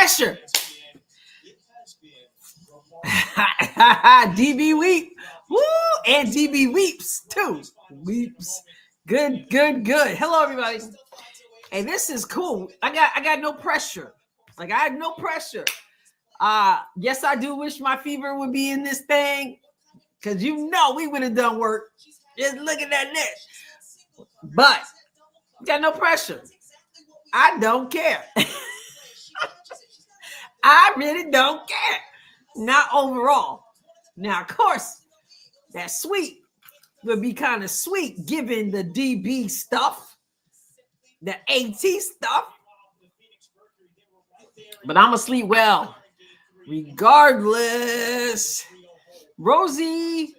pressure. DB weep. Woo! And DB weeps too. Weeps. Good. Hello, everybody. Hey, this is cool. I got no pressure. Like, I have no pressure. Yes, I do wish my fever would be in this thing, because we would have done work. Just look at that net. But got no pressure. I don't care. I really don't care. Not overall. Now, of course, that sweep would be kind of sweet given the DB stuff, the AT stuff. But I'm going to sleep well regardless. Rosie,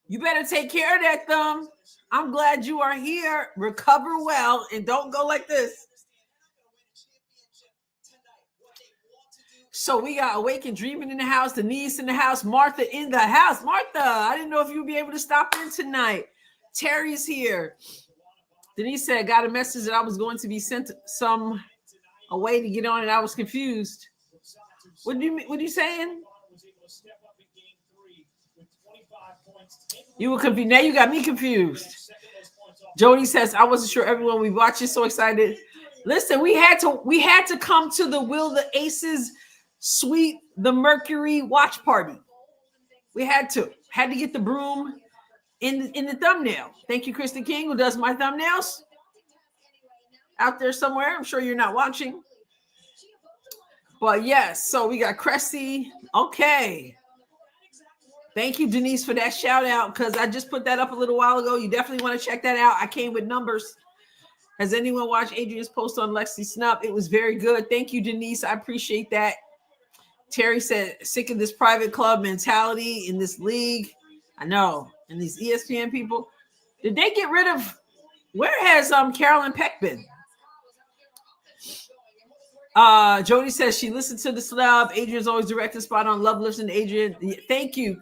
you better take care of that thumb. I'm glad you are here. Recover well and don't go like this. So we got Awake and Dreaming in the house, Denise in the house, Martha in the house. Martha, I didn't know if you'd be able to stop in tonight. Terry's here. Denise said, got a message that I was going to be sent a way to get on, and I was confused. What are you saying? You were confused. Now you got me confused. Jody says, I wasn't sure everyone we watching, so excited. Listen, we had to come to the Will the Aces sweep the Mercury watch party. We had to get the broom in the thumbnail. Thank you, Kristen King, who does my thumbnails out there somewhere. I'm sure you're not watching. But yes, so we got Cressy. Okay. Thank you, Denise, for that shout out, because I just put that up a little while ago. You definitely want to check that out. I came with numbers. Has anyone watched Adrienne's post on Lexi Snup? It was very good. Thank you, Denise. I appreciate that. Terry said, sick of this private club mentality in this league. I know. And these ESPN people. Did they get rid of, where has Carolyn Peck been? Jody says she listened to the slab. Adrienne's always directed spot on. Love listening to Adrienne. Thank you.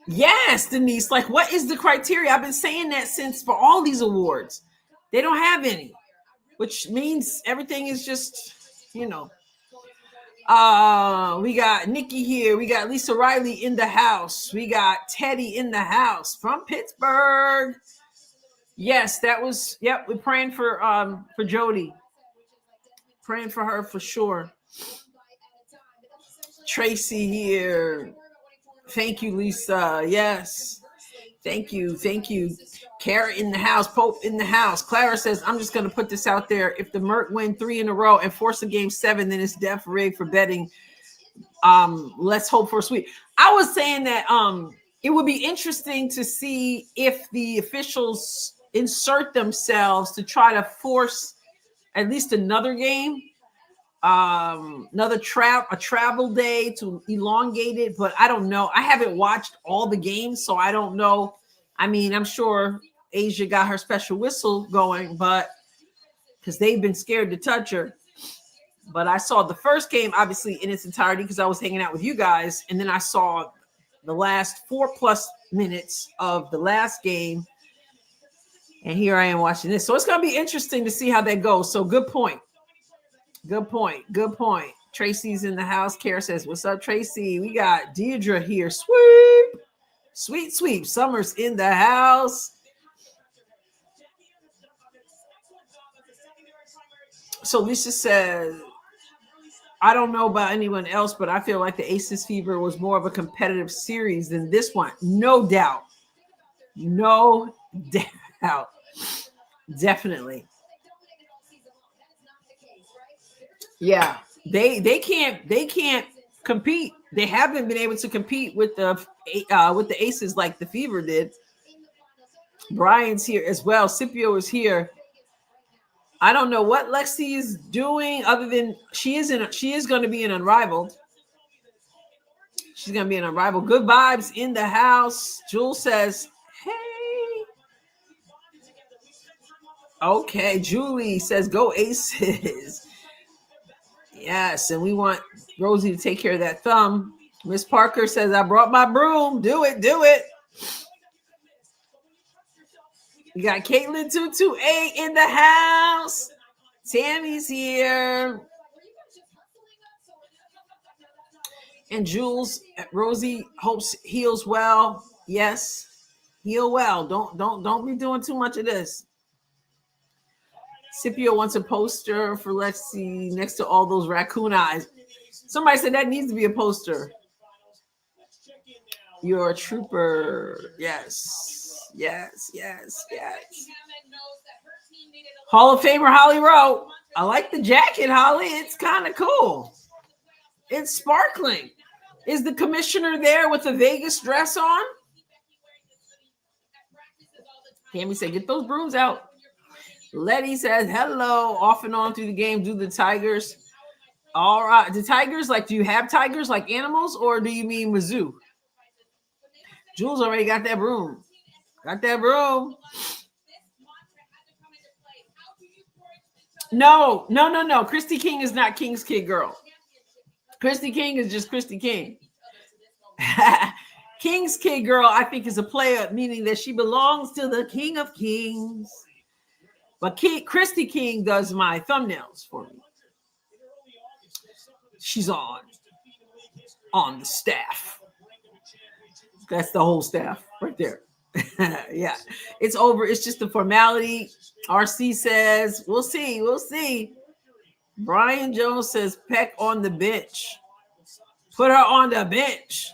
Yes, Denise. Like, what is the criteria? I've been saying that since for all these awards. They don't have any, which means everything is just, we got Nikki here. We got Lisa Riley in the house. We got Teddy in the house from Pittsburgh. Yes, that was, we're praying for Jody. Praying for her for sure. Tracy here. Thank you, Lisa. Yes. Thank you. Kara in the house. Pope in the house. Clara says, I'm just going to put this out there. If the Merc win 3 in a row and force a game 7, then it's def rigged for betting. Let's hope for a sweep. I was saying that it would be interesting to see if the officials insert themselves to try to force at least another game, a travel day to elongate it. But I don't know. I haven't watched all the games, so I don't know. I mean, I'm sure Asia got her special whistle going, but because they've been scared to touch her. But I saw the first game, obviously, in its entirety because I was hanging out with you guys. And then I saw the last 4+ minutes of the last game. And here I am watching this. So it's going to be interesting to see how that goes. So good point. Tracy's in the house. Kara says, what's up, Tracy? We got Deidre here. Sweet. Summer's in the house. So Lisa says, I don't know about anyone else, but I feel like the Aces Fever was more of a competitive series than this one. No doubt. Definitely. Yeah, they can't compete. They haven't been able to compete with the Aces like the Fever did. Brian's here as well. Scipio is here. I don't know what Lexi is doing other than she is going to be an Unrivaled. She's going to be an Unrivaled. Good vibes in the house. Jules says, hey. Okay, Julie says, go Aces. Yes, and we want Rosie to take care of that thumb. Miss Parker says, I brought my broom. Do it. We got Caitlin 228 in the house. Tammy's here. And Jules, Rosie hopes heals well. Yes, heal well. Don't be doing too much of this. Scipio wants a poster for Lexi next to all those raccoon eyes. Somebody said that needs to be a poster. You're a trooper. Yes. Hall of Famer Holly Rowe. I like the jacket, Holly. It's kind of cool. It's sparkling. Is the commissioner there with the Vegas dress on? Tammy said, get those brooms out. Letty says, hello, off and on through the game. Do the Tigers. All right. The Tigers, like, do you have tigers like animals, or do you mean Mizzou? Jules already got that broom. No. Christy King is not King's Kid Girl. Christy King is just Christy King. King's Kid Girl, I think, is a player, meaning that she belongs to the King of Kings. But Christy King does my thumbnails for me. She's on the staff. That's the whole staff right there. Yeah, it's over. It's just a formality. RC says, we'll see. Brian Jones says, Peck on the bench. Put her on the bench.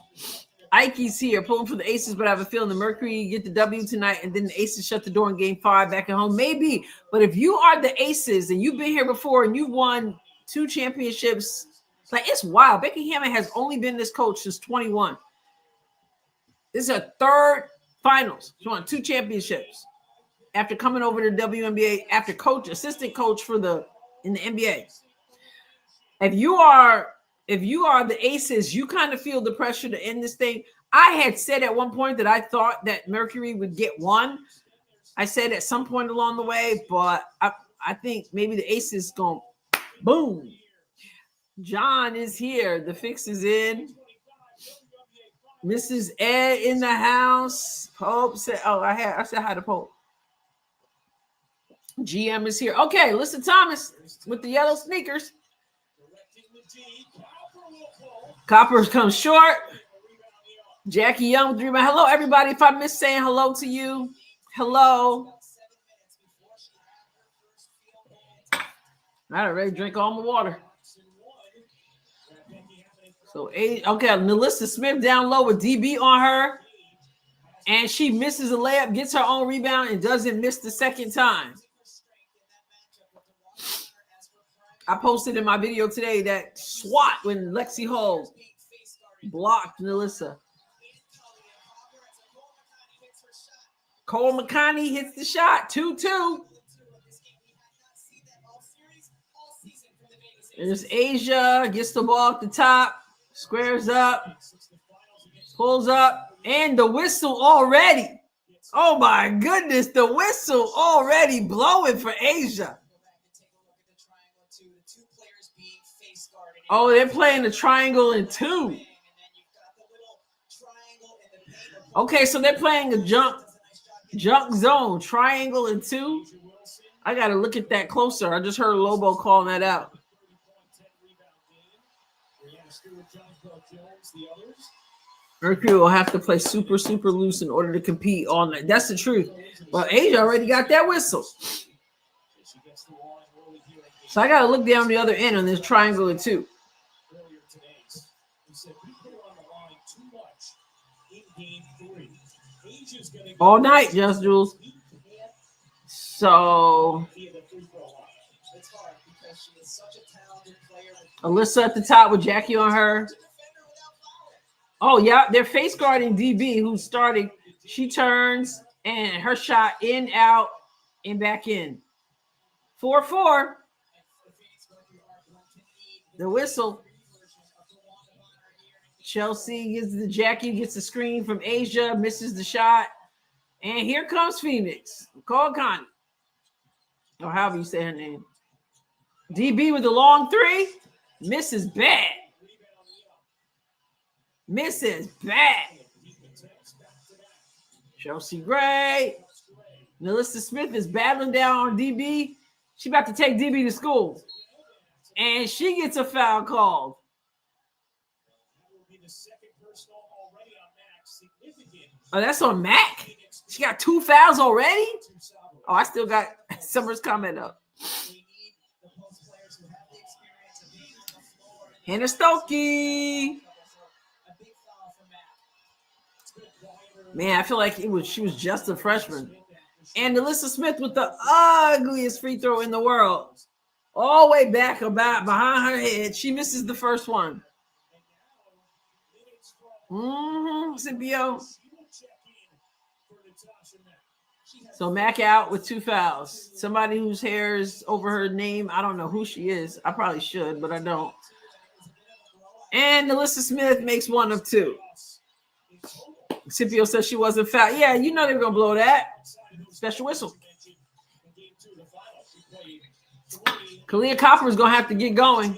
Ike's here, pulling for the Aces, but I have a feeling the Mercury get the W tonight, and then the Aces shut the door in Game 5 back at home. Maybe, but if you are the Aces and you've been here before and you won 2 championships, like, it's wild. Becky Hammond has only been this coach since 21. This is her 3rd finals. She won 2 championships after coming over to WNBA, after assistant coach in the NBA. If you are the Aces, you kind of feel the pressure to end this thing. I had said at one point that I thought that Mercury would get 1. I said at some point along the way, but I think maybe the Aces going boom. John is here. The fix is in. Mrs. Ed in the house. Pope said, I said hi to Pope. GM is here. Okay, listen, Thomas with the yellow sneakers. Coppers comes short. Jackie Young with 3 rebounds. Hello, everybody. If I miss saying hello to you, hello. I already drank all my water. So, okay, Melissa Smith down low with DB on her. And she misses a layup, gets her own rebound, and doesn't miss the second time. I posted in my video today that swat when Lexi Hall blocked Melissa. Cole McConney hits the shot. 2-2. There's Asia. Gets the ball at the top. Squares up. Pulls up. And the whistle already. Oh, my goodness. The whistle already blowing for Asia. Oh, they're playing the triangle in 2. Okay, so they're playing a jump zone, triangle in 2. I got to look at that closer. I just heard Lobo calling that out. Mercury will have to play super, super loose in order to compete all night. That's the truth. Well, Asia already got that whistle. So I got to look down the other end on this triangle in 2. All night, Just Jules. So Alyssa at the top with Jackie on her. Oh, yeah, they're face guarding DB who's starting. She turns and her shot in, out, and back in. 4-4. The whistle. Chelsea gets the Jackie, gets the screen from Asia, misses the shot. And here comes Phoenix. Call Connie. Or however you say her name. DB with the long 3. Misses bad. Chelsea Gray. Melissa Smith is battling down on DB. She about to take DB to school. And she gets a foul called. Oh, that's on Mac? She got 2 fouls already? Oh, I still got Summer's comment up. Hannah Stokey. Man, I feel like she was just a freshman. And Alyssa Smith with the ugliest free throw in the world. All the way back about behind her head. She misses the first one. Scipio. So Mac out with 2 fouls. Somebody whose hair is over her name. I don't know who she is. I probably should, but I don't. And Alyssa Smith makes 1 of 2. Scipio says she wasn't fouled. Yeah, you know they were going to blow that. Special whistle. Kalia Copper is going to have to get going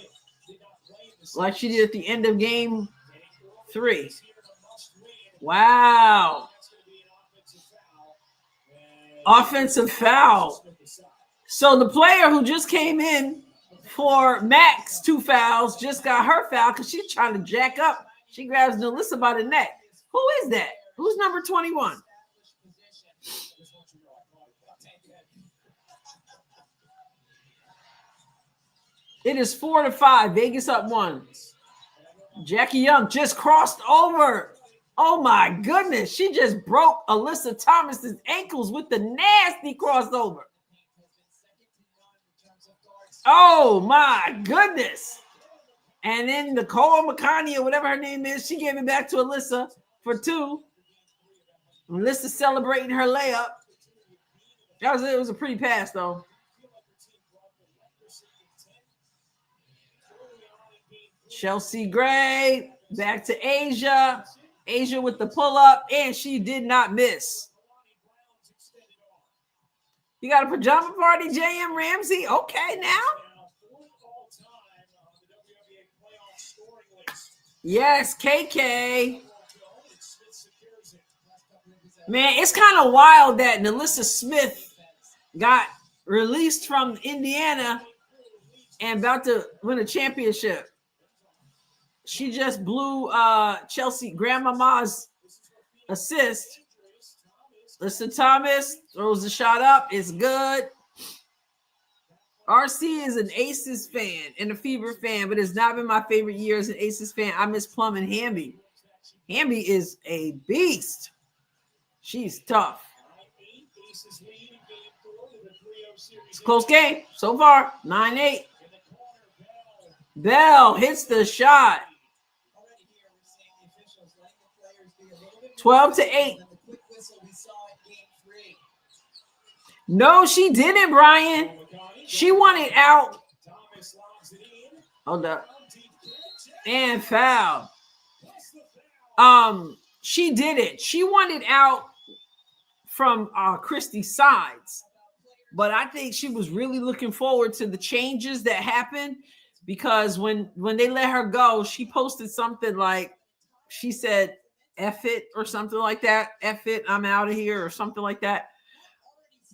like she did at the end of game 3. Wow. Offensive foul. So the player who just came in for Max 2 fouls just got her foul because she's trying to jack up. She grabs Nelissa by the neck. Who is that? Who's number 21? It is 4-5. Vegas up 1. Jackie Young just crossed over. Oh my goodness. She just broke Alyssa Thomas's ankles with the nasty crossover. Oh my goodness. And then Nicole McConney or whatever her name is, she gave it back to Alyssa for 2. Alyssa celebrating her layup. It was a pretty pass though. Chelsea Gray back to Asia. Asia with the pull-up, and she did not miss. You got a pajama party, J.M. Ramsey? Okay, now. Yes, KK. Man, it's kind of wild that Nelissa Smith got released from Indiana and about to win a championship. She just blew Chelsea Grandmama's assist. Alyssa Thomas throws the shot up. It's good. RC is an Aces fan and a Fever fan, but it's not been my favorite year as an Aces fan. I miss Plum and Hamby. Hamby is a beast. She's tough. It's a close game so far. 9-8. Bell hits the shot. 12-8. No, she didn't, Brian. She wanted out. Hold up. And foul. She did it. She wanted out from Christie's sides. But I think she was really looking forward to the changes that happened because when they let her go, she posted something like, she said, F it or something like that. F it, I'm out of here or something like that.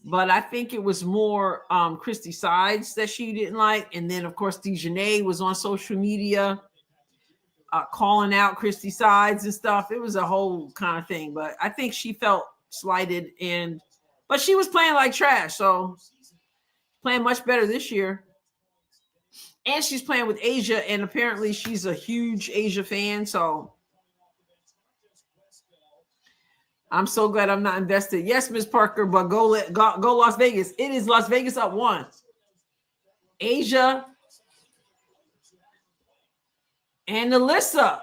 But I think it was more Christy Sides that she didn't like. And then, of course, Dejanay was on social media calling out Christy Sides and stuff. It was a whole kind of thing. But I think she felt slighted. But she was playing like trash. So playing much better this year. And she's playing with Asia. And apparently she's a huge Asia fan. So I'm so glad I'm not invested. Yes, Miss Parker, but go Las Vegas. It is Las Vegas up 1. Asia and Alyssa.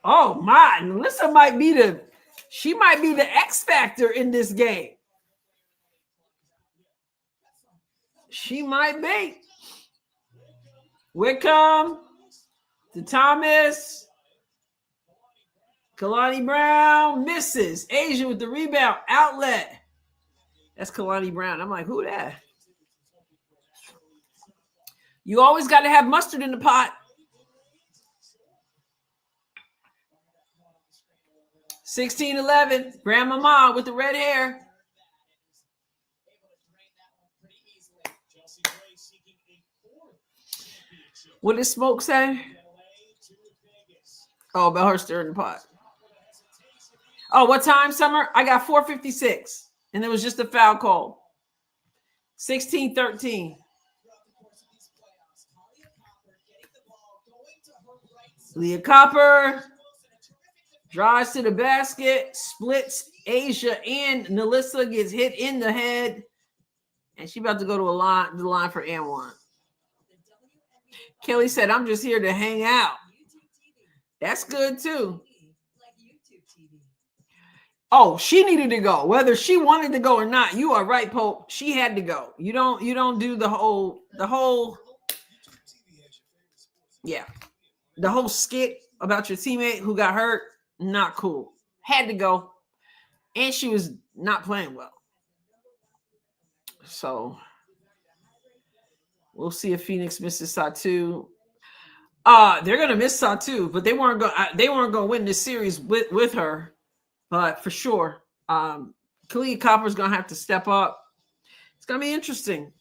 Oh my, Alyssa might be the X factor in this game. She might be. Wickham to Thomas. Kalani Brown misses. Asia with the rebound. Outlet. That's Kalani Brown. I'm like, who that? You always got to have mustard in the pot. 16-11. Grandmama with the red hair. What did Smoke say? Oh, about her stirring the pot. Oh, what time, Summer? I got 4:56, and it was just a foul call. 16-13. Leah Copper drives to the basket, splits Asia and Nalissa, gets hit in the head, and she about to go to the line for and one. Kelly said, "I'm just here to hang out." That's good too. Oh, she needed to go, whether she wanted to go or not. You are right, Pope. She had to go. You don't do the whole yeah, the whole skit about your teammate who got hurt. Not cool. Had to go, and she was not playing well. So we'll see if Phoenix misses Satu. They're gonna miss Satu, but they weren't going to win this series with her. But for sure, Kalia Copper's gonna have to step up. It's gonna be interesting.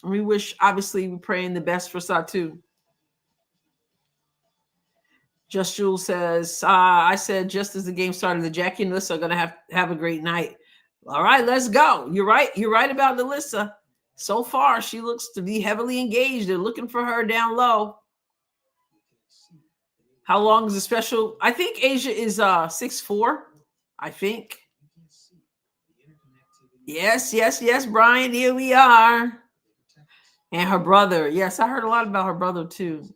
We obviously, we're praying the best for Satu. Just Jules says, I said just as the game started, the Jackie and Alyssa are gonna have a great night. All right, let's go. You're right. You're right about Alyssa. So far, she looks to be heavily engaged. They're looking for her down low. How long is the special? I think Asia is 6'4". I think. Yes, Brian. Here we are. And her brother. Yes, I heard a lot about her brother too.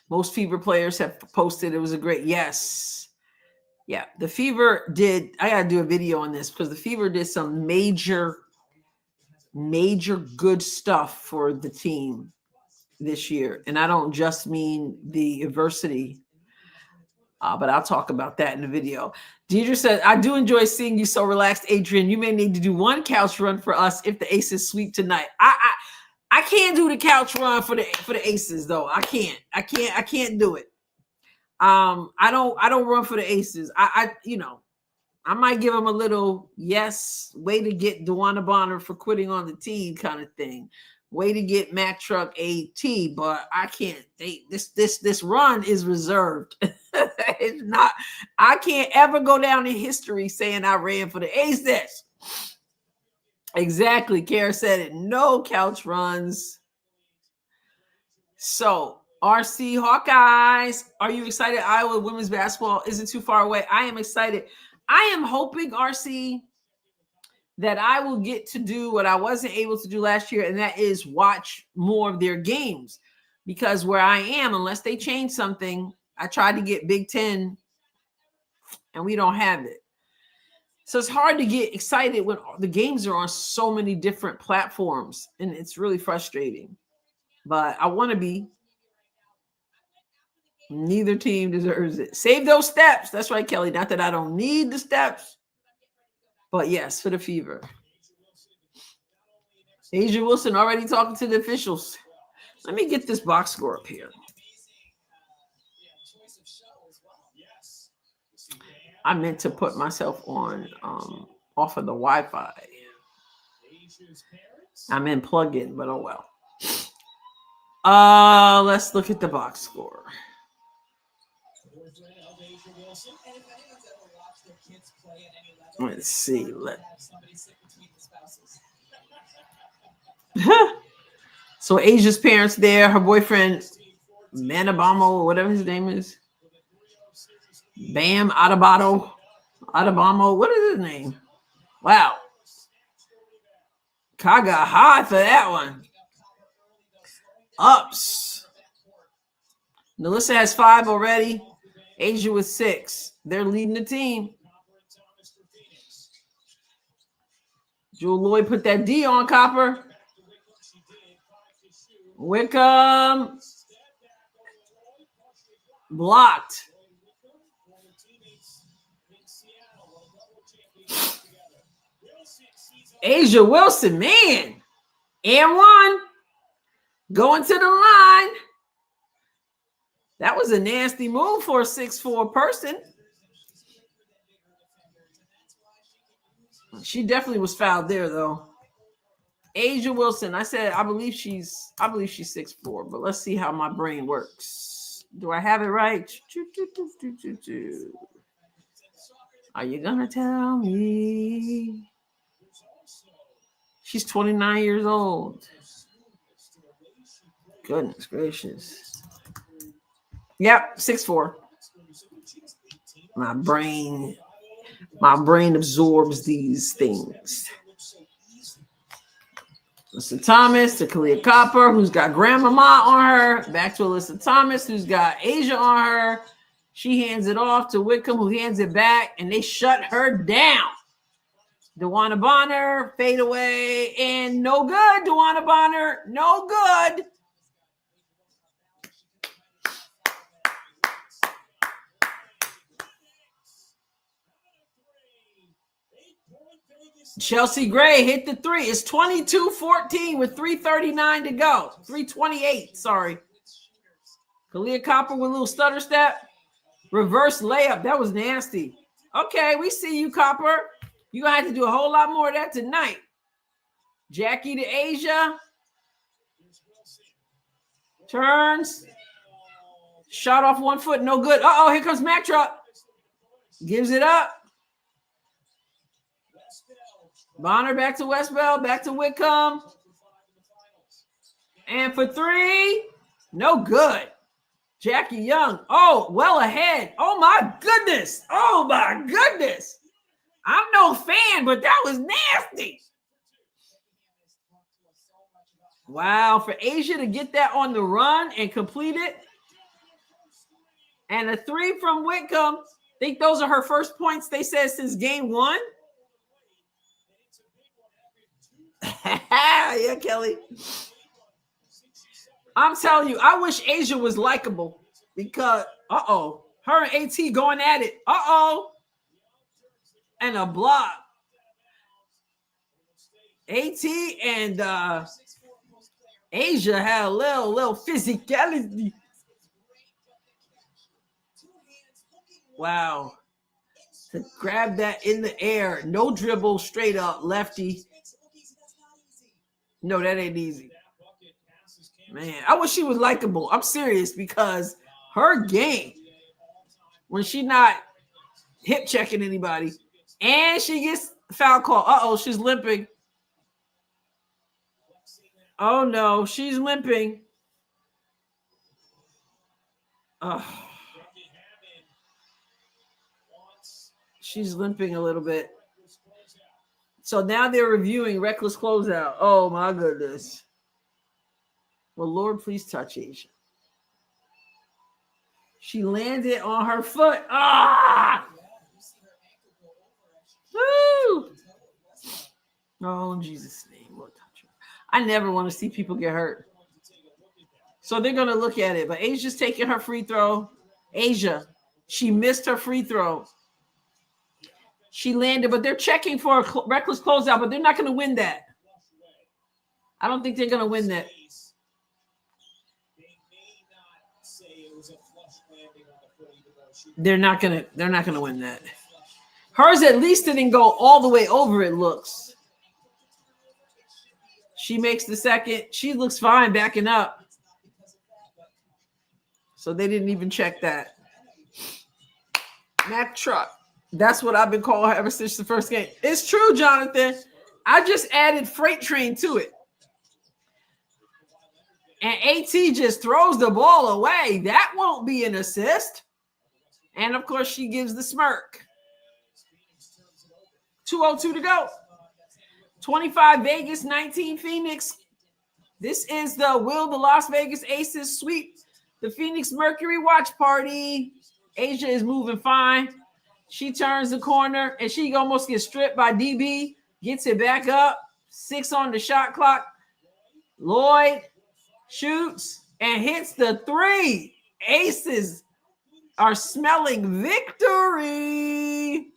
Most Fever players have posted it was a great yes. Yeah, the Fever did. I got to do a video on this because the Fever did some major good stuff for the team this year. And I don't just mean the adversity, but I'll talk about that in the video. Deidre said, I do enjoy seeing you so relaxed, Adrienne. You may need to do one couch run for us if the Aces sweep tonight. I can't do the couch run for the Aces though. I can't do it. I don't run for the Aces. I might give them a little way to get Dewana Bonner for quitting on the team kind of thing. Way to get Mack Truck AT, but I can't. This run is reserved. It's not. I can't ever go down in history saying I ran for the Aces. Exactly. Kara said it. No couch runs. So, RC Hawkeyes, are you excited? Iowa women's basketball isn't too far away. I am excited. I am hoping, RC, that I will get to do what I wasn't able to do last year, and that is watch more of their games. Because where I am, unless they change something, I tried to get Big Ten, and we don't have it. So it's hard to get excited when the games are on so many different platforms, and it's really frustrating. But I want to be. Neither team deserves it. Save those steps. That's right, Kelly. Not that I don't need the steps, but yes, for the Fever. Asia Wilson already talking to the officials. Let me get this box score up here. I meant to put myself on off of the Wi-Fi. I'm in plug-in, but oh well. Let's look at the box score. Let's see. So Asia's parents there, her boyfriend Manabamo, whatever his name is. Bam Adabamo. What is his name? Wow. Kaga high for that one. Ups. Nalissa has 5 already. Asia with 6. They're leading the team. Jewel Lloyd put that D on Copper. Wickham. Blocked. Asia Wilson, man. And 1. Going to the line. That was a nasty move for a 6'4" person. She definitely was fouled there, though. Asia Wilson. I said I believe she's 6'4", but let's see how my brain works. Do I have it right? Are you gonna tell me? She's 29 years old. Goodness gracious. Yep, 6'4". My brain absorbs these things. Alyssa Thomas to Kalia Copper, who's got Grandmama on her. Back to Alyssa Thomas, who's got Asia on her. She hands it off to Wickham, who hands it back, and they shut her down. DeWanna Bonner, fade away, and no good. DeWanna Bonner, no good. Chelsea Gray hit the three. It's 22-14 with 3:39 to go. 3:28, sorry. Kalia Copper with a little stutter step. Reverse layup. That was nasty. Okay, we see you, Copper. You're going to have to do a whole lot more of that tonight. Jackie to Asia. Turns. Shot off 1 foot. No good. Uh-oh, here comes Mac Truck. Gives it up. Bonner back to Westbell, back to Wickham. And for three, no good. Jackie Young, oh, well ahead. Oh, my goodness. Oh, my goodness. I'm no fan, but that was nasty. Wow, for Asia to get that on the run and complete it. And a three from Wickham. I think those are her first points, they said, since game one. Yeah, Kelly. I'm telling you, I wish Asia was likable because, her and AT going at it. And a block. AT and Asia had a little physicality. Wow. To grab that in the air, no dribble, straight up, lefty. No, that ain't easy. Man, I wish she was likable. I'm serious because her game, when she not hip checking anybody, and she gets foul call. She's limping. Oh no, she's limping. She's limping a little bit. So now they're reviewing reckless closeout. Oh my goodness. Well, Lord, please touch Asia. She landed on her foot. Woo! Oh, in Jesus' name, Lord, touch her. I never want to see people get hurt. So they're going to look at it. But Asia's taking her free throw. Asia, she missed her free throw. She landed, but they're checking for a reckless closeout, but they're not going to win that. I don't think they're going to win that. They're not going to win that. Hers at least didn't go all the way over, it looks. She makes the second. She looks fine backing up. So they didn't even check that. Mac Truck. That's what I've been calling her ever since the first game. It's true, Jonathan. I just added Freight Train to it. And AT just throws the ball away. That won't be an assist. And, of course, she gives the smirk. 2:02 to go. 25 Vegas, 19 Phoenix. This is the Las Vegas Aces sweep the Phoenix Mercury watch party. Asia is moving fine. She turns the corner, and she almost gets stripped by DB. Gets it back up. 6 on the shot clock. Lloyd shoots and hits the three. Aces are smelling victory.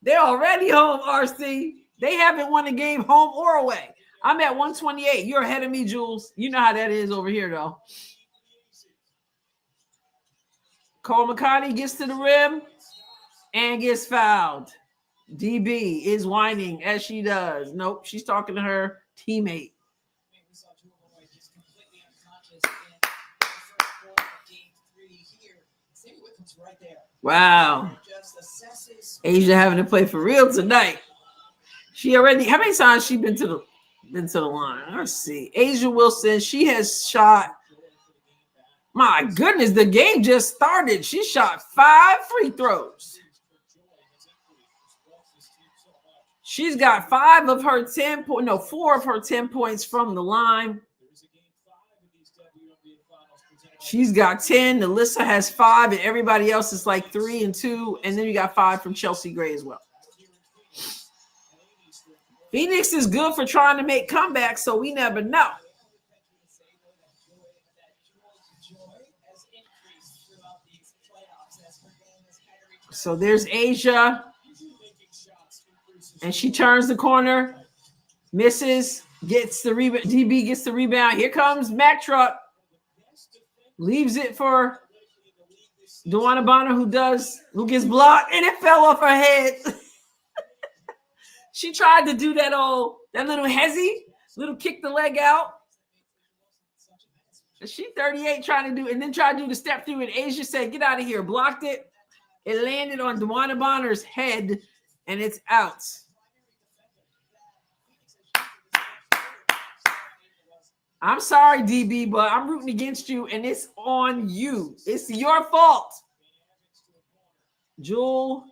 They're already home, RC. They haven't won a game home or away. I'm at 128. You're ahead of me, Jules. You know how that is over here, though. Cole McCarty gets to the rim and gets fouled. DB is whining as she does. Nope, she's talking to her teammate. Wow. Asia having to play for real tonight. She already, how many times she been to the line? Let's see. Asia Wilson, she has shot, my goodness, the game just started. She shot 5 free throws. She's got 4 of her 10 points from the line. She's got 10. Alyssa has 5, and everybody else is like 3 and 2. And then you got 5 from Chelsea Gray as well. Phoenix is good for trying to make comebacks, so we never know. So there's Asia. And she turns the corner, misses, gets the rebound. DB gets the rebound. Here comes Mack Truck. Leaves it for Dewana Bonner, who gets blocked, and it fell off her head. She tried to do that little hezzy, little kick the leg out. And she 38 trying to do, and then tried to do the step through, and Asia said, get out of here. Blocked it. It landed on Dewana Bonner's head, and it's out. I'm sorry, DB, but I'm rooting against you, and it's on you. It's your fault. Jewel.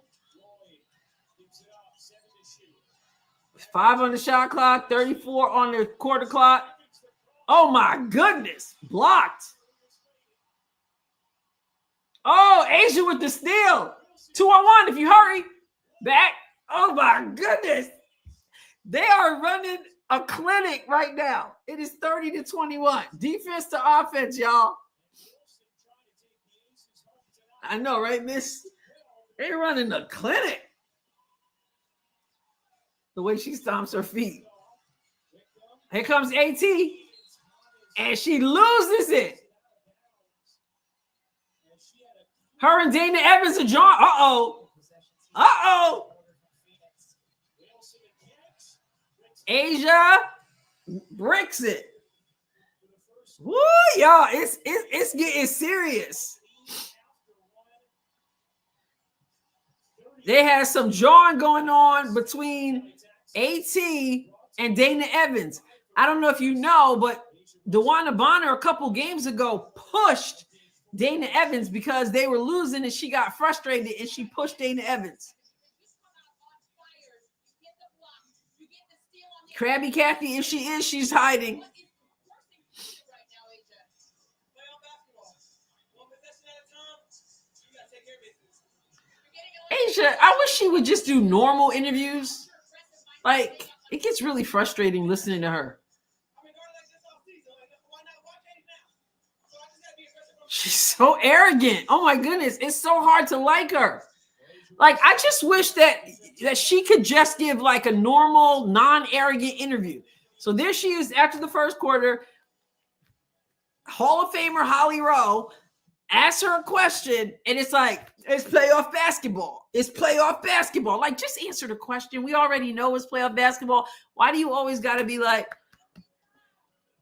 5 on the shot clock, 34 on the quarter clock. Oh, my goodness. Blocked. Oh, Asia with the steal. 2-on-1 if you hurry. Back. Oh, my goodness. They are running a clinic right now. It is 30-21. Defense to offense, y'all. I know, right, miss? They're running a clinic. The way she stomps her feet. Here comes AT. And she loses it. Her and Dana Evans are joined. Uh-oh. Asia bricks it. Woo, y'all. It's getting serious. They had some jawing going on between AT and Dana Evans. I don't know if you know, but Dewana Bonner a couple games ago pushed Dana Evans because they were losing and she got frustrated and she pushed Dana Evans. Krabby Kathy, if she is, she's hiding. Asia, I wish she would just do normal interviews. Like, it gets really frustrating listening to her. She's so arrogant. Oh my goodness. It's so hard to like her. Like, I just wish that she could just give like a normal, non-arrogant interview. So there she is after the first quarter. Hall of Famer Holly Rowe asks her a question, and it's like, it's playoff basketball. It's playoff basketball. Like, just answer the question. We already know it's playoff basketball. Why do you always got to be like,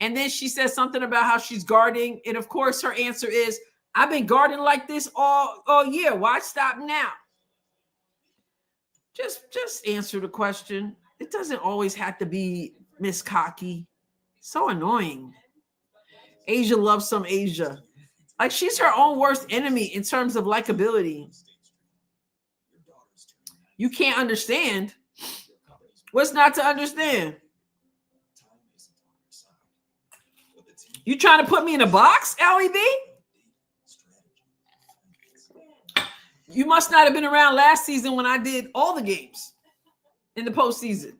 and then she says something about how she's guarding. And of course, her answer is, I've been guarding like this all year. Why stop now? Just answer the question. It doesn't always have to be Miss Cocky. So annoying. Asia loves some Asia. Like, she's her own worst enemy in terms of likability. You can't understand. What's not to understand? You trying to put me in a box, LEB? You must not have been around last season when I did all the games in the postseason.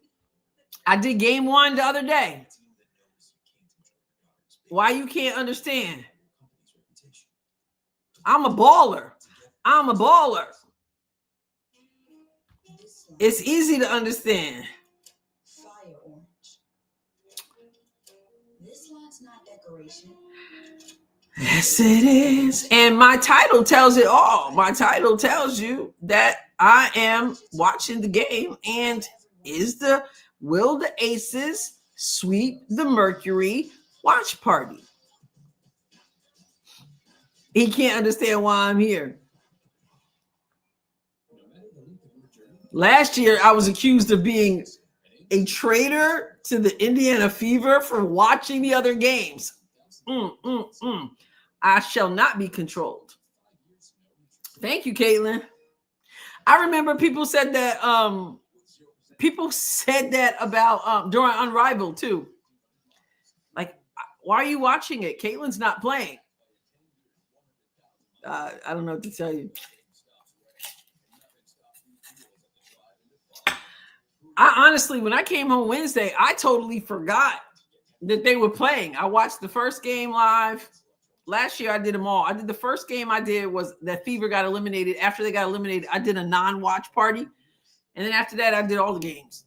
I did game 1 the other day. Why you can't understand? I'm a baller. It's easy to understand. Fire orange. This line's not decoration. Yes, it is. And my title tells it all. My title tells you that I am watching the game. And will the Aces sweep the Mercury watch party. He can't understand why I'm here. Last year, I was accused of being a traitor to the Indiana Fever for watching the other games. I shall not be controlled. Thank you, Caitlin. I remember people said that about during Unrivaled too. Like, why are you watching it? Caitlin's not playing. I don't know what to tell you. I honestly, when I came home Wednesday, I totally forgot that they were playing. I watched the first game live. Last year, I did them all. I did the first game I did was that Fever got eliminated. After they got eliminated, I did a non-watch party. And then after that, I did all the games.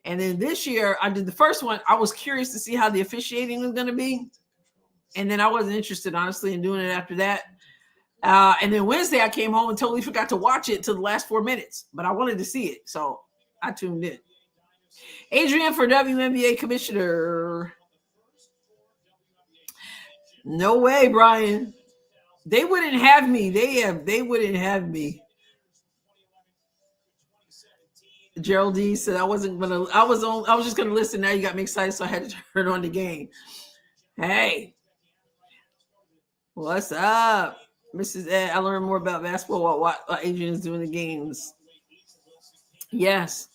And then this year, I did the first one. I was curious to see how the officiating was going to be. And then I wasn't interested, honestly, in doing it after that. And then Wednesday, I came home and totally forgot to watch it till the last 4 minutes. But I wanted to see it, so I tuned in. Adrienne for WNBA commissioner. No way, Brian. They wouldn't have me. They wouldn't have me. Geraldine said I was just gonna listen. Now you got me excited, so I had to turn on the game. Hey, what's up, Mrs. Ed? I learned more about basketball while Adrienne is doing the games. Yes,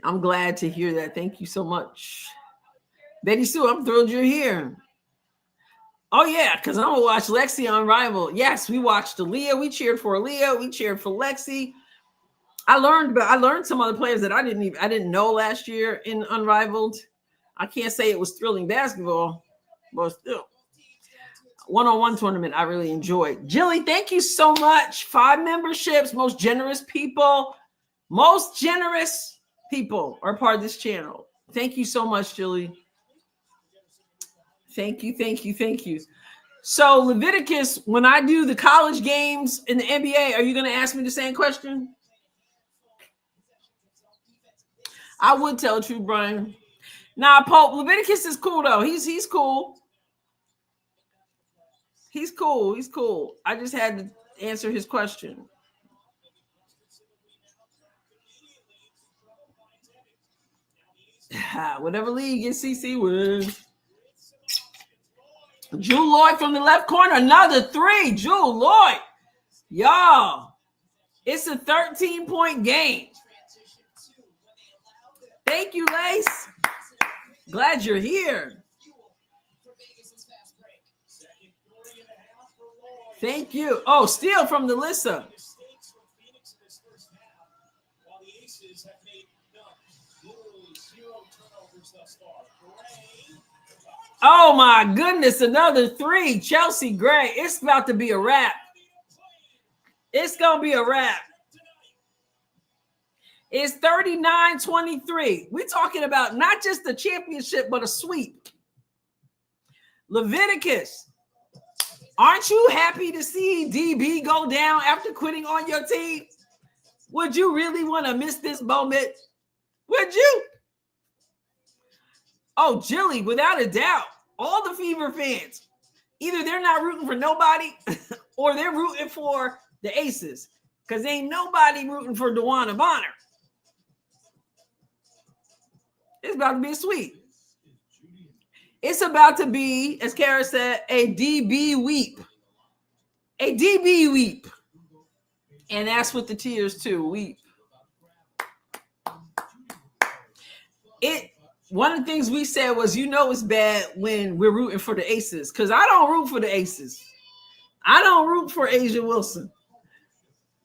I'm glad to hear that. Thank you so much, Betty Sue. I'm thrilled you're here. Oh yeah, because I'm gonna watch Lexi on Rival. Yes, we watched Aaliyah. We cheered for Aaliyah. We cheered for Lexi. I learned some other players that I didn't know last year in Unrivaled. I can't say it was thrilling basketball, but still. One-on-one tournament I really enjoyed. Jilly, thank you so much. 5 memberships, most generous people. Most generous people are part of this channel. Thank you so much, Jilly. Thank you. So Leviticus, when I do the college games in the NBA, are you going to ask me the same question? I would tell the truth, Brian. Nah, Pope, Leviticus is cool though. He's cool. He's cool. I just had to answer his question. Whatever league NCC wins. Jewel Lloyd from the left corner, another 3. Jewel Lloyd, y'all. It's a 13-point game. Thank you, Lace. Glad you're here. Thank you. Oh, steal from the Lissa. Oh my goodness, another 3. Chelsea Gray. It's about to be a wrap. It's going to be a wrap. It's 39-23. We're talking about not just the championship, but a sweep. Leviticus, aren't you happy to see DB go down after quitting on your team? Would you really want to miss this moment? Would you? Oh, Jilly, without a doubt, all the Fever fans, either they're not rooting for nobody or they're rooting for the Aces because ain't nobody rooting for DeWanna Bonner. It's about to be a sweep. It's about to be, as Kara said, a DB weep. A DB weep. And that's with the tears too, weep. One of the things we said was, it's bad when we're rooting for the Aces because I don't root for the Aces. I don't root for Asia Wilson.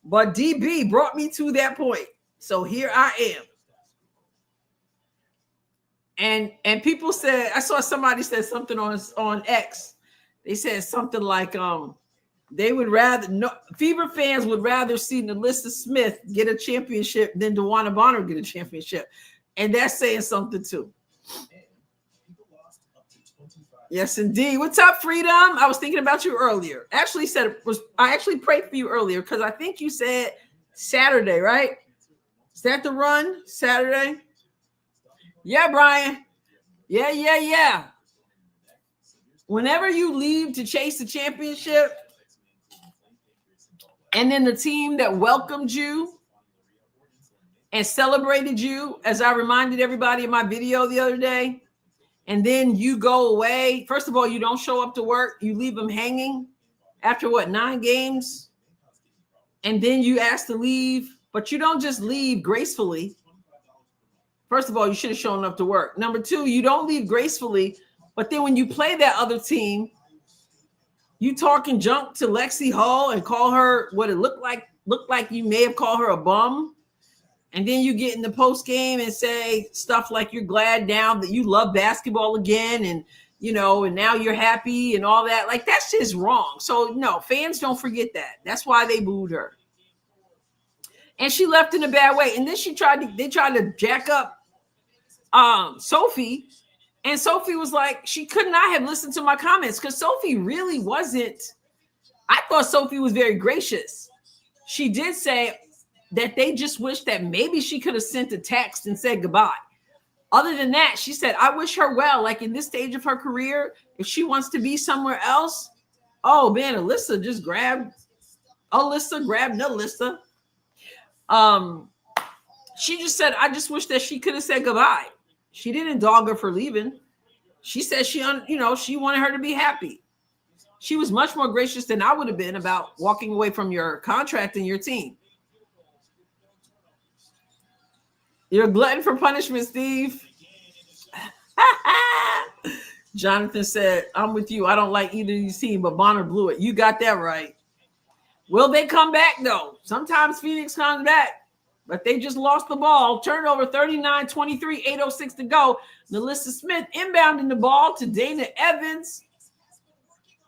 But DB brought me to that point. So here I am. And people said, I saw somebody said something on X. They said something like they would rather Fever fans would rather see Nalissa Smith get a championship than DeWanna Bonner get a championship. And that's saying something too. Yes, indeed. What's up, Freedom? I was thinking about you earlier. I actually prayed for you earlier because I think you said Saturday, right? Is that the run? Saturday? Yeah, Brian. Yeah. Whenever you leave to chase the championship, and then the team that welcomed you and celebrated you, as I reminded everybody in my video the other day, and then you go away. First of all, you don't show up to work. You leave them hanging after 9 games? And then you ask to leave, but you don't just leave gracefully. First of all, you should have shown up to work. Number 2, you don't leave gracefully, but then when you play that other team, you talking junk to Lexi Hall and call her what it looked like you may have called her a bum. And then you get in the post game and say stuff like you're glad now that you love basketball again, and and now you're happy and all that. Like, that's just wrong. So no, fans don't forget that. That's why they booed her. And she left in a bad way. And then they tried to jack up Sophie. And Sophie was like, she could not have listened to my comments, because Sophie really wasn't. I thought Sophie was very gracious. She did say that they just wish that maybe she could have sent a text and said goodbye. Other than that, she said, I wish her well. Like, in this stage of her career, if she wants to be somewhere else, oh man, Alyssa grabbed Nalissa. She just said, I just wish that she could have said goodbye. She didn't dog her for leaving. She said she wanted her to be happy. She was much more gracious than I would have been about walking away from your contract and your team. You're a glutton for punishment, Steve. Jonathan said, I'm with you. I don't like either of these teams, but Bonner blew it. You got that right. Will they come back, though? Sometimes Phoenix comes back, but they just lost the ball. Turnover, 39-23, 8:06 to go. Nalissa Smith inbounding the ball to Dana Evans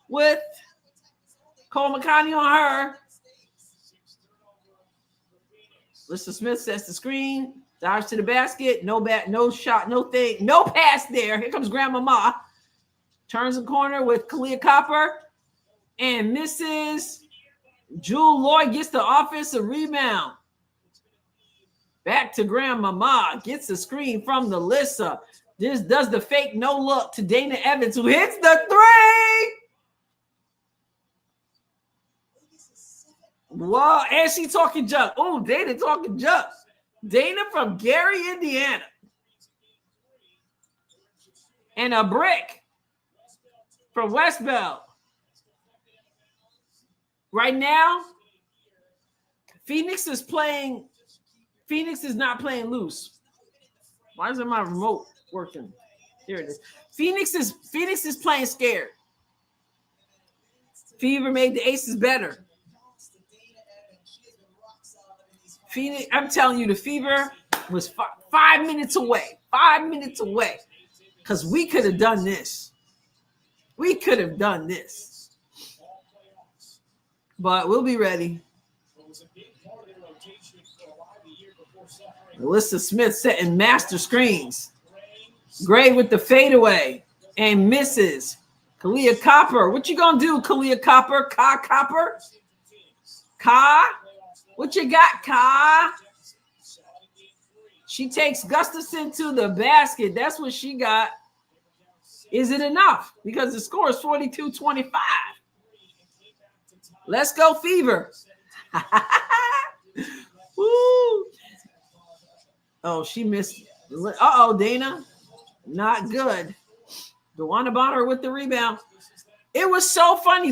with Cole McConney on her. Nalissa Smith sets the screen. Dives to the basket. No shot, no thing. No pass there. Here comes Grandmama. Turns the corner with Kalia Copper and misses. Jewel Lloyd gets the offensive rebound. Back to Grandmama. Gets the screen from Nalissa. This does the fake no look to Dana Evans, who hits the 3. Whoa. And she talking junk. Oh, Dana talking junk. Dana from Gary, Indiana. And a brick from West Bell. Right now, Phoenix is not playing loose. Why isn't my remote working? Here it is. Phoenix is playing scared. Fever made the Aces better. Phoenix, I'm telling you, the Fever was 5 minutes away. 5 minutes away. Because we could have done this. But we'll be ready. Alyssa Smith setting master screens. Gray with the fadeaway and misses. Kalia Copper. What you gonna do, Kalia Copper? Copper? What you got, Ka? She takes Gustafson to the basket. That's what she got. Is it enough? Because the score is 42-25. Let's go, Fever. Woo. Oh, she missed. Uh-oh, Dana. Not good. DeWanda Bonner with the rebound. It was so funny.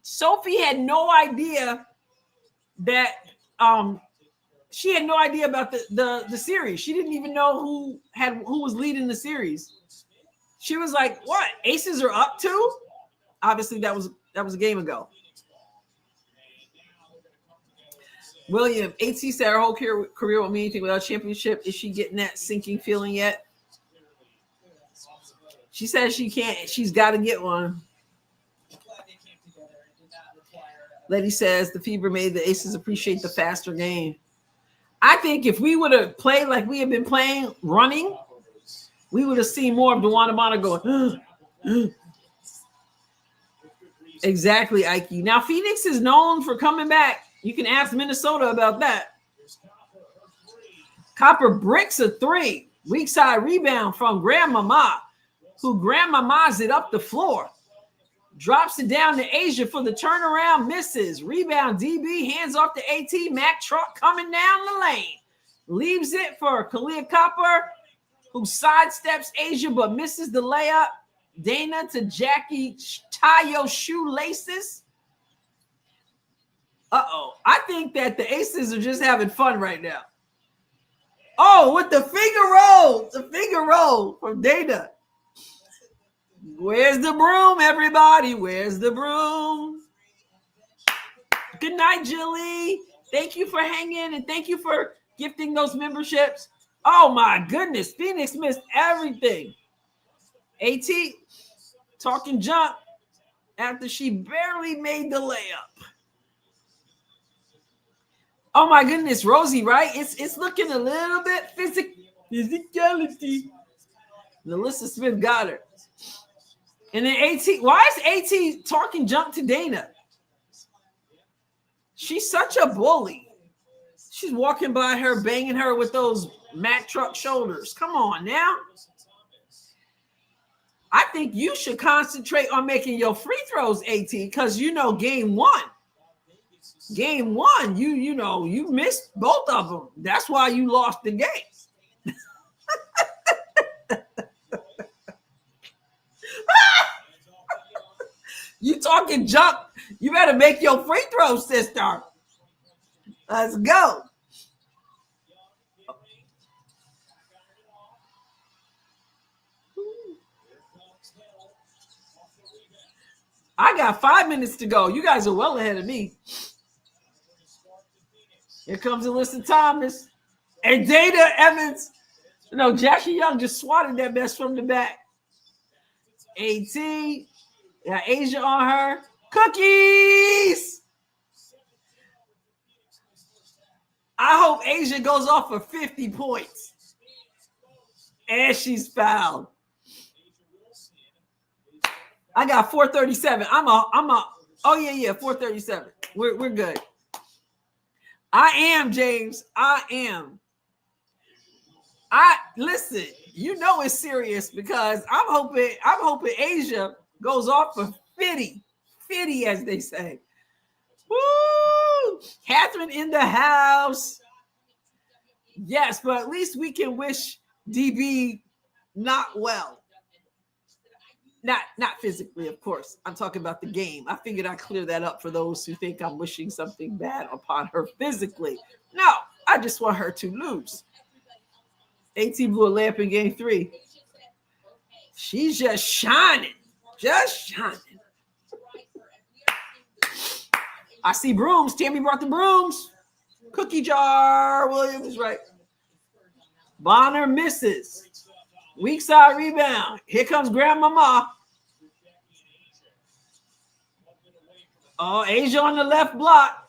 Sophie had no idea that she had no idea about the series. She didn't even know who was leading the series. She was like, what? Aces are up 2? Obviously, that was a game ago. William, HC said her whole career won't mean anything without a championship. Is she getting that sinking feeling yet? She says she can't. She's got to get one. Letty says the Fever made the Aces appreciate the faster game. I think if we would have played like we have been playing, running, we would have seen more of DeWanda Bonner going. Exactly, Ike. Now, Phoenix is known for coming back. You can ask Minnesota about that. Copper bricks a 3. Weak side rebound from Grandmama, who Grandmama's it up the floor. Drops it down to Asia for the turnaround, misses. Rebound DB, hands off to AT. Mac Truck coming down the lane. Leaves it for Kalia Copper, who sidesteps Asia but misses the layup. Dana to Jackie, tie your shoelaces. I think that the Aces are just having fun right now. Oh, with the finger roll from Dana. Where's the broom, everybody? Where's the broom? Good night, Jilly. Thank you for hanging and thank you for gifting those memberships. Oh my goodness, Phoenix missed everything. AT talking junk after she barely made the layup. Oh my goodness, Rosie, right? It's looking a little bit physicality. Melissa Smith got her. And then AT, why is AT talking junk to Dana? She's such a bully. She's walking by her, banging her with those Mack truck shoulders. Come on now. I think you should concentrate on making your free throws, AT, because you know game one, you missed both of them. That's why you lost the game. You talking junk. You better make your free throw, sister. Let's go. I got 5 minutes to go. You guys are well ahead of me. Here comes Alyssa Thomas. And Dana Evans. No, Jackie Young just swatted that mess from the back. AT. Got Asia on her. Cookies! I hope Asia goes off for 50 points. And she's fouled. I got 437. Oh yeah, 437. We're good. I am, James. I am. Listen, you know it's serious because I'm hoping Asia goes off for 50, as they say. Woo! Catherine in the house. Yes, but at least we can wish DB not well. Not physically, of course. I'm talking about the game. I figured I'd clear that up for those who think I'm wishing something bad upon her physically. No, I just want her to lose. AT blew a layup in game 3. She's just shining. Just shining. I see brooms. Tammy brought the brooms. Cookie jar. Williams is right. Bonner misses. Weak side rebound. Here comes Grandmama. Oh, Asia on the left block.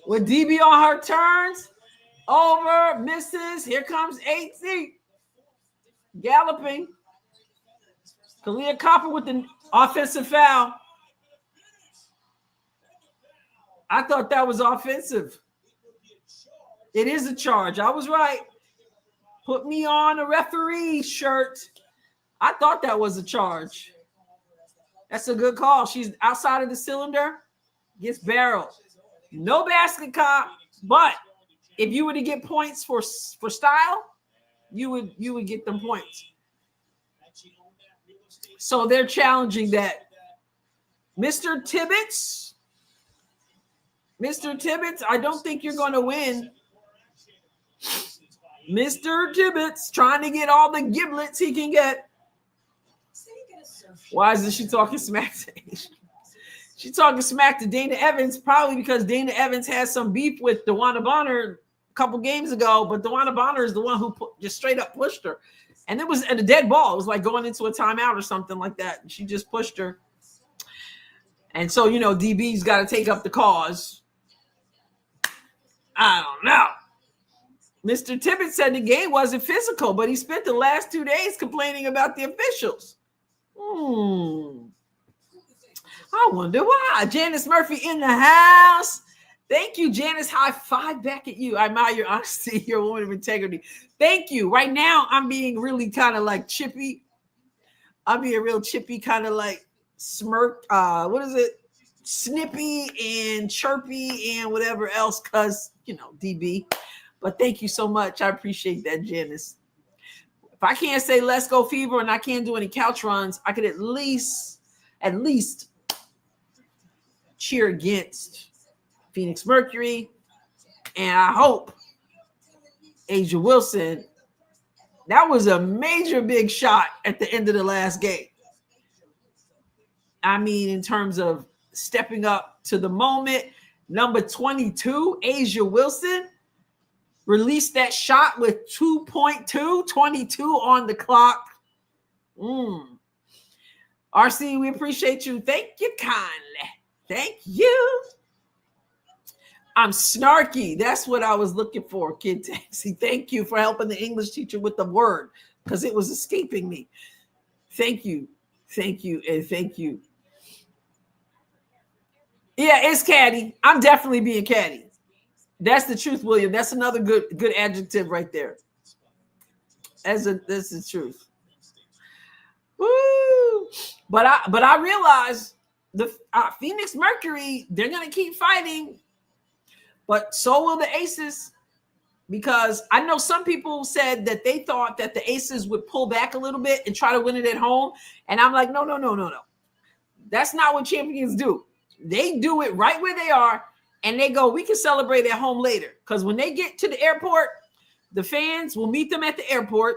With DB on her turns. Over. Misses. Here comes AT. Galloping. Kalia Copper with the offensive foul. I thought that was offensive. It is a charge. I was right. Put me on a referee shirt. I thought that was a charge. That's a good call. She's outside of the cylinder. Gets barreled. No basket cop, but if you were to get points for style, you would get them points. So they're challenging that. Mr. Tibbetts, I don't think you're going to win. Mr. Tibbetts trying to get all the giblets he can get. Why isn't she talking smack to Asia? She's talking smack to Dana Evans, probably because Dana Evans has some beef with DeWanna Bonner a couple games ago, but DeWanna Bonner is the one who just straight up pushed her. And it was at a dead ball. It was like going into a timeout or something like that. And she just pushed her. And so, DB's got to take up the cause. I don't know. Mr. Tibbetts said the game wasn't physical, but he spent the last 2 days complaining about the officials. I wonder why. Janice Murphy in the house. Thank you, Janice. High five back at you. I admire your honesty. You're a woman of integrity. Thank you. Right now, I'm being really kind of like chippy. I'm being real chippy, kind of like smirk. What is it? Snippy and chirpy and whatever else, because, DB. But thank you so much. I appreciate that, Janice. If I can't say let's go Fever and I can't do any couch runs, I could at least cheer against Phoenix Mercury. And I hope Asia Wilson, that was a major big shot at the end of the last game. I mean, in terms of stepping up to the moment, number 22, Asia Wilson, released that shot with 2.2, 22 on the clock. RC, we appreciate you. Thank you kindly. Thank you. I'm snarky. That's what I was looking for, Kid Taxi. Thank you for helping the English teacher with the word, because it was escaping me. Thank you. Thank you. And thank you. Yeah, it's catty. I'm definitely being catty. That's the truth, William. That's another good adjective right there. That's the truth. Woo! But I realize the Phoenix Mercury, they're gonna keep fighting, but so will the Aces, because I know some people said that they thought that the Aces would pull back a little bit and try to win it at home, and I'm like, no. That's not what champions do. They do it right where they are, and they go, we can celebrate at home later. Because when they get to the airport, the fans will meet them at the airport,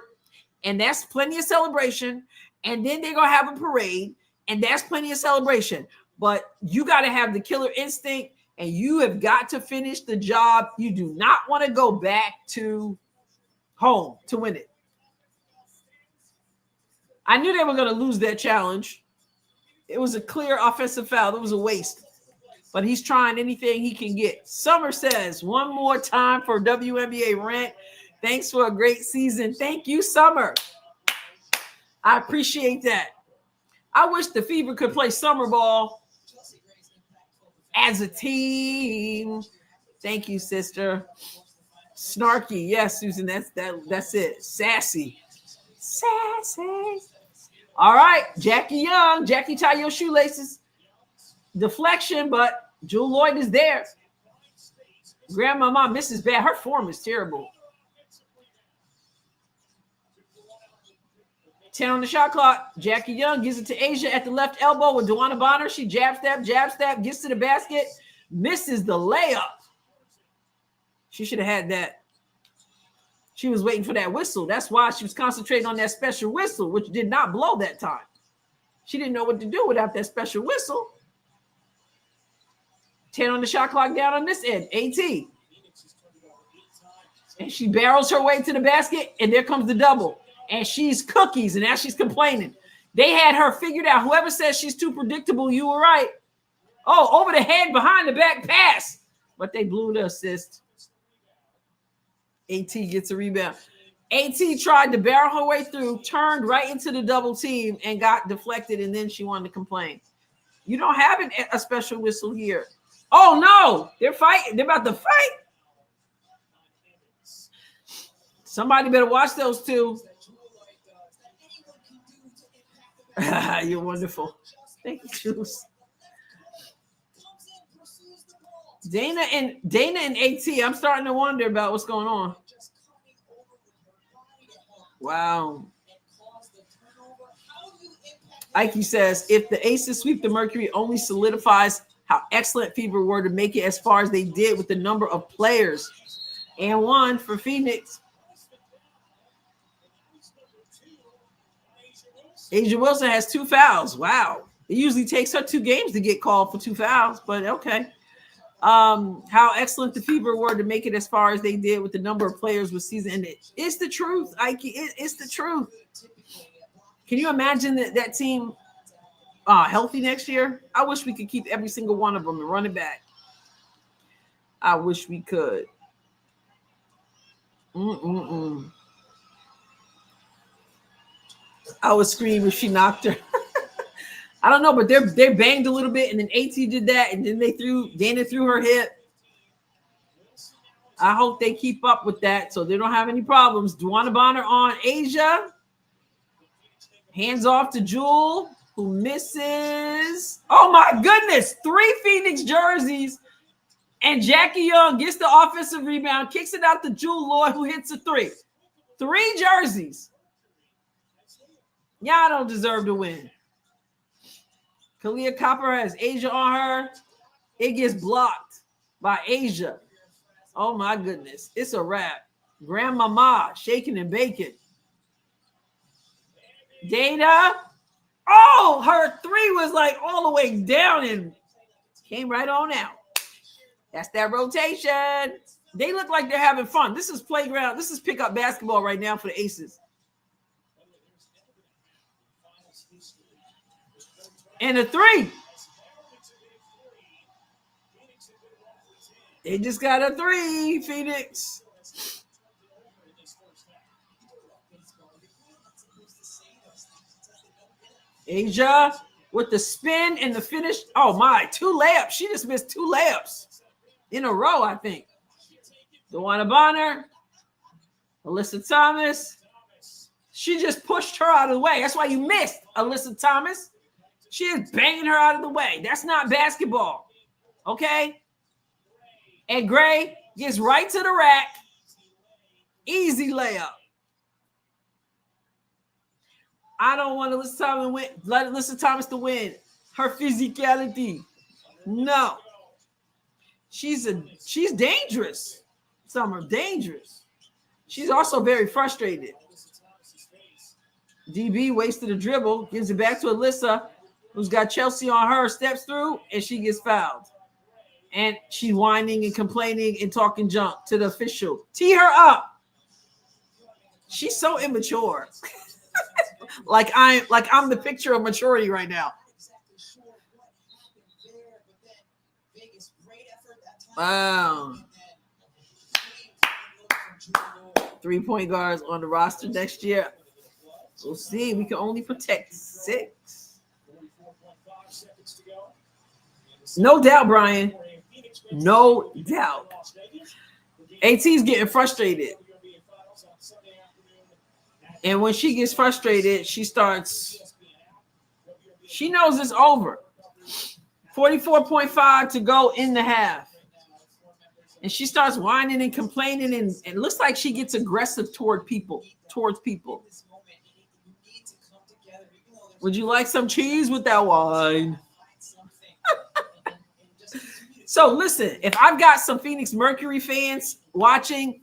and that's plenty of celebration. And then they're going to have a parade, and that's plenty of celebration. But you got to have the killer instinct, and you have got to finish the job. You do not want to go back to home to win it. I knew they were going to lose that challenge. It was a clear offensive foul. It was a waste. But he's trying anything he can get. Summer says, one more time for WNBA rant. Thanks for a great season. Thank you, Summer. I appreciate that. I wish the Fever could play summer ball as a team. Thank you, sister. Snarky. Yes, Susan, that's it. Sassy. All right, Jackie Young. Jackie, tie your shoelaces. Deflection, but Jewel Lloyd is there. Grandmama Mrs. Bad. Her form is terrible. 10 on the shot clock. Jackie Young gives it to Asia at the left elbow with Dewana Bonner. She jab step, gets to the basket, misses the layup. She should have had that. She was waiting for that whistle. That's why she was concentrating on that special whistle, which did not blow that time. She didn't know what to do without that special whistle. 10 on the shot clock down on this end. AT. And she barrels her way to the basket, and there comes the double. And she's cookies, and now she's complaining. They had her figured out. Whoever says she's too predictable, you were right. Oh, over the head, behind the back pass. But they blew the assist. AT gets a rebound. AT tried to barrel her way through, turned right into the double team, and got deflected, and then she wanted to complain. You don't have a special whistle here. Oh, no. They're fighting. They're about to fight. Somebody better watch those two. You're wonderful. Thank you, Jules. Dana and AT, I'm starting to wonder about what's going on. Wow. Ike says, if the Aces sweep the Mercury, only solidifies how excellent Fever were to make it as far as they did with the number of players. And one for Phoenix. Asia Wilson has 2 fouls. Wow. It usually takes her 2 games to get called for 2 fouls, but okay. How excellent the Fever were to make it as far as they did with the number of players with season ended. It's the truth, Ike. It's the truth. Can you imagine that team healthy next year? I wish we could keep every single one of them and run it back. I wish we could. I would scream if she knocked her. I don't know, but they banged a little bit, and then AT did that, and then Dana threw her hip. I hope they keep up with that so they don't have any problems. Duana Bonner on Asia. Hands off to Jewel, who misses. Oh my goodness. 3 Phoenix jerseys. And Jackie Young gets the offensive rebound, kicks it out to Jewel Lloyd, who hits a 3. 3 jerseys. Y'all don't deserve to win. Kalia Copper has Asia on her. It gets blocked by Asia. Oh my goodness. It's a wrap. Grandmama shaking and baking. Data. Oh, her 3 was like all the way down and came right on out. That's that rotation. They look like they're having fun. This is playground. This is pickup basketball right now for the Aces. And a 3. They just got a 3, Phoenix. Asia with the spin and the finish. Oh my, 2 layups. She just missed 2 layups in a row, I think. Duana Bonner, Alyssa Thomas. She just pushed her out of the way. That's why you missed, Alyssa Thomas. She is banging her out of the way. That's not basketball. Okay? And Gray gets right to the rack. Easy layup. I don't want Alyssa Thomas to win. Let Alyssa Thomas to win. Her physicality. No. She's dangerous. Summer, dangerous. She's also very frustrated. DB wasted a dribble, gives it back to Alyssa, who's got Chelsea on her, steps through, and she gets fouled. And she's whining and complaining and talking junk to the official. Tee her up. She's so immature. like I'm the picture of maturity right now. Wow. 3-point guards on the roster next year. We'll see. We can only protect 6. No doubt, Brian. No doubt. AT's getting frustrated. And when she gets frustrated, she knows it's over. 44.5 to go in the half. And she starts whining and complaining, and it looks like she gets aggressive towards people. Would you like some cheese with that wine? So listen, if I've got some Phoenix Mercury fans watching,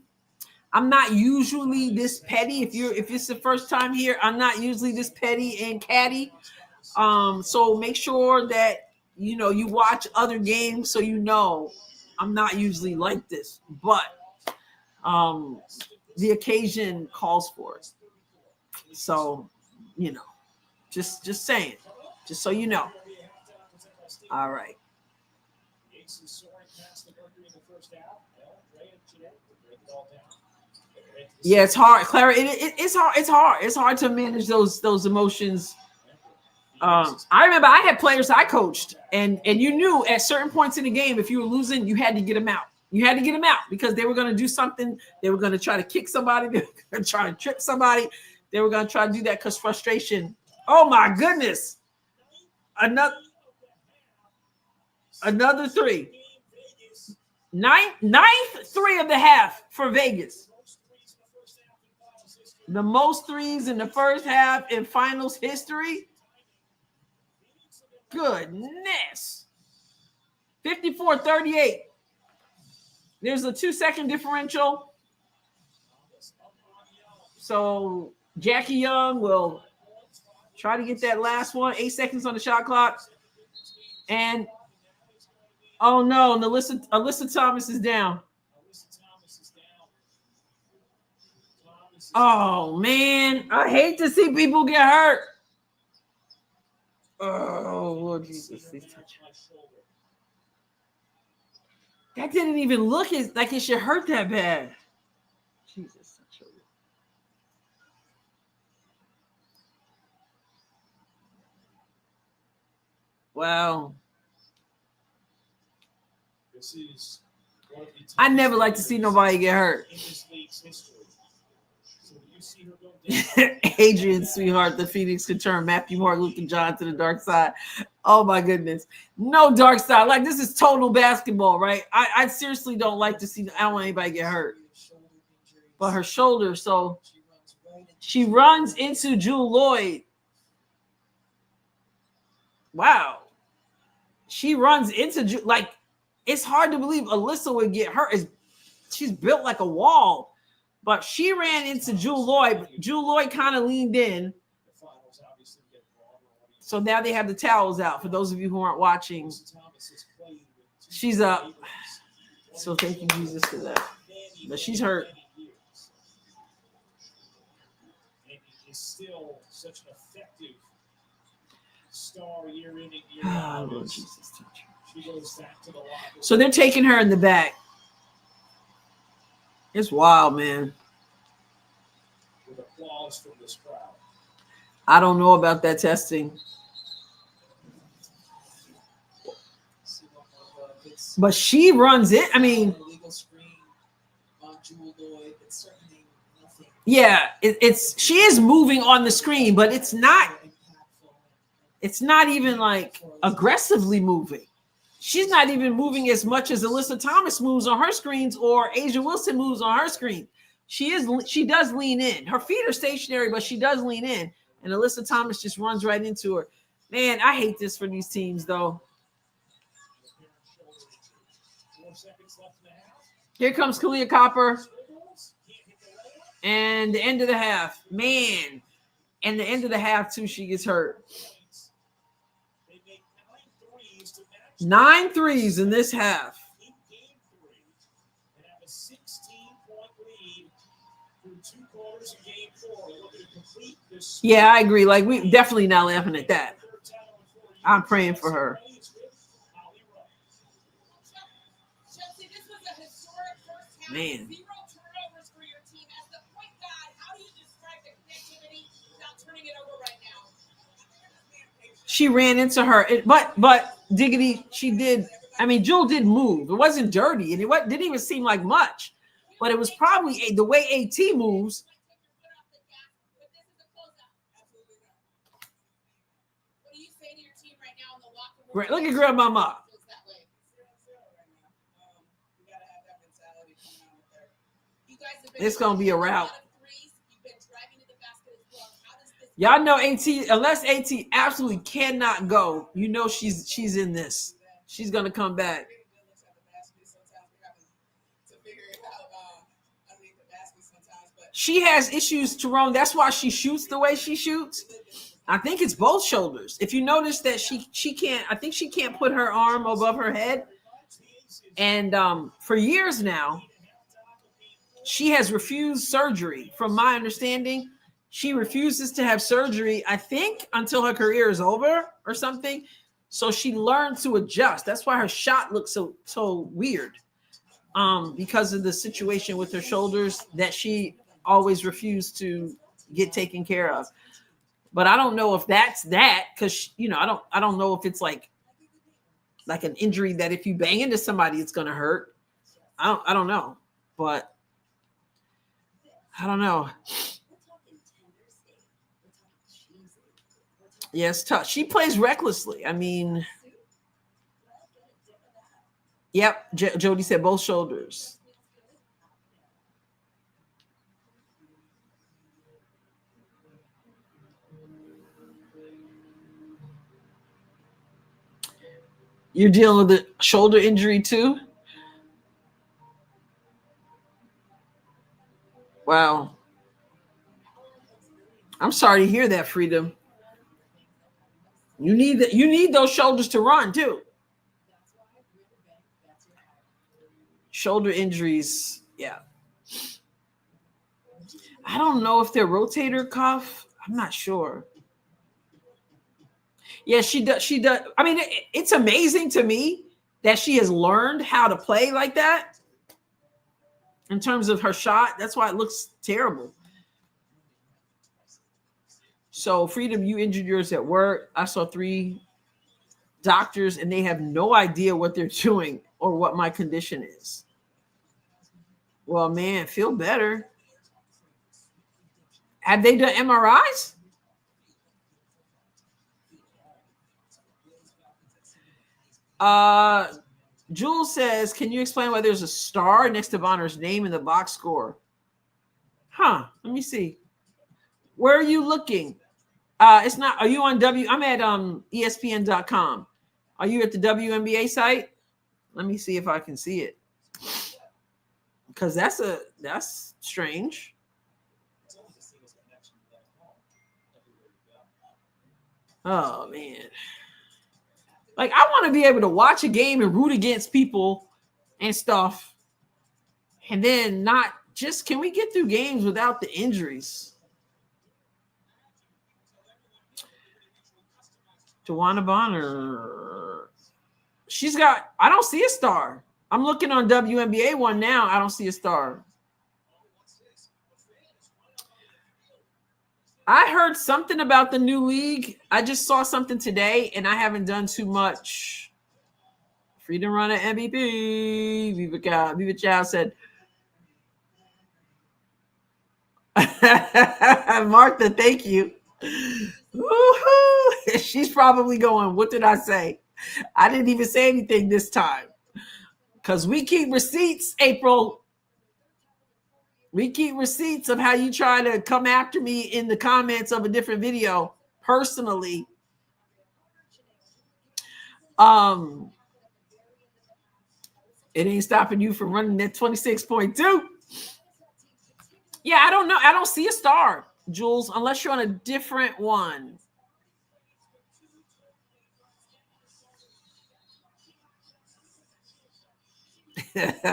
I'm not usually this petty. If it's the first time here, I'm not usually this petty and catty. So make sure that you watch other games so I'm not usually like this, but the occasion calls for it. So, just saying, just so you know. All right. Yeah, it's hard, Clara. It's hard. It's hard. It's hard to manage those emotions. I remember I had players I coached, and you knew at certain points in the game, if you were losing, you had to get them out. You had to get them out because they were going to do something. They were going to try to kick somebody. They were going to try to trip somebody. They were going to try to do that because frustration. Oh my goodness! Another 3. Ninth 3 of the half for Vegas. The most 3s in the first half in finals history. Goodness. 54-38. There's a 2-second differential. So Jackie Young will try to get that last one. 8 seconds on the shot clock. And oh no, Alyssa Thomas is down. Oh man, I hate to see people get hurt. Oh Lord Jesus, please touch her. That didn't even look like it should hurt that bad. Jesus, touch her. Wow. I never like to see nobody get hurt. Adrienne, sweetheart, the Phoenix could turn Matthew, Mark, Luke, and John to the dark side. Oh my goodness. No dark side. Like, this is total basketball, right? I seriously don't like to see, I don't want anybody get hurt. But her shoulder, so she runs into Jewel Lloyd. Wow. She runs into, like, it's hard to believe Alyssa would get hurt. She's built like a wall. But she ran into Jewel Lloyd. Jewel Lloyd kind of leaned in. So now they have the towels out. For those of you who aren't watching, she's up. So thank you, Jesus, for that. But she's hurt. Still such an effective star year in and year out. Lord Jesus, she goes back to the locker. So they're taking her in the back. It's wild, man. With applause from this crowd. I don't know about that testing. But she runs it. I mean, yeah, she is moving on the screen, but it's not even like aggressively moving. She's not even moving as much as Alyssa Thomas moves on her screens or Asia Wilson moves on her screen. She does lean in. Her feet are stationary, but she does lean in. And Alyssa Thomas just runs right into her. Man, I hate this for these teams, though. Here comes Kalia Copper. And the end of the half. Man. And the end of the half, too, she gets hurt. 9 threes in this half. Yeah, I agree. Like, we definitely not laughing at that. I'm praying for her. Man. She ran into her, but Diggity, she did. I mean, Jewel did move. It wasn't dirty, and it didn't even seem like much. But it was probably the way AT moves. What do you say to your team right now in the locker room? Look at Grandmama. It's gonna be a rout. Y'all know AT, unless AT absolutely cannot go, you know she's in this. She's gonna come back. She has issues, Tyrone. That's why she shoots the way she shoots. I think it's both shoulders. If you notice that she can't, I think she can't put her arm above her head. And for years now, she has refused surgery. From my understanding, she refuses to have surgery, I think, until her career is over or something. So she learned to adjust. That's why her shot looks so weird. Because of the situation with her shoulders that she always refused to get taken care of. But I don't know if that's that, because I don't know if it's like an injury that if you bang into somebody, it's gonna hurt. I don't know. But I don't know. Yeah, it's tough. She plays recklessly. I mean, yep. Jody said both shoulders. You're dealing with a shoulder injury too? Wow. I'm sorry to hear that, Freedom. You need those shoulders to run too. Shoulder injuries, yeah. I don't know if they're rotator cuff. I'm not sure. Yeah, she does. I mean, it's amazing to me that she has learned how to play like that in terms of her shot. That's why it looks terrible. So, Freedom, you injured yours at work. I saw 3 doctors, and they have no idea what they're doing or what my condition is. Well, man, feel better. Have they done MRIs? Jules says, can you explain why there's a star next to Bonner's name in the box score? Huh. Let me see. Where are you looking? It's not. Are you on I'm at ESPN.com. Are you at the WNBA site? Let me see if I can see it. Because that's strange. Oh man. Like, I want to be able to watch a game and root against people and stuff. And then not just, can we get through games without the injuries? Tawana Bonner. She's got, I don't see a star. I'm looking on WNBA one now. I don't see a star. I heard something about the new league. I just saw something today, and I haven't done too much. Freedom Runner MVP. Viva Chow said. Martha, thank you. Woo-hoo. She's probably going, what did I say? I didn't even say anything this time. Because we keep receipts, April. We keep receipts of how you try to come after me in the comments of a different video personally. It ain't stopping you from running that 26.2. Yeah, I don't know. I don't see a star, Jules, unless you're on a different one.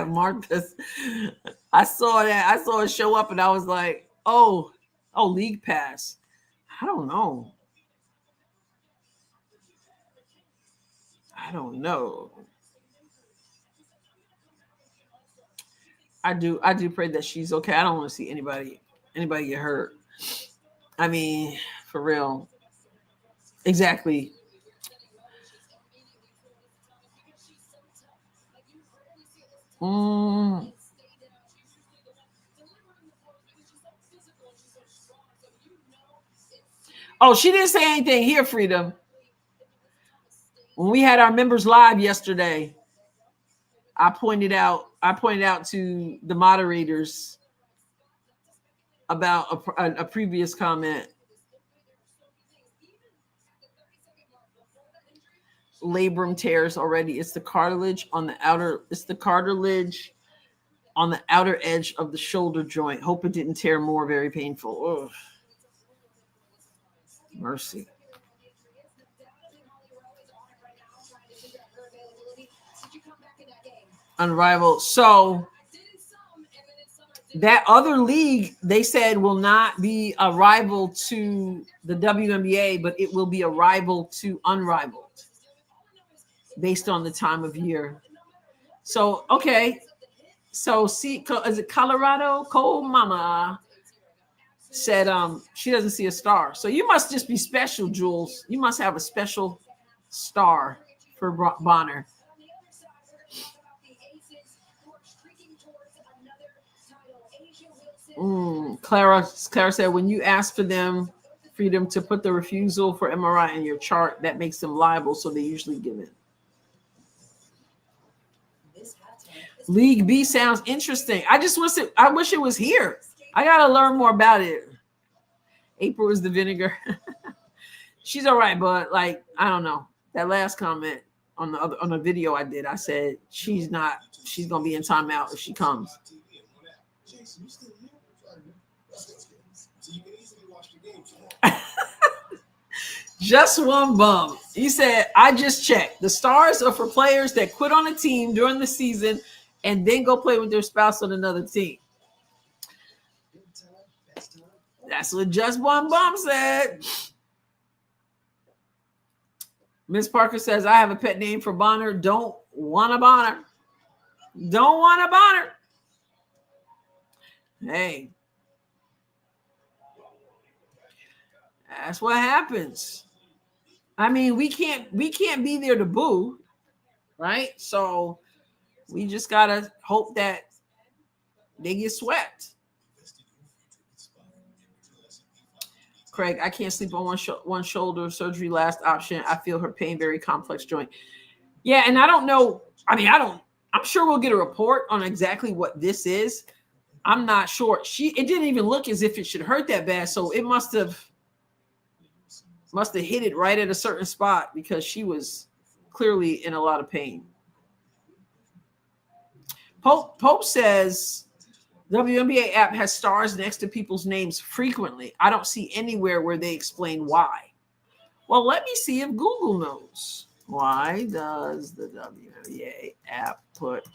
Marcus, I saw that. I saw it show up and I was like, oh, League Pass. I don't know. I do pray that she's okay. I don't want to see anybody get hurt. I mean, for real. Exactly. Oh, she didn't say anything here, Freedom. When we had our members live yesterday, I pointed out to the moderators about a previous comment. Labrum tears already. It's the cartilage on the outer. It's the cartilage on the outer edge of the shoulder joint. Hope it didn't tear more. Very painful. Ugh. Mercy. Unrivaled. So that other league, they said, will not be a rival to the WNBA, but it will be a rival to Unrivaled based on the time of year. So, okay. So, see, is it Colorado? Cole Mama said she doesn't see a star. So you must just be special, Jules. You must have a special star for Bonner. Clara said, when you ask for them, Freedom, to put the refusal for MRI in your chart, that makes them liable, so they usually give it. League B sounds interesting. I wish it was here. I gotta learn more about it. April is the vinegar. She's all right, but like, I don't know. That last comment on the video I did, I said she's gonna be in timeout if she comes. Just one bum. He said, I just checked. The stars are for players that quit on a team during the season and then go play with their spouse on another team. That's what Just One Bum said. Miss Parker says, I have a pet name for Bonner. Don't want a Bonner. Don't want a Bonner. Hey. That's what happens. I mean, we can't be there to boo, right? So we just gotta hope that they get swept. Craig, I can't sleep on one shoulder. Surgery last option. I feel her pain, very complex joint. Yeah, and I don't know. I mean, I'm sure we'll get a report on exactly what this is. I'm not sure. It didn't even look as if it should hurt that bad, so it must have hit it right at a certain spot because she was clearly in a lot of pain. Pope says WNBA app has stars next to people's names frequently. I don't see anywhere where they explain why. Well, let me see if Google knows. Why does the WNBA app put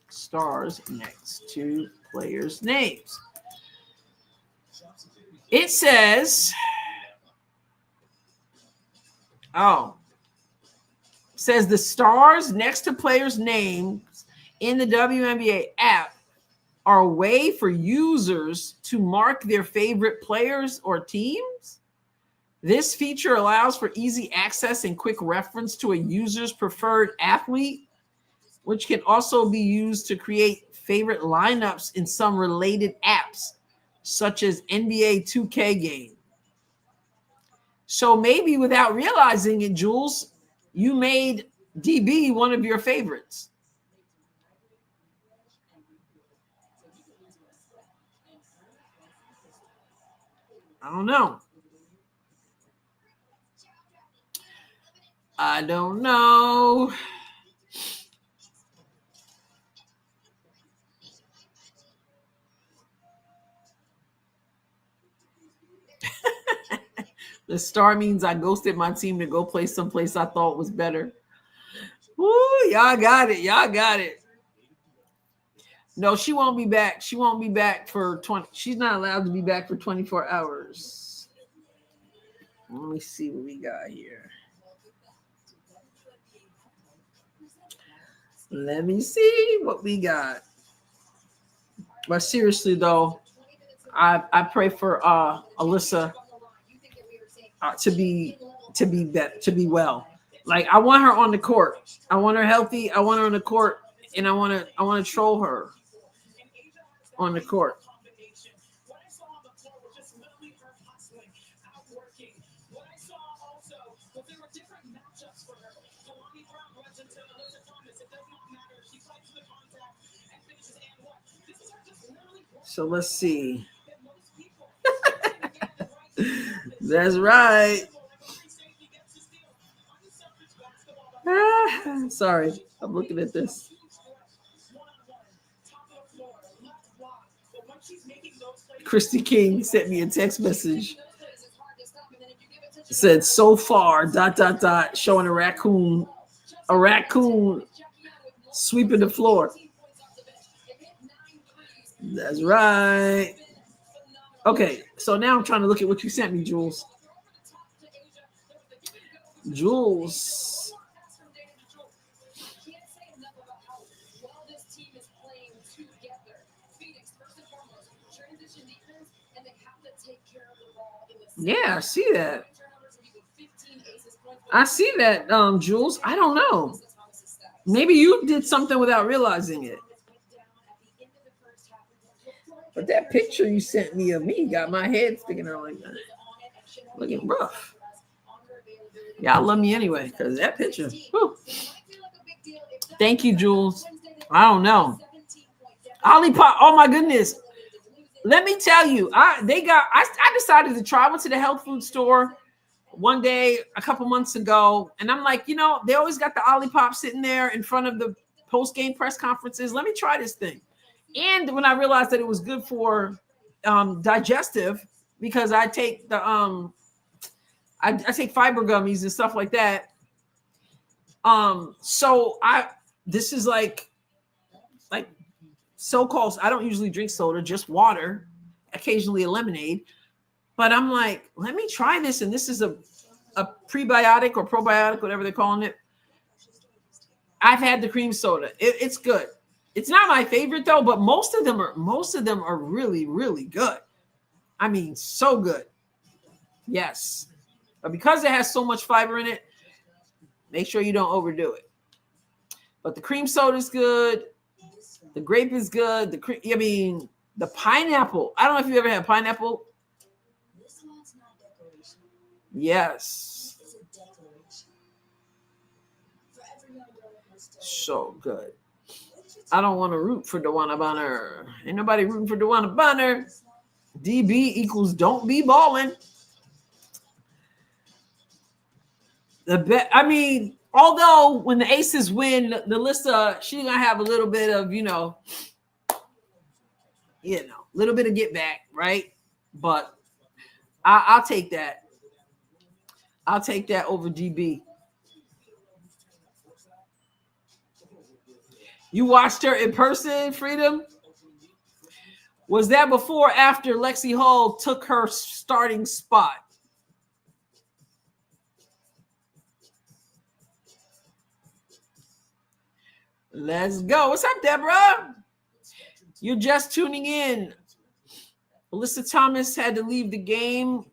stars next to players' names? It says, says the stars next to players' names in the WNBA app are a way for users to mark their favorite players or teams. This feature allows for easy access and quick reference to a user's preferred athlete, which can also be used to create favorite lineups in some related apps, such as NBA 2K game. So maybe without realizing it, Jules, you made DB one of your favorites. I don't know. I don't know. The star means I ghosted my team to go play someplace I thought was better. Woo, y'all got it. Y'all got it. No, she won't be back. She won't be back for 20. She's not allowed to be back for 24 hours. Let me see what we got here. Let me see what we got. But seriously, though, I pray for Alyssa to be well. Like, I want her on the court. I want her healthy. I want her on the court, and I want to troll her on the court. So let's see. That's right. Sorry, I'm looking at this. Christy King sent me a text message. It said, so far, ... showing a raccoon sweeping the floor. That's right. Okay, so now I'm trying to look at what you sent me, Jules. Jules. Yeah, I see that. I see that, Jules. I don't know. Maybe you did something without realizing it. But that picture you sent me of me got my head sticking out like that. Looking rough. Y'all love me anyway, because that picture. Whew. Thank you, Jules. I don't know. Olipop. Oh my goodness. Let me tell you, I decided to try. I went to the health food store one day a couple months ago, and I'm like, they always got the Olipop sitting there in front of the post-game press conferences. Let me try this thing. And when I realized that it was good for digestive, because I take the I take fiber gummies and stuff like that. So this is like so-called, I don't usually drink soda, just water, occasionally a lemonade. But I'm like, let me try this. And this is a prebiotic or probiotic, whatever they're calling it. I've had the cream soda. It's good. It's not my favorite though, but most of them are really, really good. I mean, so good. Yes. But because it has so much fiber in it, make sure you don't overdo it. But the cream soda is good. The grape is good. The pineapple. I don't know if you ever had pineapple. This one's not decoration. Yes. It's a declaration. For every young girl who is still So good. What's your I don't want to root for Dewana Bonner. Ain't nobody rooting for Dewana Bonner. this one? DB equals don't be balling. Although when the Aces win, Nalissa, she's gonna have a little bit of, a little bit of get back, right? But I'll take that. I'll take that over DB. You watched her in person, Freedom? Was that before or after Lexi Hall took her starting spot? Let's go. What's up, Deborah? You're just tuning in. Alyssa Thomas had to leave the game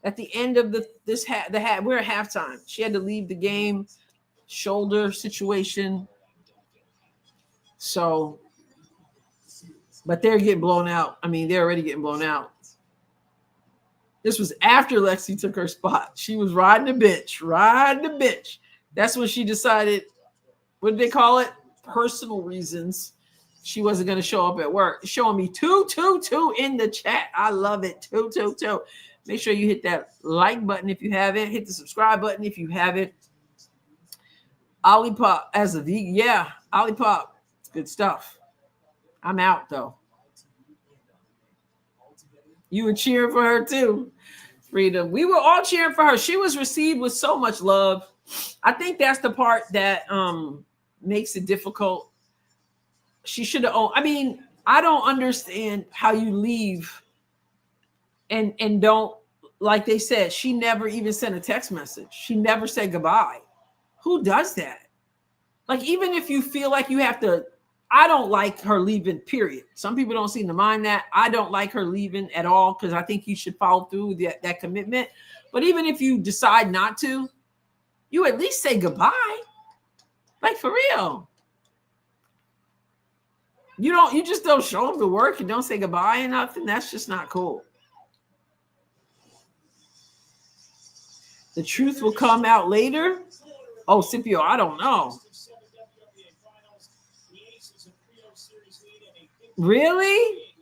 at the end of we're at halftime. She had to leave the game, shoulder situation. So, but they're getting blown out. They're already getting blown out. This was after Lexi took her spot. She was riding the bitch. That's when she decided, what did they call it? Personal reasons. She wasn't going to show up at work. Showing me 222 in the chat. I love it. 222. Make sure you hit that like button if you haven't. Hit the subscribe button if you haven't. Olipop as a vegan. Yeah, Olipop. Good stuff. I'm out, though. You were cheering for her, too, Freedom. We were all cheering for her. She was received with so much love. I think that's the part that makes it difficult. She should have owned. I don't understand how you leave and don't, like they said, she never even sent a text message. She never said goodbye. Who does that? Like, even if you feel like you have to, I don't like her leaving, period. Some people don't seem to mind that. I don't like her leaving at all because I think you should follow through with that commitment. But even if you decide not to, you at least say goodbye. Like, for real. You just don't show up to work and don't say goodbye and nothing. That's just not cool. The truth will come out later. Oh, Scipio, I don't know. Really?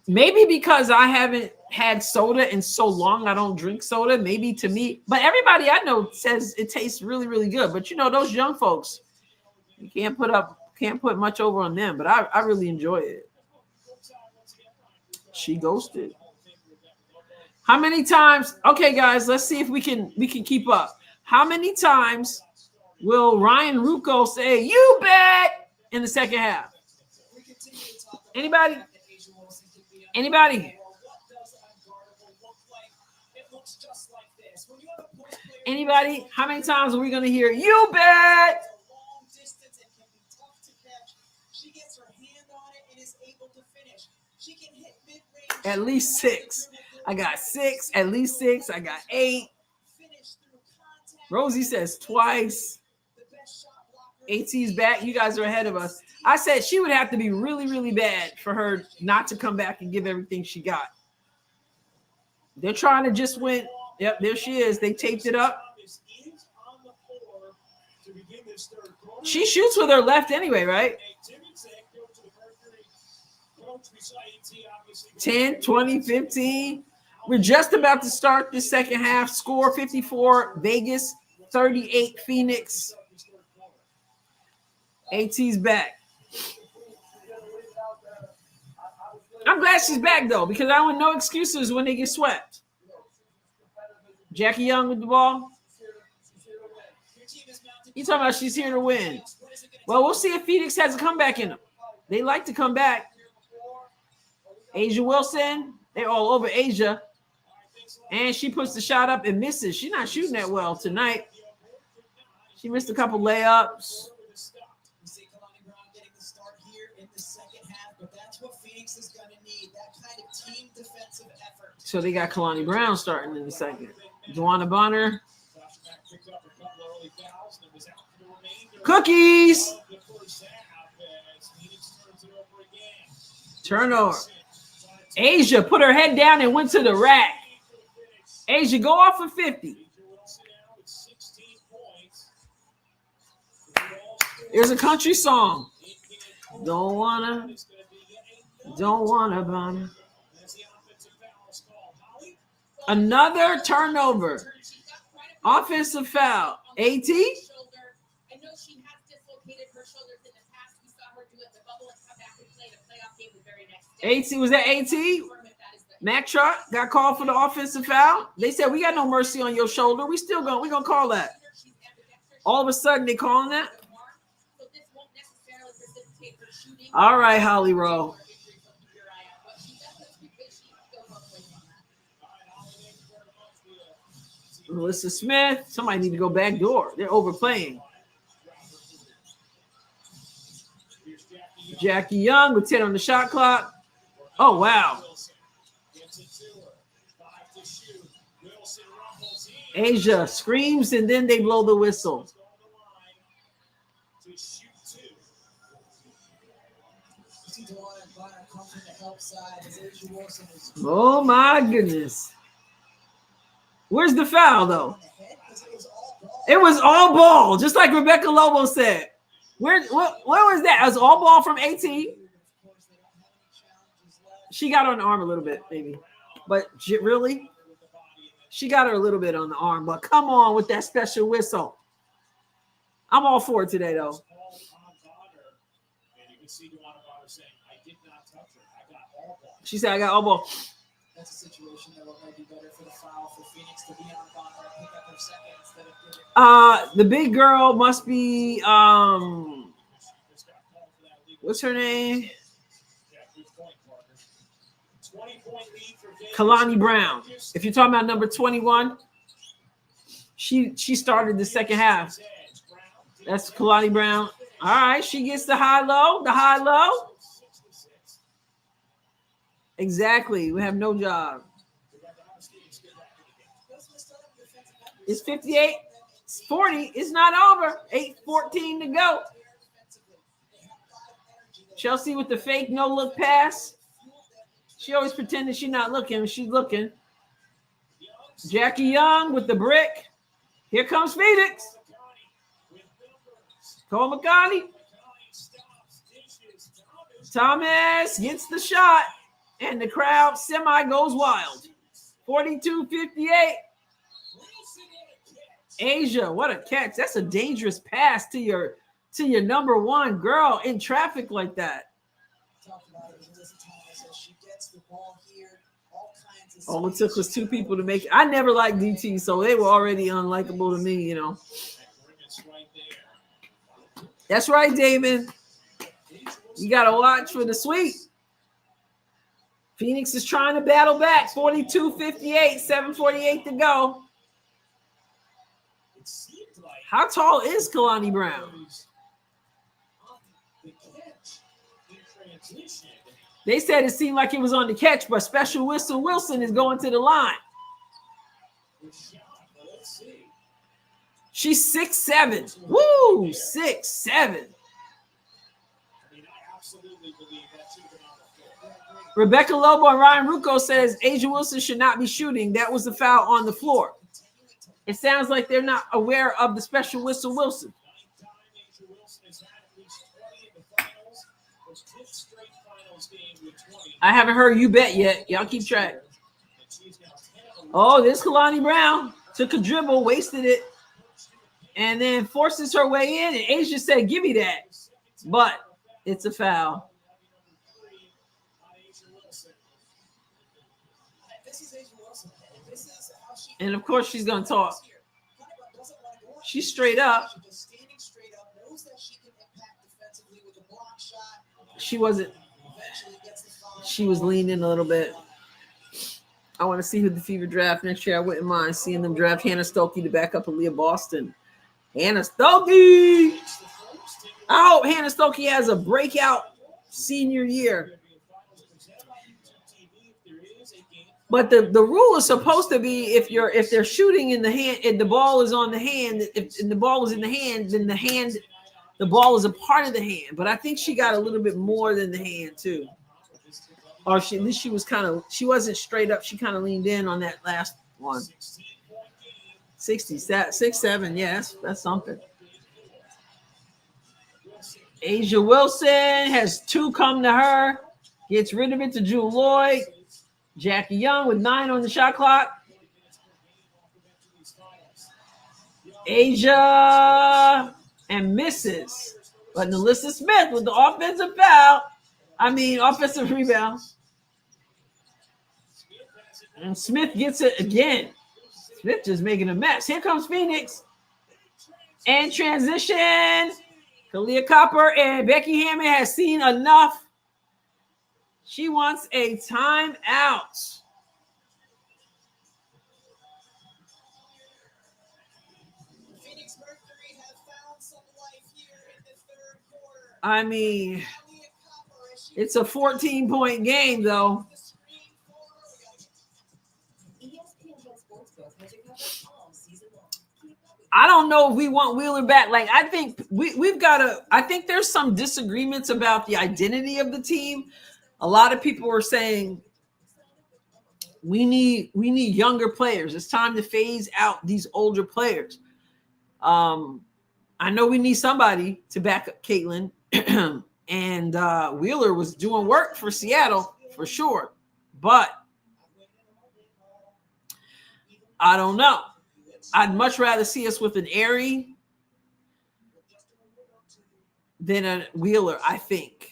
Maybe because I haven't had soda in so long, I don't drink soda. Maybe to me, but everybody I know says it tastes really, really good. But those young folks, you can't put much over on them. But I really enjoy it. She ghosted. How many times? Okay, guys, let's see if we can keep up. How many times will Ryan Rucco say "you bet" in the second half? Anybody? Anybody? How many times are we going to hear "you bet"? At least 6. I got 6. At least 6. I got 8. Rosie says twice. AT's back. You guys are ahead of us. I said she would have to be really, really bad for her not to come back and give everything she got. They're trying to just win. Yep, there she is. They taped it up. She shoots with her left anyway, right? 10, 20, 15. We're just about to start the second half. Score 54, Vegas, 38, Phoenix. AT's back. I'm glad she's back, though, because I want no excuses when they get swept. Jackie Young with the ball. You talking about she's here to win. Well, we'll see if Phoenix has a comeback in them. They like to come back. Asia Wilson, they're all over Asia. And she puts the shot up and misses. She's not shooting that well tonight. She missed a couple layups. So they got Kalani Brown starting in the second. Dewana Bonner. Cookies. Turnover. Asia put her head down and went to the rack. Asia, go off for 50. Here's a country song. Don't wanna wanna. Another turnover. Offensive foul. AT? I know she has dislocated her shoulders in the past. We saw her do it in the bubble and come back and play the playoff game the very next day. AT, was that AT? Mac Trot got called for the offensive foul. They said we got no mercy on your shoulder. We're gonna call that. All of a sudden they calling that. All right, Holly Rowe. Melissa Smith. Somebody need to go back door. They're overplaying. Jackie Young with 10 on the shot clock. Oh, wow. Asia screams and then they blow the whistle. Oh my goodness. Where's the foul though? It was all ball, just like Rebecca Lobo said. Where was that? It was all ball from AT. She got her on the arm a little bit, maybe. But really? She got her a little bit on the arm, but come on with that special whistle. I'm all for it today, though. She said, I got all ball. That's a situation that might be better for the foul for Phoenix to be on Bonner and pick up her second instead of giving. The big girl must be what's her name? Kalani Brown. If you're talking about number 21, she started the second half. That's Kalani Brown. All right, she gets the high low. Exactly. We have no job. It's 58. It's 40. It's not over. 8:14 to go. Chelsea with the fake no-look pass. She always pretending she's not looking. She's looking. Jackie Young with the brick. Here comes Phoenix. Cole McConney. Thomas gets the shot. And the crowd semi goes wild. 42-58. Asia, what a catch. That's a dangerous pass to your number one girl in traffic like that. All it took was two people to make it. I never liked DT, so they were already unlikable to me, you know. That's right, Damon. You got to watch for the sweep. Phoenix is trying to battle back. 42-58, 7:48 to go. How tall is Kalani Brown? They said it seemed like it was on the catch, but special whistle Wilson is going to the line. She's 6'7". Woo! 6'7". Rebecca Lobo and Ryan Rucco says Asia Wilson should not be shooting. That was the foul on the floor. It sounds like they're not aware of the special whistle Wilson. I haven't heard you bet yet. Y'all keep track. Oh, this Kalani Brown took a dribble, wasted it, and then forces her way in. And Asia said, give me that. But it's a foul. And, of course, she's going to talk. She's straight up. She wasn't. She was leaning a little bit. I want to see who the Fever draft next year. I wouldn't mind seeing them draft Hannah Stokey to back up Aaliyah Boston. Hannah Stokey! I hope Hannah Stokey has a breakout senior year. But the rule is supposed to be if they're shooting in the hand, if the ball is on the hand, if the ball is in the hand, then the hand the ball is a part of the hand, but I think she got a little bit more than the hand too. Or at least she wasn't straight up. She kind of leaned in on that last one. 6-7. Yeah, that's something. Asia Wilson has 2 come to her. Gets rid of it to Jewel Lloyd. Jackie Young with 9 on the shot clock. Asia and misses. But Nalissa Smith with the offensive rebound. And Smith gets it again. Smith just making a mess. Here comes Phoenix. And transition. Kalia Copper and Becky Hammond has seen enough. She wants a timeout. Phoenix Mercury have found some life here in the third quarter. I mean, it's a 14-point game, though. I don't know if we want Wheeler back. Like, I think I think there's some disagreements about the identity of the team. A lot of people are saying we need younger players. It's time to phase out these older players. I know we need somebody to back up Caitlin. And Wheeler was doing work for Seattle for sure. But I don't know. I'd much rather see us with an Aerie than a Wheeler, I think.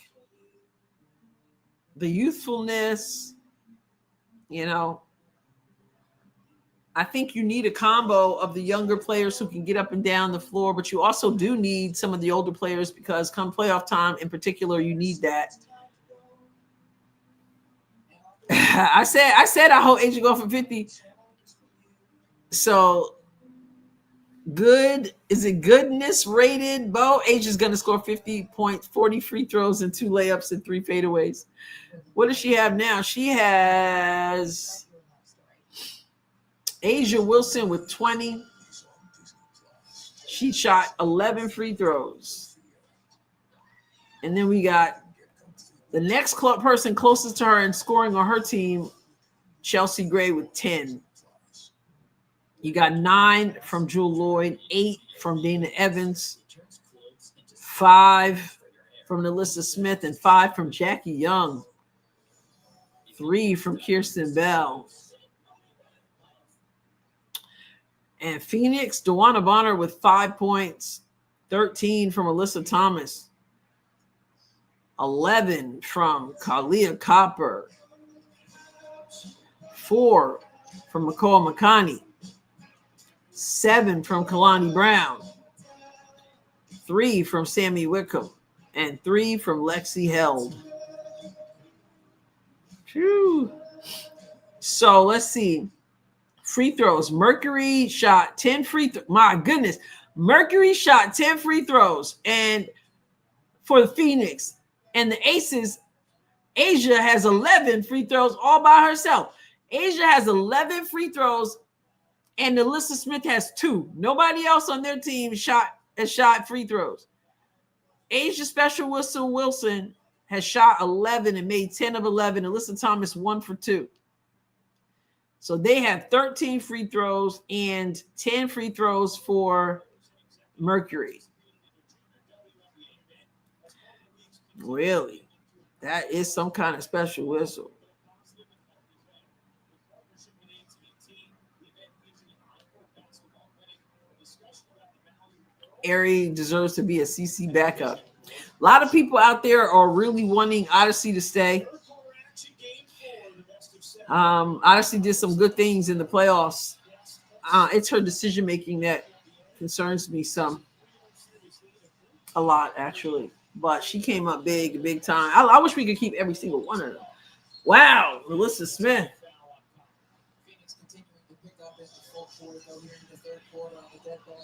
The youthfulness, I think you need a combo of the younger players who can get up and down the floor, but you also do need some of the older players because come playoff time in particular, you need that. I said I hope Asia go for 50. So good. Is it goodness rated? Bo, Asia's going to score 50 points, 40 free throws, and 2 layups and 3 fadeaways. What does she have now? She has Asia Wilson with 20. She shot 11 free throws. And then we got the next person closest to her in scoring on her team, Chelsea Gray with 10. You got 9 from Jewel Lloyd, 8 from Dana Evans, 5 from Nalissa Smith, and 5 from Jackie Young, 3 from Kirsten Bell. And Phoenix, DeWanna Bonner with 5 points, 13 from Alyssa Thomas, 11 from Kalia Copper, 4 from McCall McConney, 7 from Kalani Brown, 3 from Sammy Wickham, and 3 from Lexi Held. Phew. So let's see. Free throws. Mercury shot 10 free throws. My goodness. Mercury shot 10 free throws. And for the Phoenix and the Aces, Asia has 11 free throws all by herself. Asia has 11 free throws and Nalissa Smith has 2. Nobody else on their team has shot free throws. Asia Special Wilson has shot 11 and made 10 of 11. Alyssa Thomas 1 for 2. So they have 13 free throws and 10 free throws for Mercury. Really? That is some kind of special whistle. Aerie deserves to be a CC backup. A lot of people out there are really wanting Odyssey to stay. Odyssey did some good things in the playoffs. It's her decision making that concerns me a lot, actually. But she came up big time. I wish we could keep every single one of them. Wow, Nalissa Smith.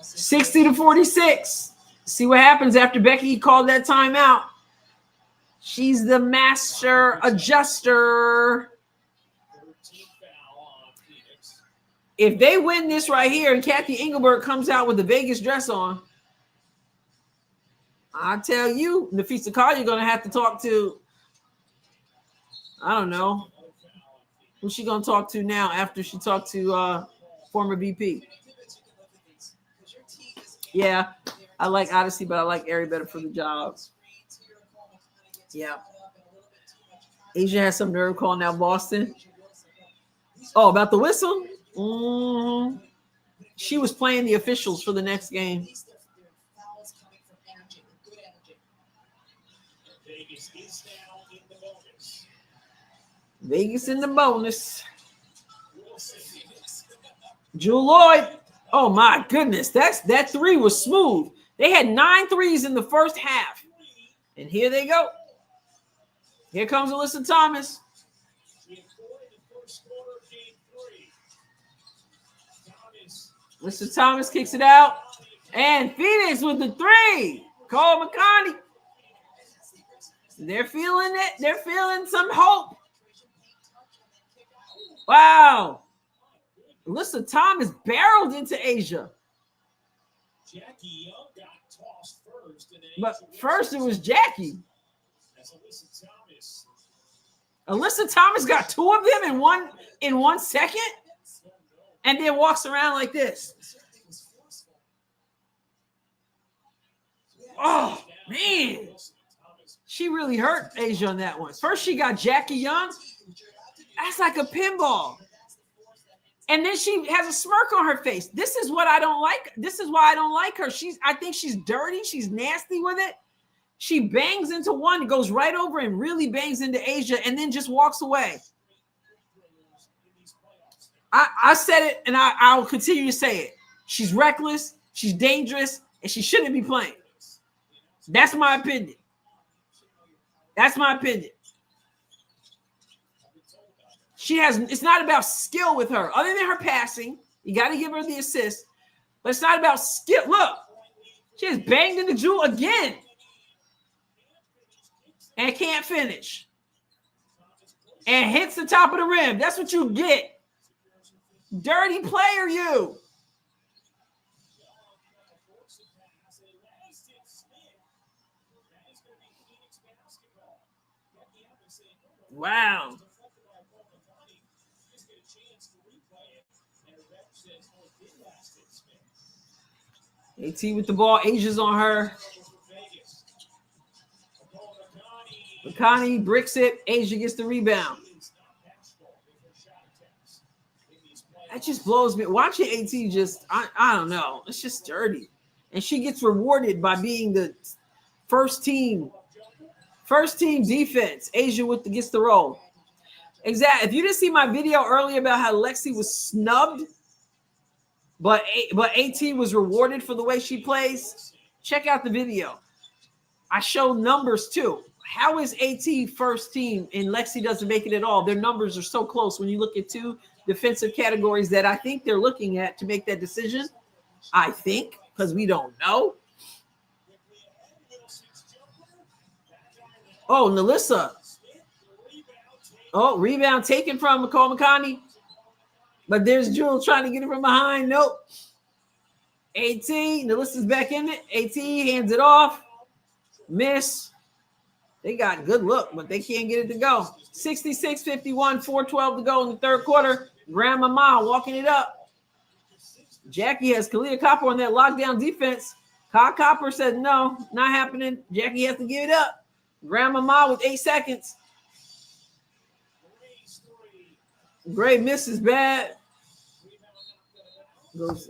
60-46. See what happens after Becky called that timeout. She's the master adjuster. If they win this right here and Kathy Engelberg comes out with the Vegas dress on, I tell you, Nafisa Carr, you're going to have to talk to, I don't know, who's she going to talk to now after she talked to former VP? Yeah, I like Odyssey, but I like Ari better for the job. Yeah. Asia has some nerve calling out Boston. Oh, about the whistle? Mm-hmm. She was playing the officials for the next game. Vegas in the bonus. Jewel Lloyd. Oh my goodness. That three was smooth. They had 9 threes in the first half. And here they go. Here comes Alyssa Thomas. Alyssa Thomas kicks it out. And Phoenix with the 3. Cole McConney. They're feeling it. They're feeling some hope. Wow. Alyssa Thomas barreled into Asia. But first it was Jackie. Alyssa Thomas got 2 of them in 1 second and then walks around like this. Oh, man. She really hurt Asia on that one. First she got Jackie Young. That's like a pinball. And then she has a smirk on her face. This is what I don't like. This is why I don't like her. I think she's dirty. She's nasty with it. She bangs into one, goes right over and really bangs into Asia, and then just walks away. I said it, and I will continue to say it. She's reckless. She's dangerous, and she shouldn't be playing. That's my opinion. That's my opinion. It's not about skill with her. Other than her passing, you got to give her the assist. But it's not about skill. Look, she has banged into Jewel again. And can't finish. And hits the top of the rim. That's what you get. Dirty player, you. Wow. AT with the ball. Asia's on her. McConney bricks it. Asia gets the rebound. That just blows me. Watching AT just, I don't know. It's just dirty. And she gets rewarded by being the first team defense. Asia gets the roll. Exactly. If you didn't see my video earlier about how Lexi was snubbed, but AT was rewarded for the way she plays, check out the video. I show numbers too. How is AT first team and Lexi doesn't make it at all? Their numbers are so close when you look at 2 defensive categories that I think they're looking at to make that decision. I think, because we don't know. Oh, Nalissa. Oh, rebound taken from Nicole McConney. But there's Jewel trying to get it from behind. Nope. AT. Nalissa's back in it. AT hands it off. Miss. They got good look, but they can't get it to go. 66-51, 4:12 to go in the third quarter. Grandma Ma walking it up. Jackie has Kalia Copper on that lockdown defense. Kyle Copper said, no, not happening. Jackie has to give it up. Grandma Ma with 8 seconds. Gray misses bad. Goes.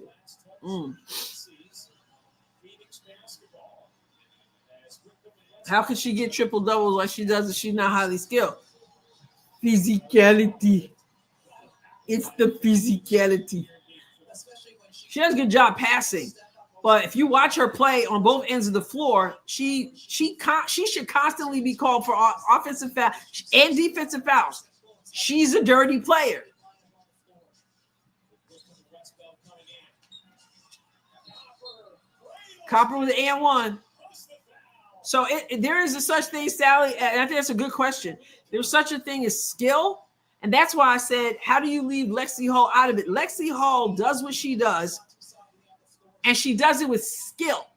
How can she get triple doubles like she does if she's not highly skilled? Physicality. It's the physicality. She does a good job passing, but if you watch her play on both ends of the floor, she should constantly be called for offensive fouls and defensive fouls. She's a dirty player. Copper with the and 1. So there is a such thing, Sally, and I think that's a good question. There's such a thing as skill, and that's why I said, how do you leave Lexi Hall out of it? Lexi Hall does what she does, and she does it with skill.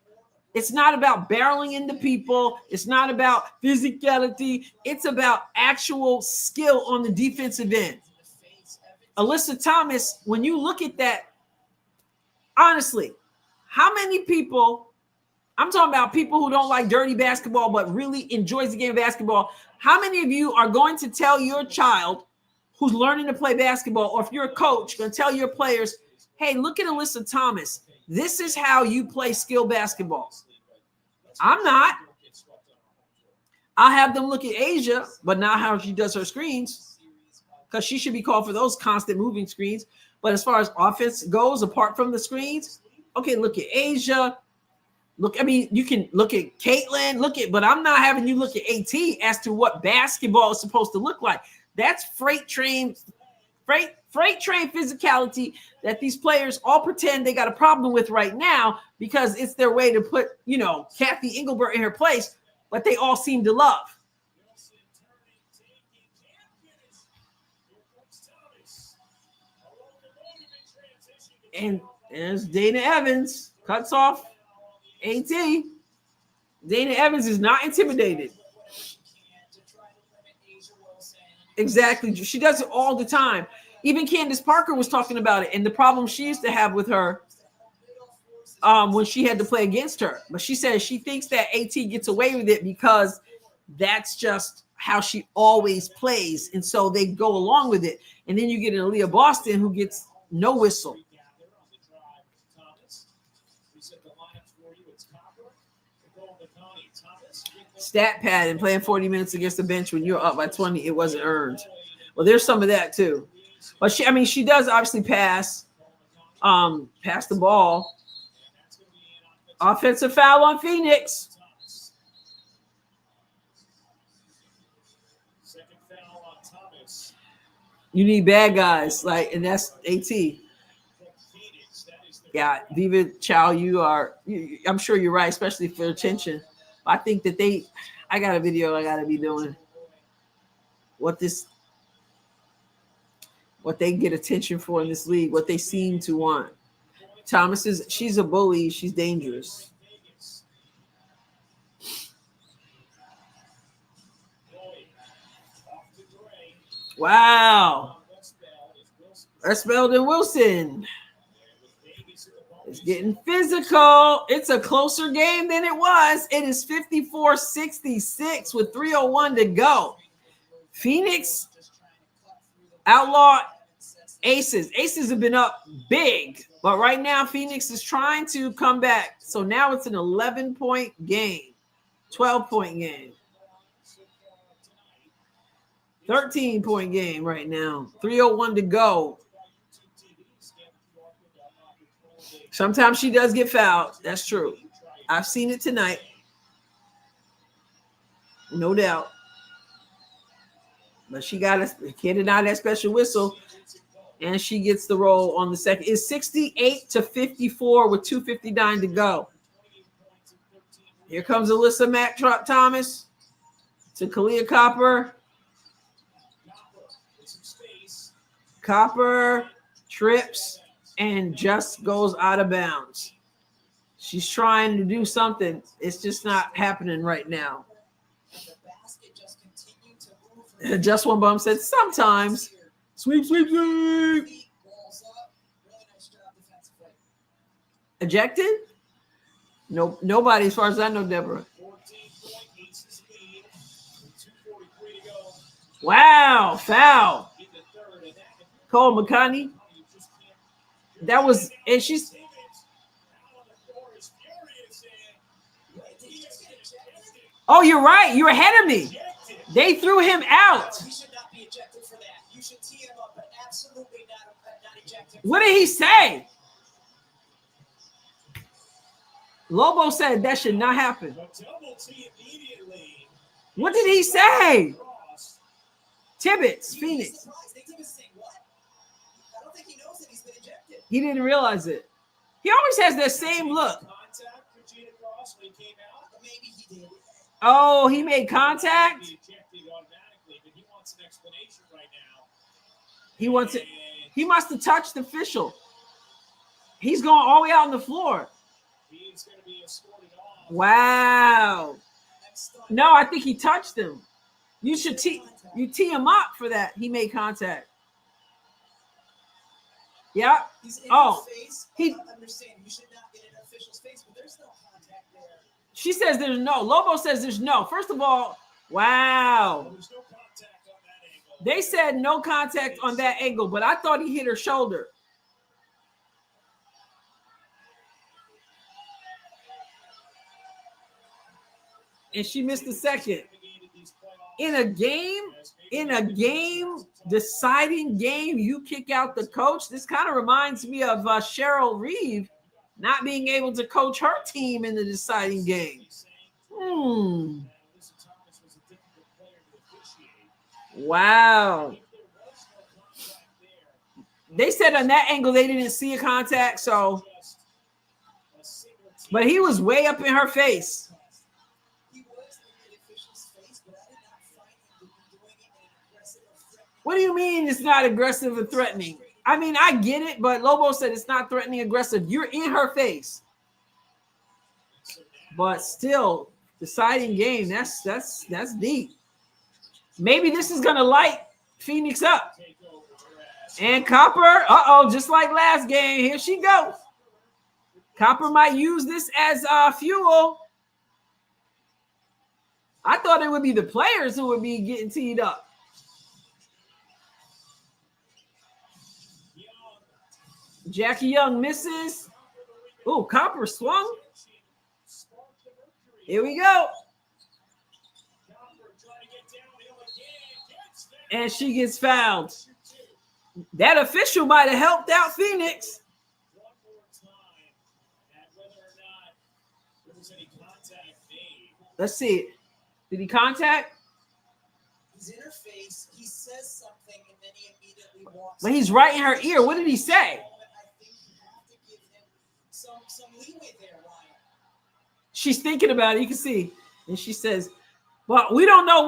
It's not about barreling into people. It's not about physicality. It's about actual skill on the defensive end. Alyssa Thomas, when you look at that, honestly, how many people, I'm talking about people who don't like dirty basketball but really enjoys the game of basketball, how many of you are going to tell your child who's learning to play basketball, or if you're a coach, going to tell your players, hey, look at Alyssa Thomas. This is how you play skill basketball. I'm not. I'll have them look at Asia, but not how she does her screens, because she should be called for those constant moving screens. But as far as offense goes, apart from the screens, okay, look at Asia. Look, I mean, you can look at Caitlin, but I'm not having you look at AT as to what basketball is supposed to look like. That's freight train physicality that these players all pretend they got a problem with right now because it's their way to put, Kathy Engelbert in her place, but they all seem to love. And there's Dana Evans, cuts off AT. Dana Evans is not intimidated. Exactly. She does it all the time. Even Candace Parker was talking about it and the problem she used to have with her when she had to play against her. But she says she thinks that AT gets away with it because that's just how she always plays. And so they go along with it. And then you get an Aaliyah Boston who gets no whistle. Stat pad and playing 40 minutes against the bench when you're up by 20, it wasn't earned. Well, there's some of that too. But she does obviously pass the ball. Offensive foul on Phoenix. You need bad guys, and that's AT. Yeah, Diva Chow, I'm sure you're right, especially for attention. I think that I got a video I got to be doing. What they get attention for in this league, what they seem to want. Thomas she's a bully. She's dangerous. Wow. Espelled and Wilson. It's getting physical. It's a closer game than it was. It is 54-66 with 3:01 to go. Phoenix outlaw Aces. Aces have been up big, but right now Phoenix is trying to come back. So now it's an 11-point game, 12-point game, 13-point game right now. 3:01 to go. Sometimes she does get fouled. That's true. I've seen it tonight. No doubt. But she got handed out that special whistle, and she gets the roll on the second. It's 68-54 with 2:59 to go. Here comes Alyssa Mack Thomas to Kalia Copper. Copper trips and just goes out of bounds. She's trying to do something. It's just not happening right now. Just one bum said, sometimes. Sweep. Ejected? No, nobody as far as I know, Deborah. Wow, foul. Cole McConney. That was, and she's. Oh, you're right. You're ahead of me. They threw him out. He should not be ejected for that. You should tee him up, but absolutely not ejected. What did he say? Lobo said that should not happen. What did he say? Tibbetts, Phoenix. He didn't realize it. He always has that same look. Oh, he made contact? He wants it. He must have touched the official. He's going all the way out on the floor. Wow. No, I think he touched him. You should tee him up for that. He made contact. Yeah. Oh, he. Understand you should not get an official's face, but there's no contact there. She says there's no. Lobo says there's no. First of all, wow. They said no contact on that angle, but I thought he hit her shoulder. And she missed the second. In a game, deciding game, you kick out the coach. This kind of reminds me of Cheryl Reeve not being able to coach her team in the deciding game. Wow. They said on that angle they didn't see a contact, so. But he was way up in her face. What do you mean it's not aggressive and threatening? I mean, I get it, but Lobo said it's not threatening, aggressive. You're in her face. But still, deciding game, that's deep. Maybe this is going to light Phoenix up. And Copper, just like last game, here she goes. Copper might use this as fuel. I thought it would be the players who would be getting teed up. Jackie Young misses. Ooh, Copper swung. Here we go. And she gets fouled. That official might have helped out Phoenix. Let's see it. Did he contact? He's in her face. He says something, and then he immediately walks. But he's right in her ear. What did he say? I think you have to give him some leeway there, Ryan. She's thinking about it. You can see, and she says, "Well, we don't know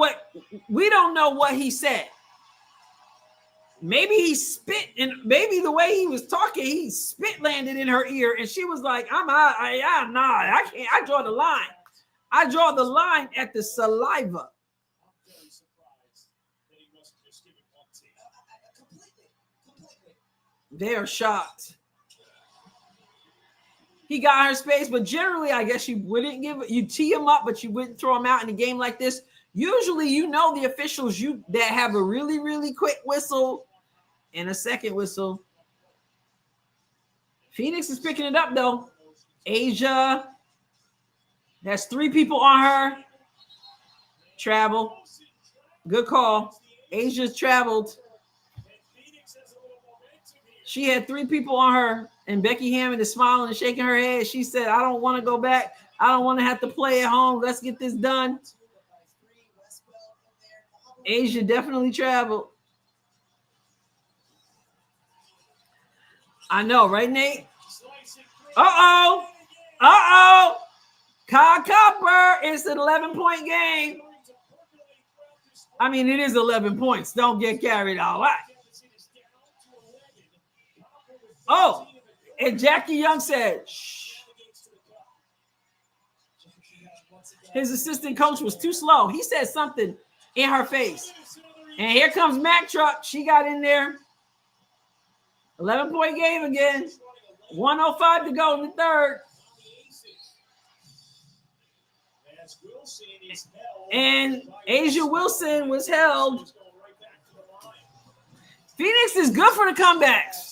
what he said. Maybe he spit, and maybe the way he was talking, he spit landed in her ear, and she was like, I'm out. I can't. I draw the line. I draw the line at the saliva." They're shocked. He got her space, but generally, I guess you wouldn't you tee him up, but you wouldn't throw him out in a game like this. Usually, the officials that have a really, really quick whistle and a second whistle. Phoenix is picking it up, though. Asia has 3 people on her. Travel. Good call. Asia's traveled. She had 3 people on her, and Becky Hammond is smiling and shaking her head. She said, I don't want to go back. I don't want to have to play at home. Let's get this done. Asia definitely traveled. I know, right, Nate? Uh-oh. Kyle Copper, it's an 11-point game. I mean, it is 11 points. Don't get carried away. Oh, and Jackie Young said, shh. His assistant coach was too slow. He said something in her face. And here comes Mack Truck. She got in there. 11-point game again. 1:05 to go in the third. And Asia Wilson was held. Phoenix is good for the comebacks.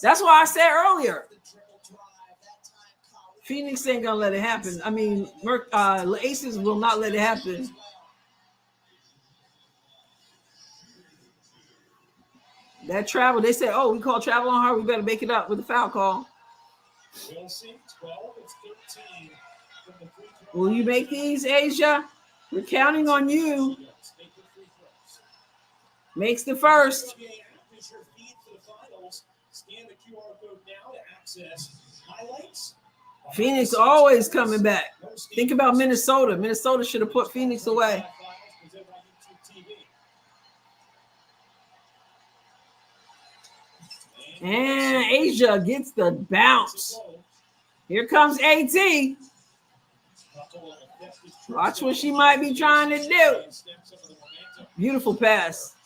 That's why I said earlier. Phoenix ain't gonna let it happen. I mean, Aces will not let it happen. That travel, they said, we call travel on her. We better make it up with the foul call. Will you make these, Asia? We're counting on you. Makes the first. Phoenix always coming back. Think about Minnesota. Minnesota should have put Phoenix away. And Asia gets the bounce. Here comes AT. Watch what she might be trying to do. Beautiful pass.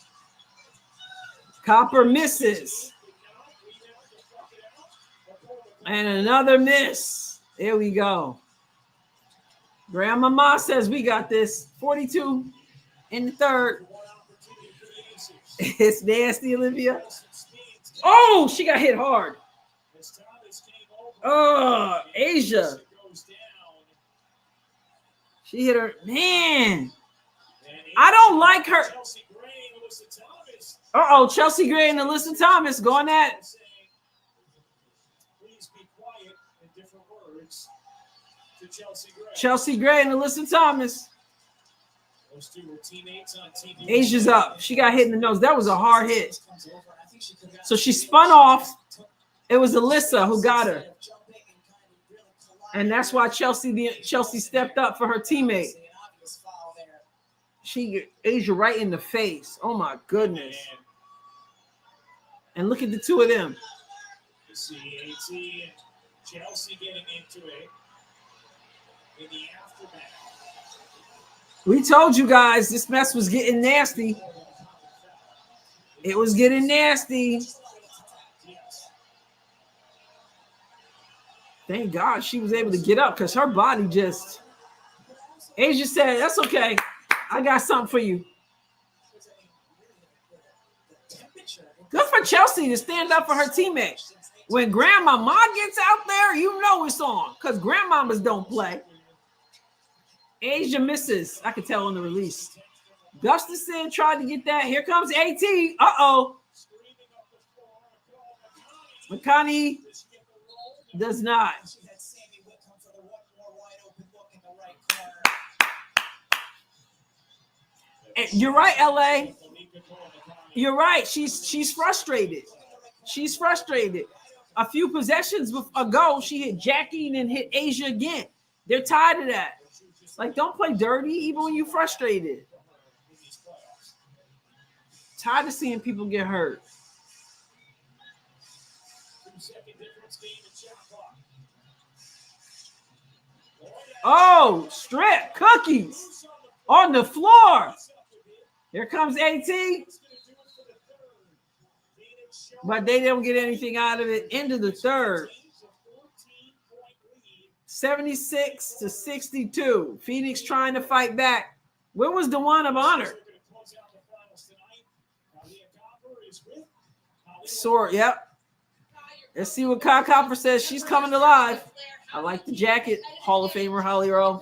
Copper misses. And another miss. There we go. Grandmama says we got this. 42 in the third. It's nasty, Olivia. Oh, she got hit hard. Oh, Asia. She hit her. Man. I don't like her. Uh-oh, Chelsea Gray and Alyssa Thomas going at it. Chelsea Gray and Alyssa Thomas. Asia's up. She got hit in the nose. That was a hard hit. So she spun off. It was Alyssa who got her. And that's why Chelsea stepped up for her teammate. She Asia right in the face. Oh my goodness. And look at the two of them. Chelsea getting into it in the aftermath. We told you guys this mess was getting nasty. It was getting nasty. Thank God she was able to get up because her body just. Asia said, "That's okay. I got something for you." Good for Chelsea to stand up for her teammate. When Grandmama gets out there, you know it's on because grandmamas don't play. Asia misses. I could tell on the release. Gustafson tried to get that. Here comes AT. Uh-oh. McConney does not. And you're right, LA. You're right. She's frustrated. She's frustrated. A few possessions ago, she hit Jackie and then hit Asia again. They're tired of that. Like, don't play dirty even when you're frustrated. Tired of seeing people get hurt. Oh, strip cookies on the floor. Here comes AT. But they don't get anything out of it. Into the third. 76-62. Phoenix trying to fight back. Where was the one of honor? Sword, yep. Let's see what Kyle Copper says. She's coming alive. I like the jacket. Hall of Famer Holly Rowe.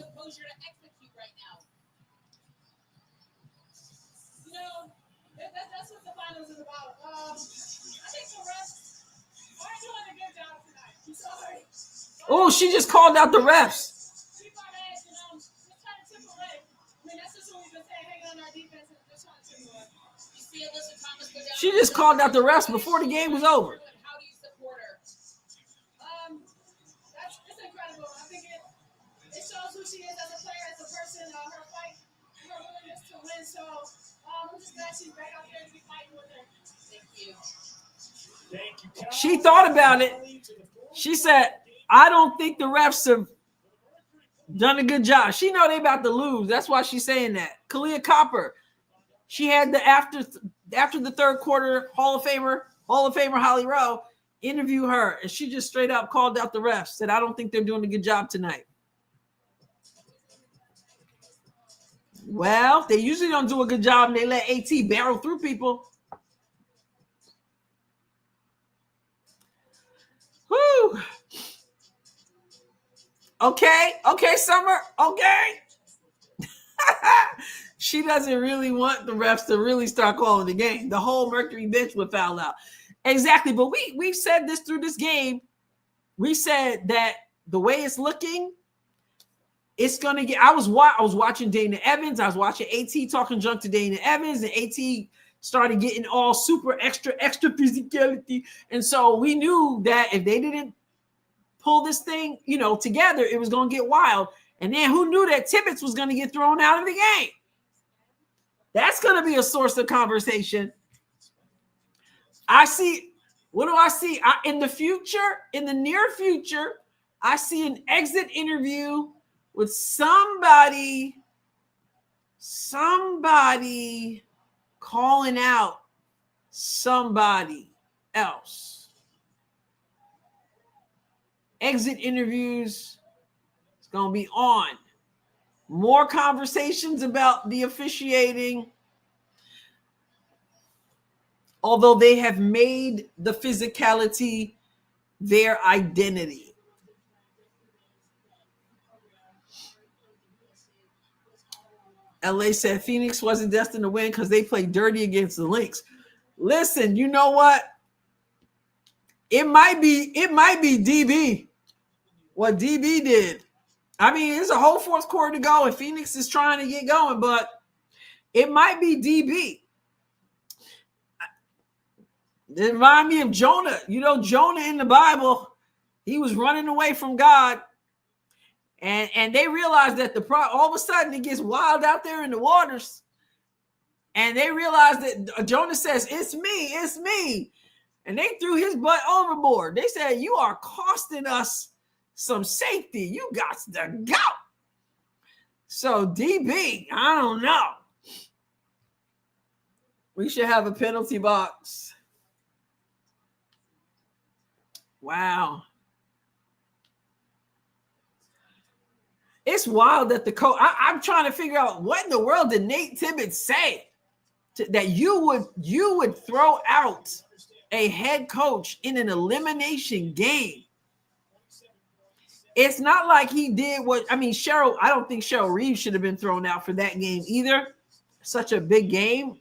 Oh, she just called out the refs. She just called out the refs before the game was over. How do you support her? That's incredible. I think it shows who she is as a player, as a person, her fight, her willingness to win. So I'm just glad she's right out there to be fighting with her. Thank you. She thought about it. She said, I don't think the refs have done a good job. She know they about to lose. That's why she's saying that. Kalia Copper. She had the after the third quarter Hall of Famer Holly Rowe interview her, and she just straight up called out the refs. Said, I don't think they're doing a good job tonight. Well, they usually don't do a good job, and they let AT barrel through people. Whoo. Okay, Summer. Okay. She doesn't really want the refs to really start calling the game. The whole Mercury bench would foul out. Exactly. But we've said this through this game. We said that the way it's looking, it's going to get – I was watching Dana Evans. I was watching AT talking junk to Dana Evans, and AT started getting all super extra physicality. And so we knew that if they didn't pull this thing, together, it was going to get wild. And then who knew that Tibbetts was going to get thrown out of the game? That's going to be a source of conversation. I see. What do I see? In the near future, I see an exit interview with somebody calling out somebody else. Exit interviews is going to be on. More conversations about the officiating, although they have made the physicality their identity. LA said Phoenix wasn't destined to win because they played dirty against the Lynx. Listen, you know what? It might be DB. What DB did. I mean, it's a whole fourth quarter to go, and Phoenix is trying to get going, but it might be DB. It reminds me of Jonah. You know, Jonah in the Bible, he was running away from God, and they realized that all of a sudden it gets wild out there in the waters, and they realized that Jonah says, "It's me," and they threw his butt overboard. They said, "You are costing us some safety. You got to go." So DB, I don't know. We should have a penalty box. Wow. It's wild that the coach, I'm trying to figure out what in the world did Nate Tibbetts say that you would throw out a head coach in an elimination game. It's not like he did Cheryl. I don't think Cheryl Reeves should have been thrown out for that game either. Such a big game.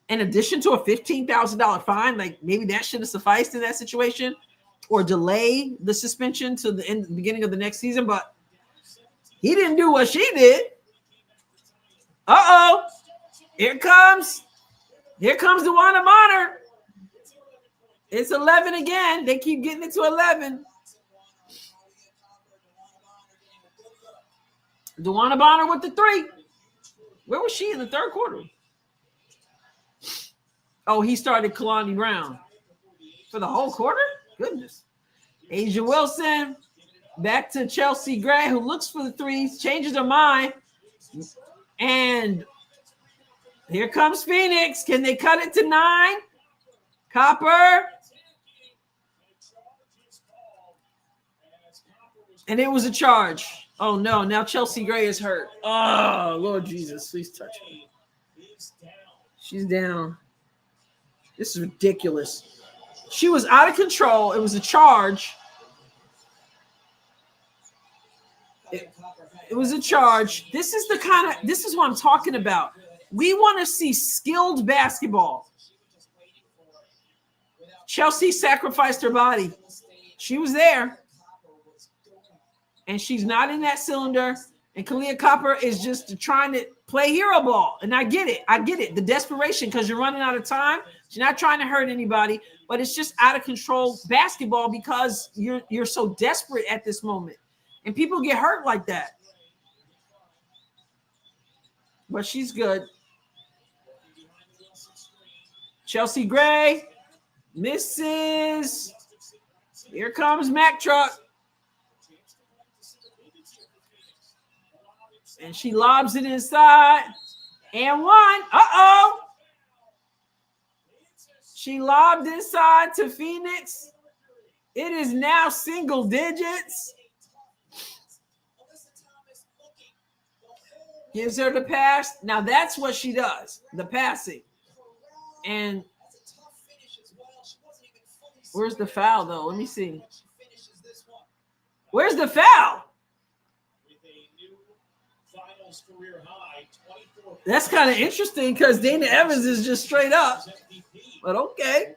In addition to a $15,000 fine, like maybe that should have sufficed in that situation, or delay the suspension to the beginning of the next season. But he didn't do what she did. Uh-oh. Here comes the one of honor. It's 11 again. They keep getting it to 11. DeWanna Bonner with the 3. Where was she in the third quarter? Oh, he started Kalani Brown for the whole quarter? Goodness. Asia Wilson back to Chelsea Gray, who looks for the 3s, changes her mind. And here comes Phoenix. Can they cut it to 9? Copper. And it was a charge. Oh, no. Now Chelsea Gray is hurt. Oh, Lord Jesus. Please touch me. She's down. This is ridiculous. She was out of control. It was a charge. It was a charge. This is what I'm talking about. We want to see skilled basketball. Chelsea sacrificed her body. She was there. And she's not in that cylinder. And Kalia Copper is just trying to play hero ball. And I get it. The desperation because you're running out of time. She's not trying to hurt anybody. But it's just out of control basketball because you're so desperate at this moment. And people get hurt like that. But she's good. Chelsea Gray misses. Here comes Mack Truck. And she lobs it inside. And 1. Uh-oh. She lobbed inside to Phoenix. It is now single digits. Gives her the pass. Now that's what she does, the passing. And where's the foul, though? Let me see. Where's the foul? That's kind of interesting because Dana Evans is just straight up. But okay.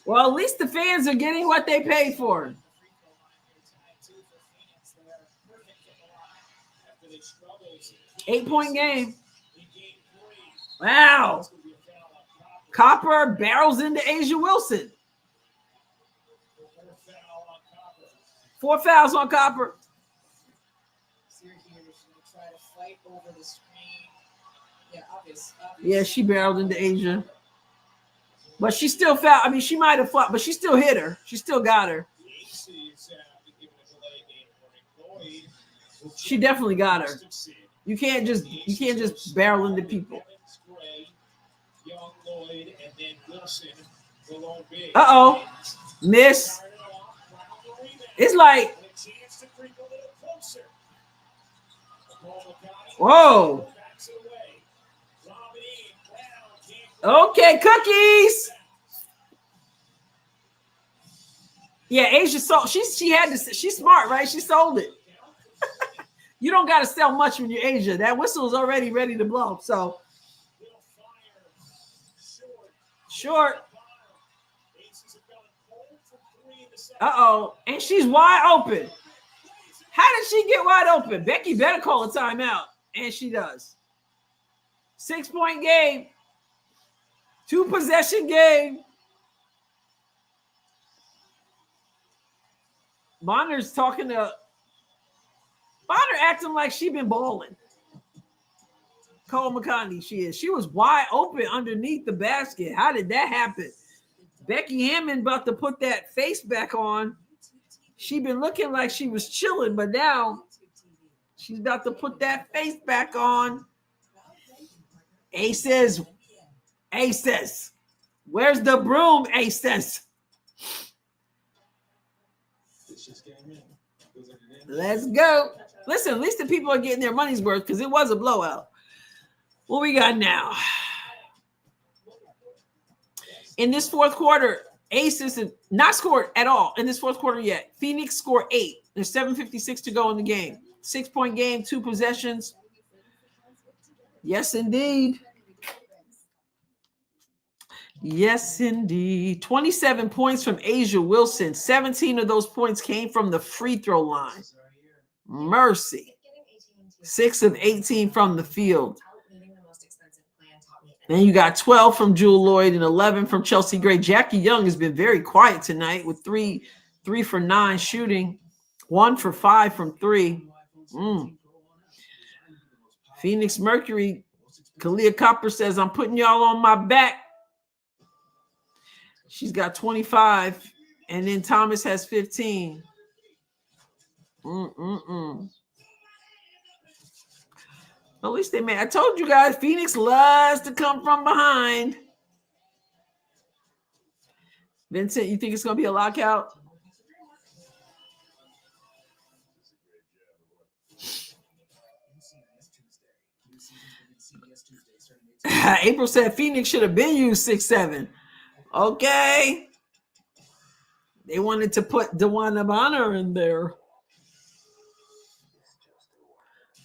Well, at least the fans are getting what they paid for. Eight-point game. Wow. Copper barrels into Asia Wilson. 4 fouls on Copper. Yeah, she barreled into Asia. But she still fouled. I mean, she might have fought, but she still hit her. She still got her. She definitely got her. You can't just barrel into people. Uh-oh. Miss. It's like, whoa. Okay, cookies. Yeah, Asia sold. She's smart, right? She sold it. You don't got to sell much when you're Asia. That whistle is already ready to blow. So short. Uh-oh. And she's wide open. How did she get wide open? Becky better call a timeout. And she does. 6-point game. 2-possession game. Bonner's talking to Bonner, acting like she been balling. Cole McConaughey, she is. She was wide open underneath the basket. How did that happen? Becky Hammond about to put that face back on. She been looking like she was chilling, but now she's about to put that face back on. Ace says, where's the broom, Ace says? Let's go. Listen, at least the people are getting their money's worth because it was a blowout. What we got now? In this fourth quarter, Aces have not scored at all in this fourth quarter yet. Phoenix scored 8. There's 7:56 to go in the game. 6-point game, 2 possessions. Yes, indeed. Yes, indeed. 27 points from Asia Wilson. 17 of those points came from the free throw line. Mercy. 6 of 18 from the field. Then you got 12 from Jewel Lloyd and 11 from Chelsea Gray. Jackie Young has been very quiet tonight with 3 for 9 shooting, 1 for 5 from 3. Phoenix Mercury, Kalia Copper says, I'm putting y'all on my back. She's got 25, and then Thomas has 15. At least they made. I told you guys, Phoenix loves to come from behind. Vincent, you think it's going to be a lockout? April said Phoenix should have been used 6-7. Okay. They wanted to put DeWanna Bonner in there.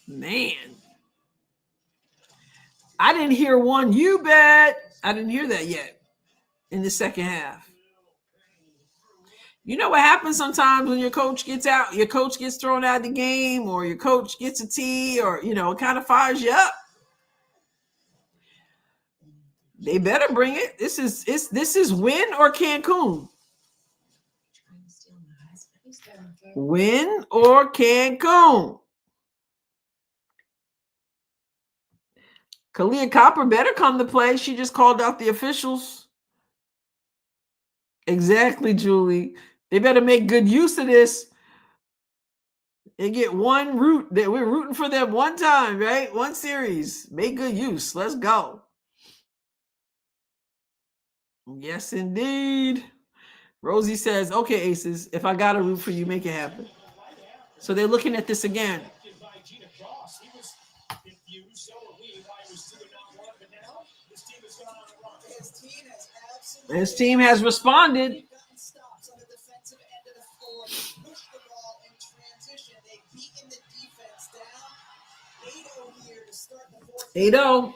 Man. I didn't hear one. You bet. I didn't hear that yet in the second half. You know what happens sometimes when your coach gets out, your coach gets thrown out of the game, or your coach gets a T, or, it kind of fires you up. They better bring it. This is win or Cancun. Win or Cancun. Kalia Copper better come to play. She just called out the officials. Exactly, Julie. They better make good use of this. They get one root. We're rooting for them one time, right? One series. Make good use. Let's go. Yes, indeed. Rosie says, okay, Aces, if I got to root for you, make it happen. So they're looking at this again. His team has responded. 8-0.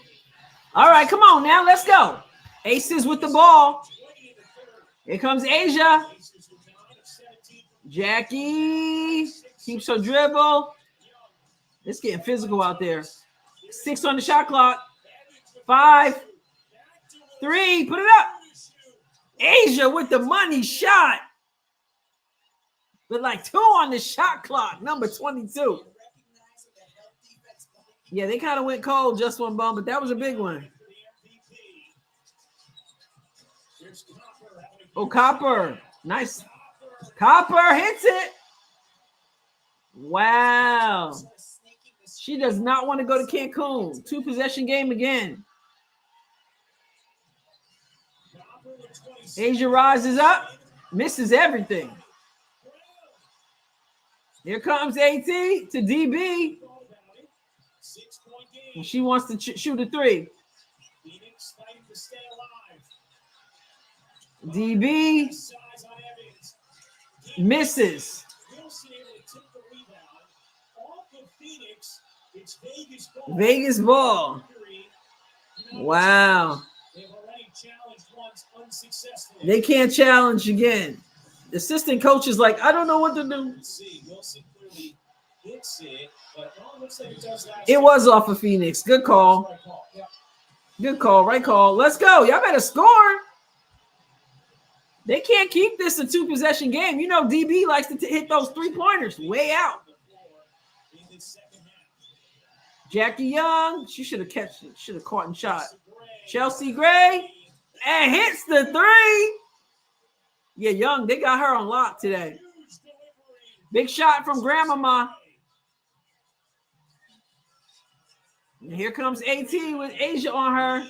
All right, come on now. Let's go. Aces with the ball. Here comes Asia. Jackie keeps her dribble. It's getting physical out there. 6 on the shot clock. 5, 3, put it up. Asia with the money shot. But like 2 on the shot clock, number 22. Yeah, they kind of went cold, just one bum, but that was a big one. Oh, Copper. Nice Copper hits it. Wow. She does not want to go to Cancun. 2-possession game again. Asia rises up, misses everything. Here comes AT to DB. And she wants to shoot a 3. DB misses. Vegas ball. Wow. They can't challenge again. The assistant coach is like, I don't know what to do. It was off of Phoenix. Good call. Good call. Right call. Let's go. Y'all better score. They can't keep this a 2-possession game. You know, DB likes to hit those 3-pointers way out. Jackie Young, she should have caught and shot. Chelsea Gray, and hits the 3. Yeah, Young, they got her on lock today. Big shot from Grandmama. And here comes AT with Asia on her.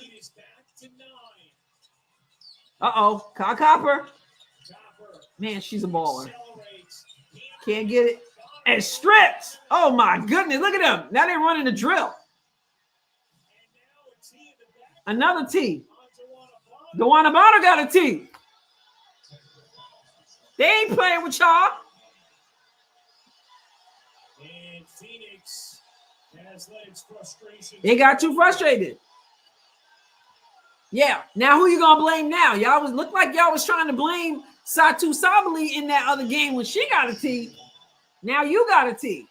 Uh-oh, Kyle Copper. Man, she's a baller. Can't get it. And stripped. Oh, my goodness. Look at them. Now they're running the drill. Another T. DeWanna Bonner got a T. They ain't playing with y'all. And Phoenix has let its frustration. They got too frustrated. Yeah. Now who you gonna blame now? Y'all looked like y'all was trying to blame Satu Sabali in that other game when she got a T. Now you got a T.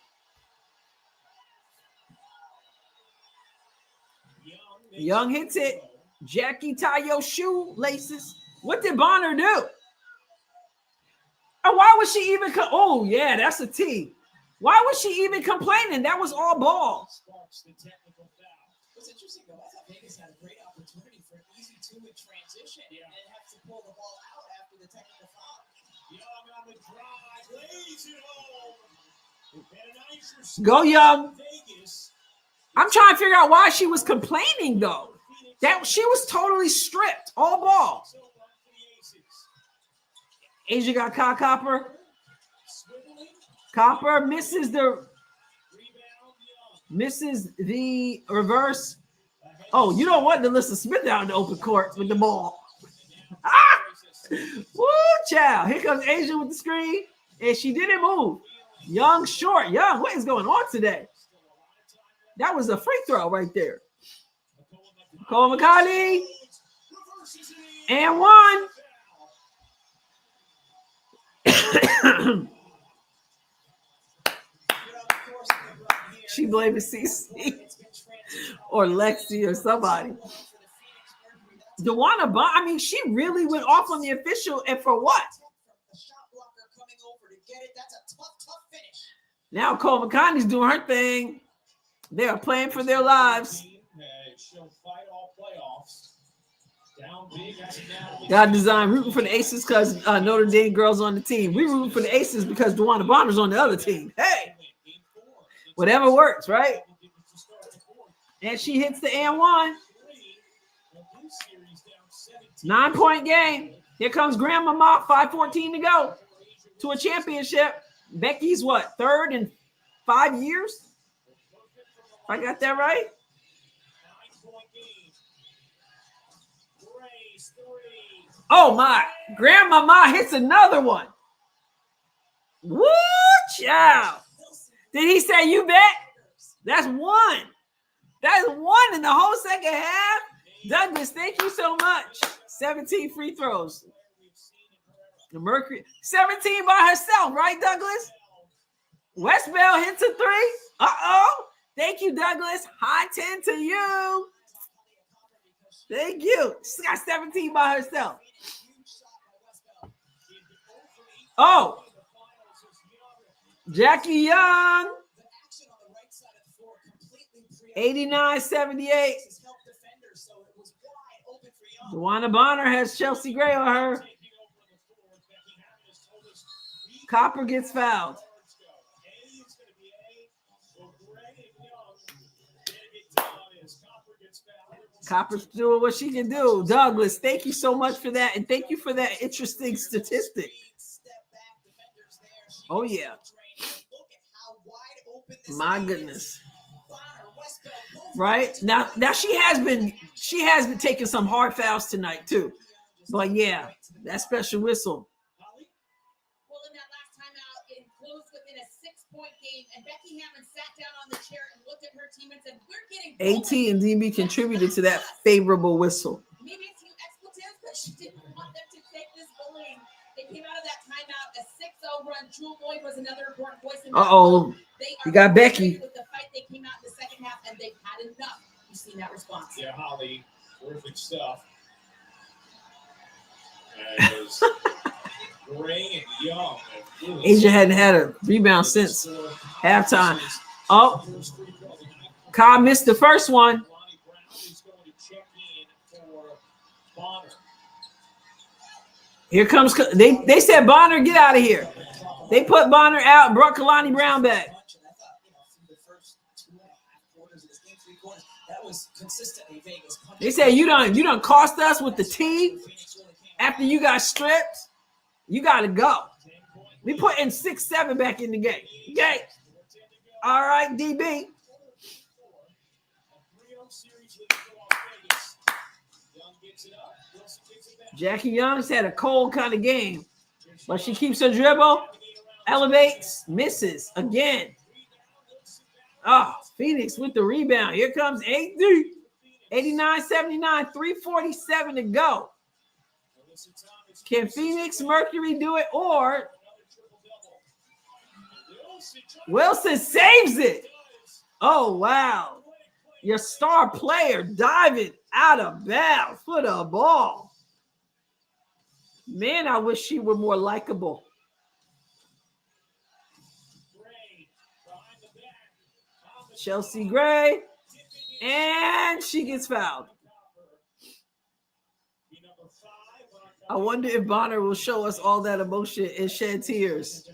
Young hits it. Jackie tie your shoe laces. What did Bonner do? And why was she even? Oh yeah, that's a T. Why was she even complaining? That was all ball. What's interesting though, I thought Vegas had a great opportunity for an easy 2 in transition and then have to pull the ball out after the technical foul. Young on the drive, lays it home. Go Young. I'm trying to figure out why she was complaining though. That she was totally stripped, all ball. Asia got Copper. Copper misses the reverse. Oh, you don't want Delissa Smith out in the open court with the ball. Ah! Woo, child. Here comes Asia with the screen, and she didn't move. Young short. Young, what is going on today? That was a free throw right there. Cole McCarty. And 1. She blaming CC or Lexi or somebody. DeWanna Bonner, I mean, she really went off on the official, and for what? Now Cole McCartney's doing her thing. They are playing for their lives. God designed rooting for the Aces because Notre Dame girls on the team. We rooting for the Aces because DeWanna Bonner's on the other team. Hey, whatever works, right? And she hits the and 1. 9-point game. Here comes Grandmama. 5:14 to go to a championship. Becky's what? 3rd in 5 years? If I got that right? Oh my, Grandmama hits another one. Woo, child. Did he say you bet? That's 1. That's 1 in the whole second half. Douglas, thank you so much. 17 free throws. The Mercury, 17 by herself, right, Douglas? Westbell hits a 3. Uh-oh. Thank you, Douglas. High 10 to you. Thank you. She's got 17 by herself. Oh. Jackie Young. 89-78. DeWanna Bonner has Chelsea Gray on her. Copper gets fouled. Copper's doing what she can do. Douglas, thank you so much for that. And thank you for that interesting statistic. Oh, yeah. My goodness. Right? Now she has been taking some hard fouls tonight, too. But, yeah, that special whistle. Well, in that last timeout, it closed within a 6-point game, and Becky Hammond sat down on the chair and looked at her team and said, "We're getting AT and DB contributed to that favorable whistle. Maybe a few expletives, but she didn't want them to take this bullying. They came out of that timeout a 6-0 run. Jewel Boyd was another important voice in that. You got Becky. With the fight, they came out in the second half, and they've had enough. You've seen that response. Yeah, Holly, terrific stuff. As Gray and Young. Asia hadn't had a rebound since halftime. Oh, Cobb missed the first one. Here comes they said Bonner, get out of here. They put Bonner out and brought Kalani Brown back. They said you done cost us with the team after you got stripped. You got to go. We put in 6-7 back in the game. Okay. All right, DB. Jackie Young's had a cold kind of game, but she keeps her dribble, elevates, misses again. Oh, Phoenix with the rebound. Here comes AD. 89-79, 3:47 to go. Can Phoenix Mercury do it, or Wilson saves it? Oh, wow. Your star player diving out of bounds for the ball. Man, I wish she were more likable. Chelsea Gray, and she gets fouled. I wonder if Bonner will show us all that emotion and shed tears.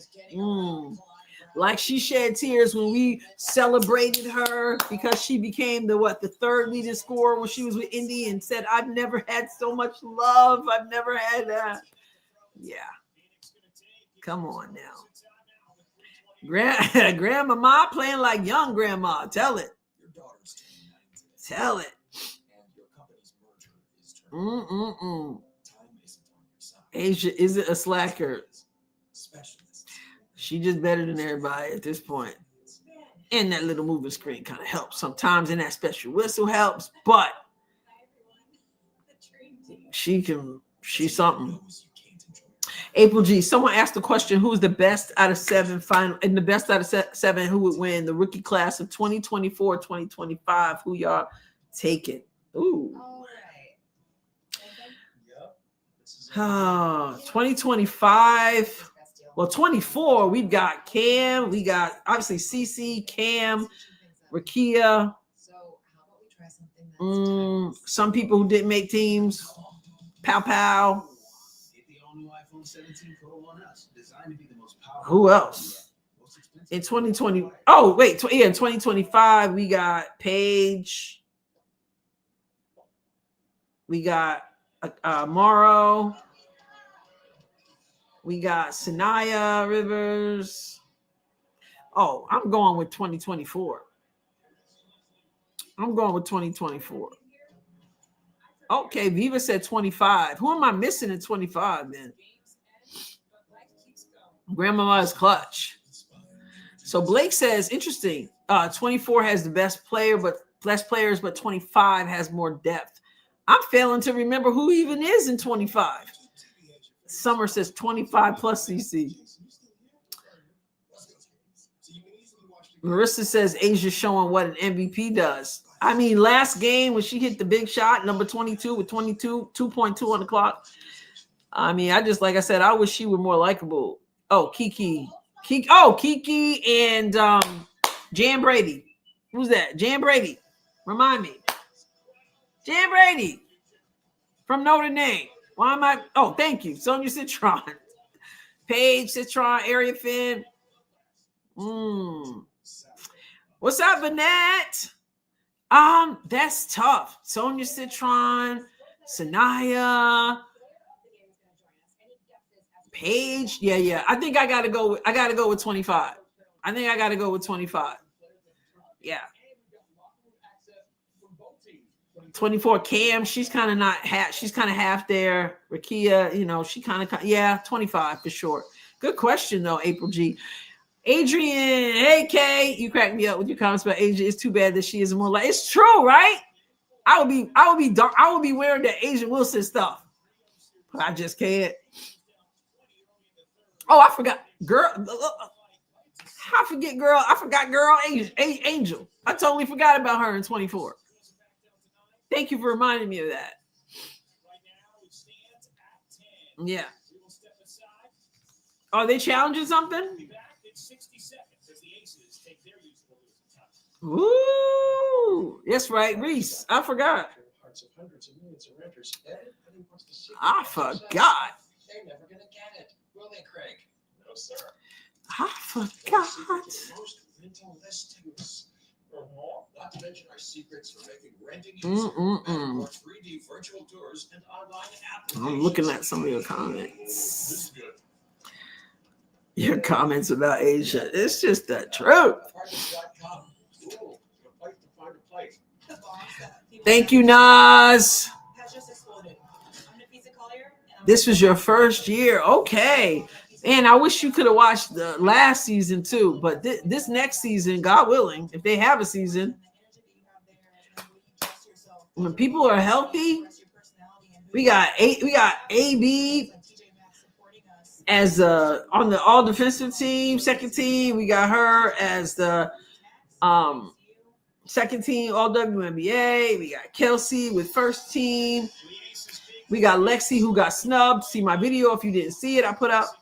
Like she shed tears when we celebrated her because she became the third leading scorer when she was with Indy and said, "I've never had so much love. I've never had that." Yeah. Come on now. Grandmama playing like young grandma. Tell it. Tell it. Asia isn't a slacker. She just better than everybody at this point. And that little moving screen kind of helps sometimes, and that special whistle helps, but she's something. April G, someone asked the question, who's the best out of 7 final, and the best out of 7 who would win the rookie class of 2024, 2025, who y'all taking? Ooh. All right. 2025. Well, 24, we've got Cam, we got obviously CC, Cam, Rakia. Some people who didn't make teams. Pow. Who else? In 2020. Oh, wait. In 2025, we got Paige. We got Morrow. We got Sanaya Rivers. Oh, I'm going with 2024. Okay, Viva said 25. Who am I missing in 25 then? Grandmama's clutch. So Blake says, interesting. 24 has the best players, but 25 has more depth. I'm failing to remember who even is in 25. Summer says 25 plus CC. Marissa says Asia showing what an MVP does. I mean, last game when she hit the big shot, number 22 with 2.2 on the clock. I mean, like I said, I wish she were more likable. Oh, Kiki and Jan Brady. Who's that? Jan Brady. Remind me. Jan Brady from Notre Dame. Why am I? Oh, thank you. Sonia Citron. Paige, Citron, Area Fin. What's up, Vanette? That's tough. Sonia Citron, Sanaya, Paige. Yeah. I think I gotta go with 25. I think I gotta go with 25. Yeah. 24 Cam, she's kind of not half, she's kind of half there. Rakia, she kind of 25 for sure. Good question though, April G. Adrienne, hey Kay, you cracked me up with your comments about Adrienne. It's too bad that she is more like it's true, right? I would be wearing the Adrienne Wilson stuff, but I just can't. Oh, I forgot, girl. I forgot, girl. Angel. I totally forgot about her in 24. Thank you for reminding me of that. Yeah. Are they challenging something? Ooh, that's right, Reese. I forgot. I forgot. They're never gonna get it, will they, Craig? No, sir. I forgot. Most rental listings. Not to mention our secrets for making renting easy. 3D virtual tours and online applications. I'm looking at some of your comments. Your comments about Asia. It's just the truth. Thank you, Nas. This was your first year. Okay. And I wish you could have watched the last season too. But this next season, God willing, if they have a season, when people are healthy, we got AB as on the all defensive team, second team. We got her as the second team all WNBA. We got Kelsey with first team. We got Lexi who got snubbed. See my video if you didn't see it. I put up.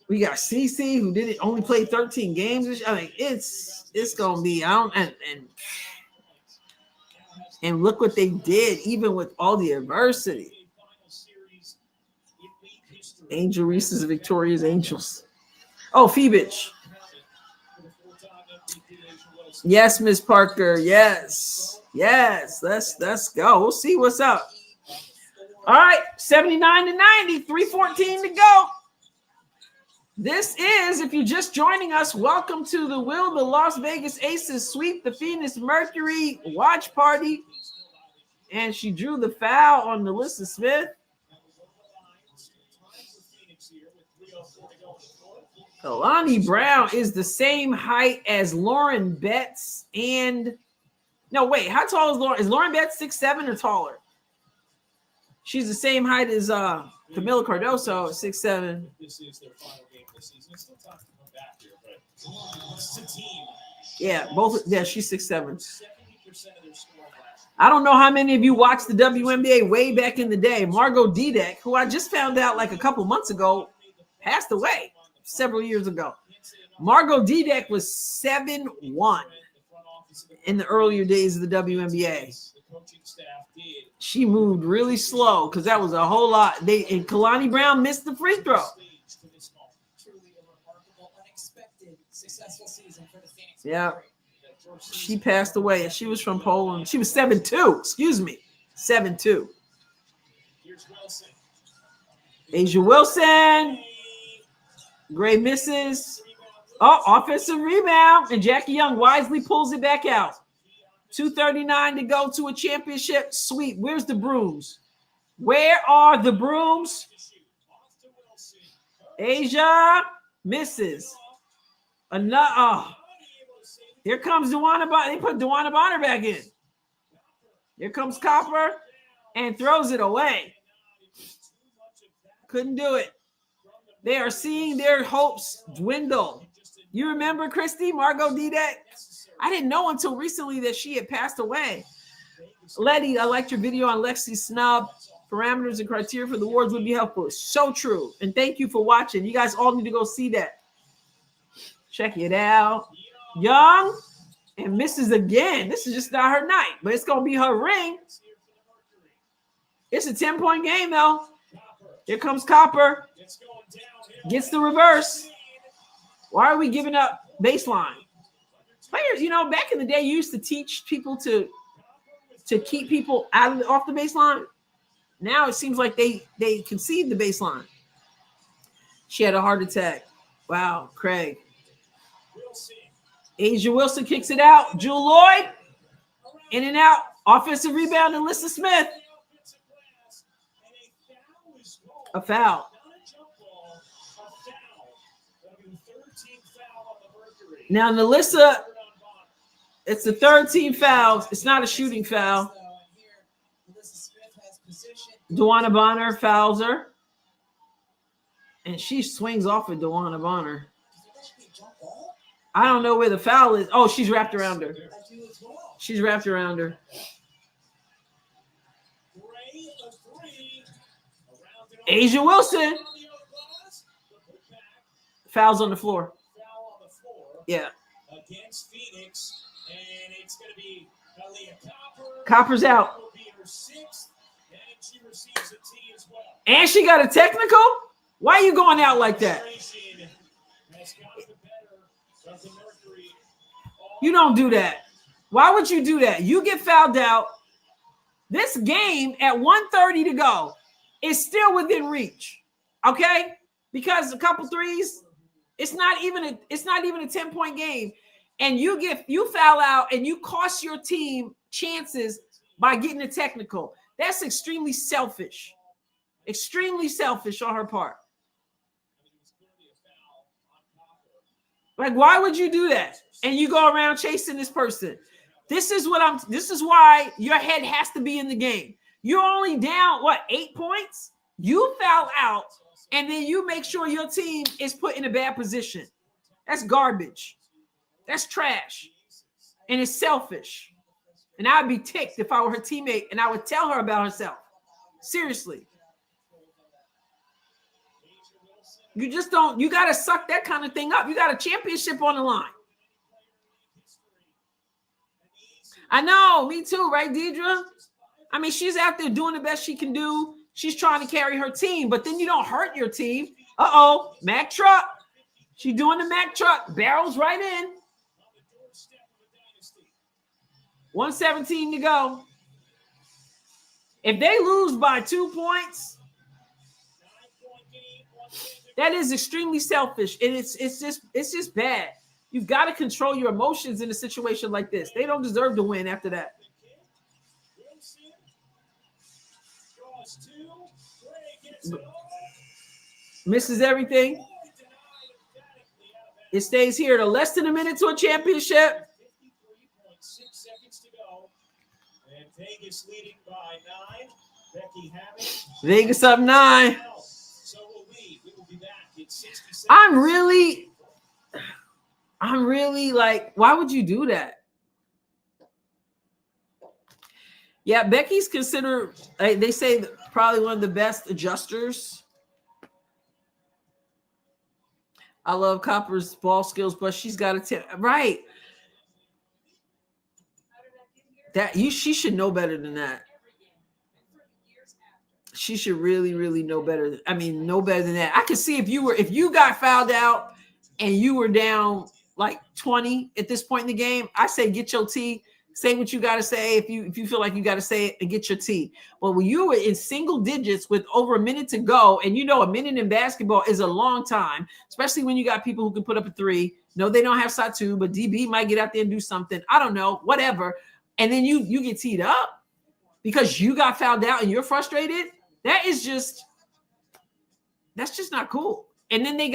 We got Cece who didn't only play 13 games. I mean, it's gonna be and look what they did, even with all the adversity. Angel Reese's Victoria's Angels. Oh, Phoebich. Yes, Miss Parker. Yes. Let's go. We'll see what's up. All right, 79 to 90, 3:14 to go. This is, if you're just joining us, welcome to the Will the Las Vegas Aces sweep the Phoenix Mercury watch party. And she drew the foul on Melissa Smith. Kalani Brown is the same height as Lauren Betts and no, wait, how tall is Lauren? Is Lauren Betts 6'7" or taller? She's the same height as Camila Cardoso, 6'7". This is their final game of the season. It's still time to come back here, but this is a team. Yeah, both. Yeah, she's 6'7". 70% of their score last year. I don't know how many of you watched the WNBA way back in the day. Margot Dudek, who I just found out like a couple months ago, passed away several years ago. Margot Dudek was 7'1" in the earlier days of the WNBA. She moved really slow because that was a whole lot. And Kalani Brown missed the free throw. Yeah. She passed away. She was from Poland. She was 7'2". Excuse me. 7'2". Asia Wilson. Gray misses. Oh, offensive rebound. And Jackie Young wisely pulls it back out. 2:39 to go to a championship sweep. Where's the brooms? Where are the brooms? Asia misses. Here comes DeWanna Bonner. They put DeWanna Bonner back in. Here comes Copper and throws it away. Couldn't do it. They are seeing their hopes dwindle. You remember Christy, Margot Dudek? I didn't know until recently that she had passed away. Letty, I liked your video on Lexi's snub. Parameters and criteria for the awards would be helpful. So true. And thank you for watching. You guys all need to go see that. Check it out. Young and misses again. This is just not her night, but it's going to be her ring. It's a 10-point game, though. Here comes Copper. Gets the reverse. Why are we giving up baseline? Players, back in the day, you used to teach people to keep people off the baseline. Now it seems like they concede the baseline. She had a heart attack. Wow, Craig. Asia Wilson kicks it out. Jewel Lloyd, in and out. Offensive rebound, Alyssa Smith. A foul. Now, Alyssa, it's the third team foul. It's not a shooting foul. DeWanna Bonner fouls her. And she swings off of DeWanna Bonner. I don't know where the foul is. Oh, she's wrapped around her. She's wrapped around her. Asia Wilson. Fouls on the floor. Yeah. Against Phoenix, and it's going to be Copper's out. And she receives a T as well. And she got a technical? Why are you going out like that? You don't do that. Why would you do that? You get fouled out. This game at 1:30 to go is still within reach. Okay? Because a couple threes, it's not even a 10-point game. And you foul out and you cost your team chances by getting a technical. That's extremely selfish. Extremely selfish on her part. Like, why would you do that? And you go around chasing this person. This is why your head has to be in the game. You're only down, 8 points? You foul out, and then you make sure your team is put in a bad position. That's garbage. That's trash. And it's selfish. And I'd be ticked if I were her teammate, and I would tell her about herself. Seriously. You just don't, you got to suck that kind of thing up. You got a championship on the line. I know, me too, right, Deidre? I mean, she's out there doing the best she can do. She's trying to carry her team, but then you don't hurt your team. Uh-oh, Mac truck. She's doing the Mac truck. Barrels right in. 1:17 to go. If they lose by 2 points, that is extremely selfish, and it's just bad. You've got to control your emotions in a situation like this. They don't deserve to win after that. Misses everything. It stays here to less than a minute to a championship. 6 seconds to go. And Vegas leading by 9. Becky Hammond. Vegas up 9. So will we. We will be back in 60 seconds. I'm really like, why would you do that? Yeah, Becky's considered, they say, probably one of the best adjusters. I love Copper's ball skills, but she's got a tip. Right. She should know better than that. She should really, really know better. Know better than that. I could see if you got fouled out and you were down like 20 at this point in the game, I say get your T. Say what you got to say if you feel like you got to say it and get your T. But when you were in single digits with over a minute to go, and a minute in basketball is a long time, especially when you got people who can put up a three. No, they don't have Satu, but DB might get out there and do something. I don't know, whatever. And then you get teed up because you got fouled out and you're frustrated. That's just not cool. And then they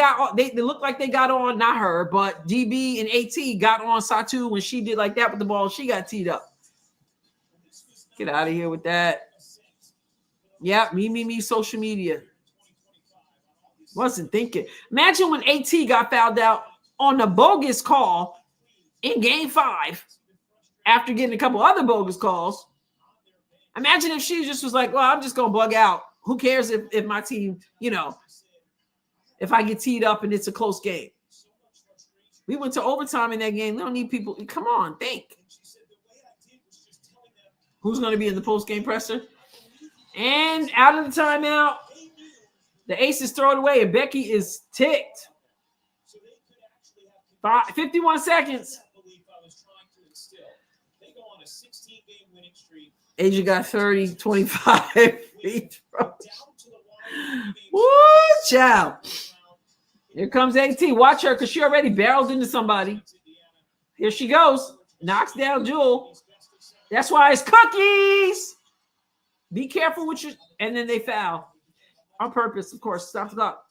look like they got on, not her, but DB and AT got on Satu when she did like that with the ball. She got teed up. Get out of here with that. Yeah, me, social media. Wasn't thinking. Imagine when AT got fouled out on the bogus call in game 5 after getting a couple other bogus calls. Imagine if she just was like, well, I'm just going to bug out. Who cares if my team, if I get teed up and it's a close game. We went to overtime in that game. They don't need people. Come on, think. Who's going to be in the post-game presser? And out of the timeout, The Aces throw it away, and Becky is ticked. 51 seconds. Asia got 30, 25 free throws. Woo, child. Here comes AT. Watch her because she already barreled into somebody. Here she goes. Knocks down Jewel. That's why it's cookies. Be careful with your... And then they foul. On purpose, of course. Stop the clock.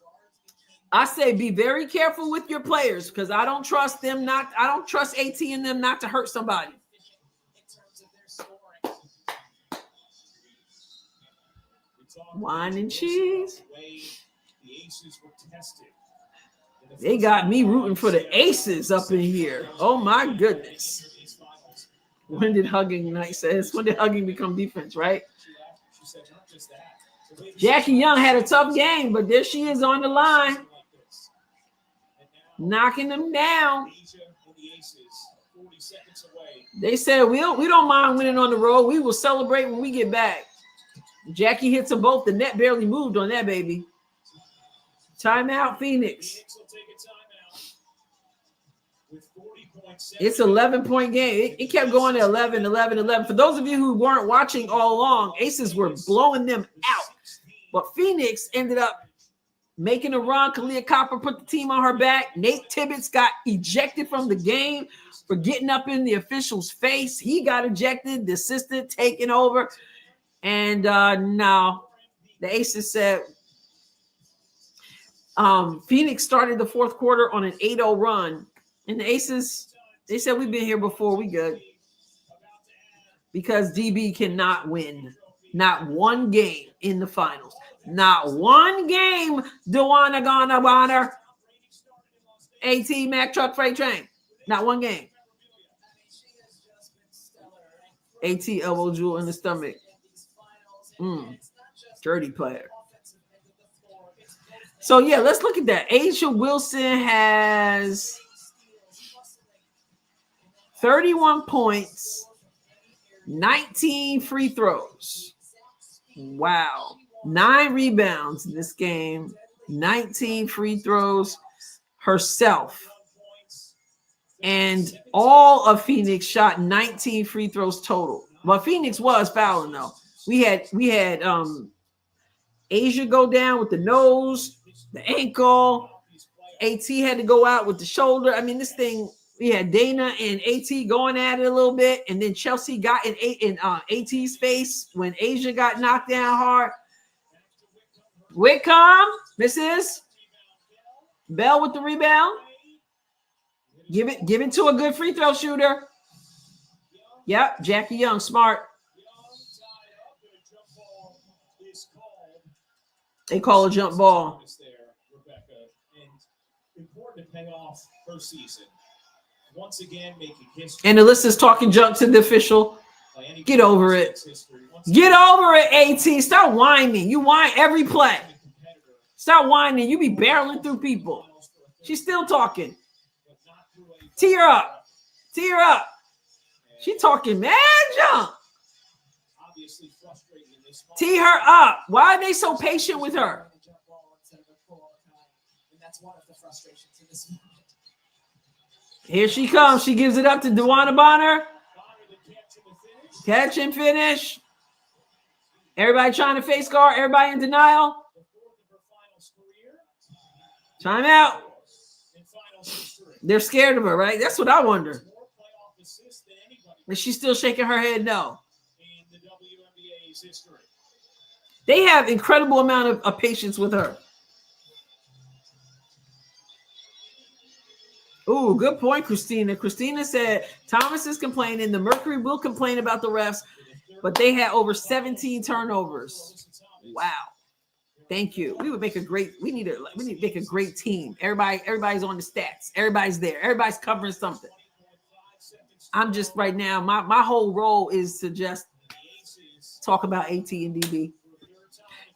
I say be very careful with your players because I don't trust them not... I don't trust AT and them not to hurt somebody. Wine and cheese. They got me rooting for the Aces up in here. Oh my goodness. When did hugging night says? When did hugging become defense, right? Jackie Young had a tough game, but there she is on the line. Knocking them down. They said we don't mind winning on the road. We will celebrate when we get back. Jackie hits them both. The net barely moved on that baby. Timeout, Phoenix. It's 11-point game. It kept going to 11, 11, 11. For those of you who weren't watching all along, Aces were blowing them out. But Phoenix ended up making a run. Kalia Copper put the team on her back. Nate Tibbetts got ejected from the game for getting up in the official's face. He got ejected. The assistant taking over. And no, the Aces said Phoenix started the fourth quarter on an 8-0 run. And the Aces, they said, we've been here before. We good. Because DB cannot win. Not one game in the finals. Not one game, Dewana Gana Bonner. AT Mack Truck Freight Train. Not one game. AT elbow Jewel in the stomach. Dirty player. So, yeah, let's look at that. Asia Wilson has 31 points, 19 free throws. Wow. 9 rebounds in this game, 19 free throws herself. And all of Phoenix shot 19 free throws total. But Phoenix was fouling, though. We had Asia go down with the nose, the ankle. AT had to go out with the shoulder. I mean, this thing, we had Dana and AT going at it a little bit, and then Chelsea got in AT's face when Asia got knocked down hard. Whitcomb, Mrs. Bell with the rebound. Give it to a good free throw shooter. Yep, Jackie Young, smart. They call a jump ball. Important to pay off her season. Once again, making history. And Alyssa's talking junk to the official. Get over it. Get over it, AT. Stop whining. You whine every play. Stop whining. You be barreling through people. She's still talking. Tee her up. Tee her up. She talking mad junk. Tee her up. Why are they so patient with her? That's one of the frustrations in this moment. Here she comes. She gives it up to Dewana Bonner. Catch and finish. Everybody trying to face guard. Everybody in denial. Timeout. They're scared of her, right? That's what I wonder. Is she still shaking her head? No. They have incredible amount of patience with her. Ooh, good point, Christina. Christina said Thomas is complaining. The Mercury will complain about the refs, but they had over 17 turnovers. Wow. Thank you. We would make a great. We need to make a great team. Everybody's on the stats. Everybody's there. Everybody's covering something. I'm just right now. My whole role is to just talk about AT and DB.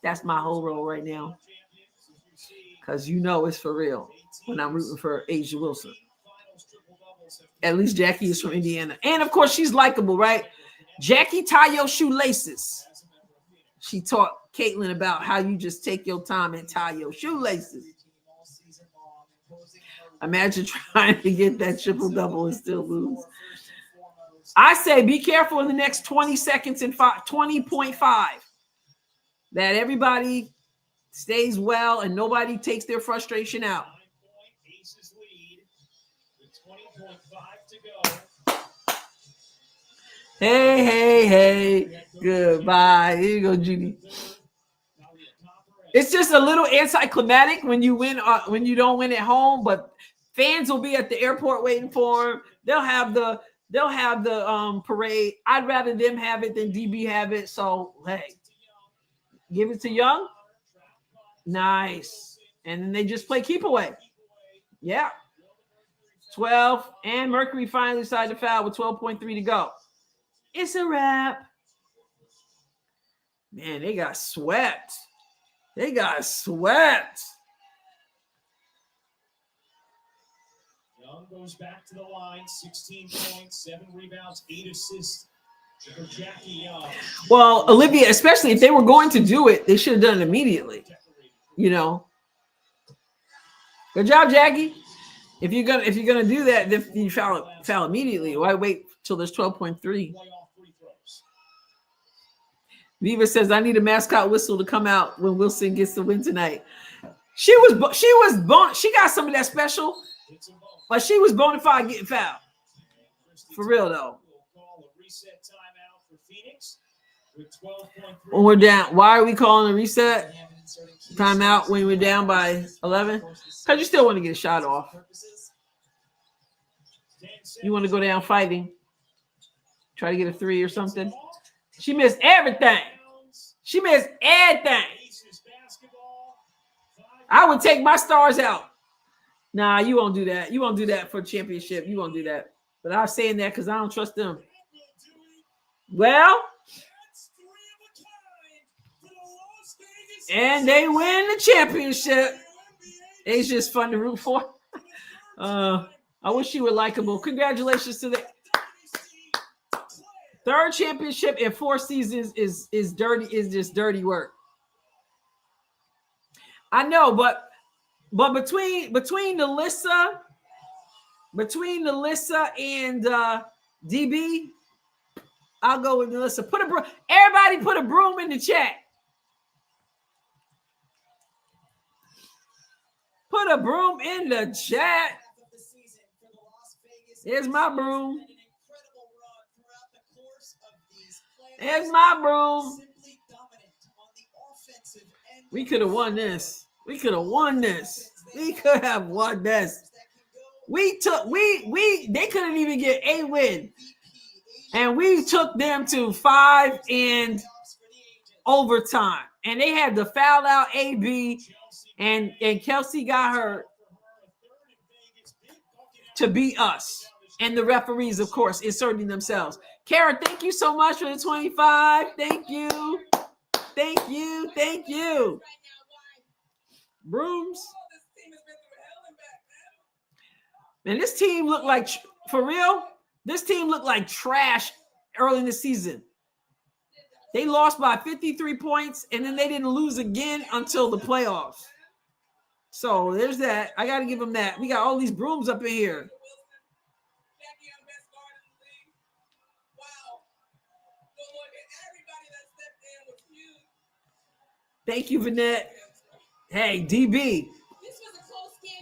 That's my whole role right now. Because it's for real when I'm rooting for Asia Wilson. At least Jackie is from Indiana. And, of course, she's likable, right? Jackie, tie your shoelaces. She taught Caitlin about how you just take your time and tie your shoelaces. Imagine trying to get that triple-double and still lose. I say be careful in the next 20 seconds and 20.5 that everybody stays well and nobody takes their frustration out. Aces lead with 20.5 to go. Hey. Goodbye. Here you go, Judy. It's just a little anticlimactic when you win, when you don't win at home, but fans will be at the airport waiting for them. They'll have the parade. I'd rather them have it than DB have it. So hey, give it to Young. Nice. And then they just play keep away. Yeah. 12, and Mercury finally decided to foul with 12.3 to go. It's a wrap. Man, they got swept. Young goes back to the line, 16 points, 7 rebounds, 8 assists for Jackie Young. Well, Olivia, especially if they were going to do it, they should have done it immediately. You know. Good job, Jackie. If you're gonna do that, then you foul immediately. Why wait till there's 12.3? Viva says, I need a mascot whistle to come out when Wilson gets the win tonight. She got some of that special, but she was bona fide getting fouled. For real, though. When we're down, why are we calling a reset timeout when we're down by 11? Because you still want to get a shot off. You want to go down fighting. Try to get a 3 or something. She missed everything. I would take my stars out. Nah, you won't do that. You won't do that for championship. You won't do that. But I'm saying that because I don't trust them. Well, and they win the championship. It's just fun to root for. I wish she were likable. Congratulations to the third championship in 4 seasons is just dirty work. I know, but between Nalissa and DB, I'll go with Nalissa. Everybody put a broom in the chat. Put a broom in the chat. Here's my broom. There's my broom. We could have won this. They could have won this. They couldn't even get a win. And we took them to 5 and overtime. And they had to foul out AB, and Kelsey got hurt to beat us. And the referees, of course, inserting themselves. Kara, thank you so much for the 25. Thank you. Brooms. Man, this team looked like, for real, this team looked like trash early in the season. They lost by 53 points, and then they didn't lose again until the playoffs. So there's that. I got to give them that. We got all these brooms up in here. Thank you, Vanette. Hey, DB.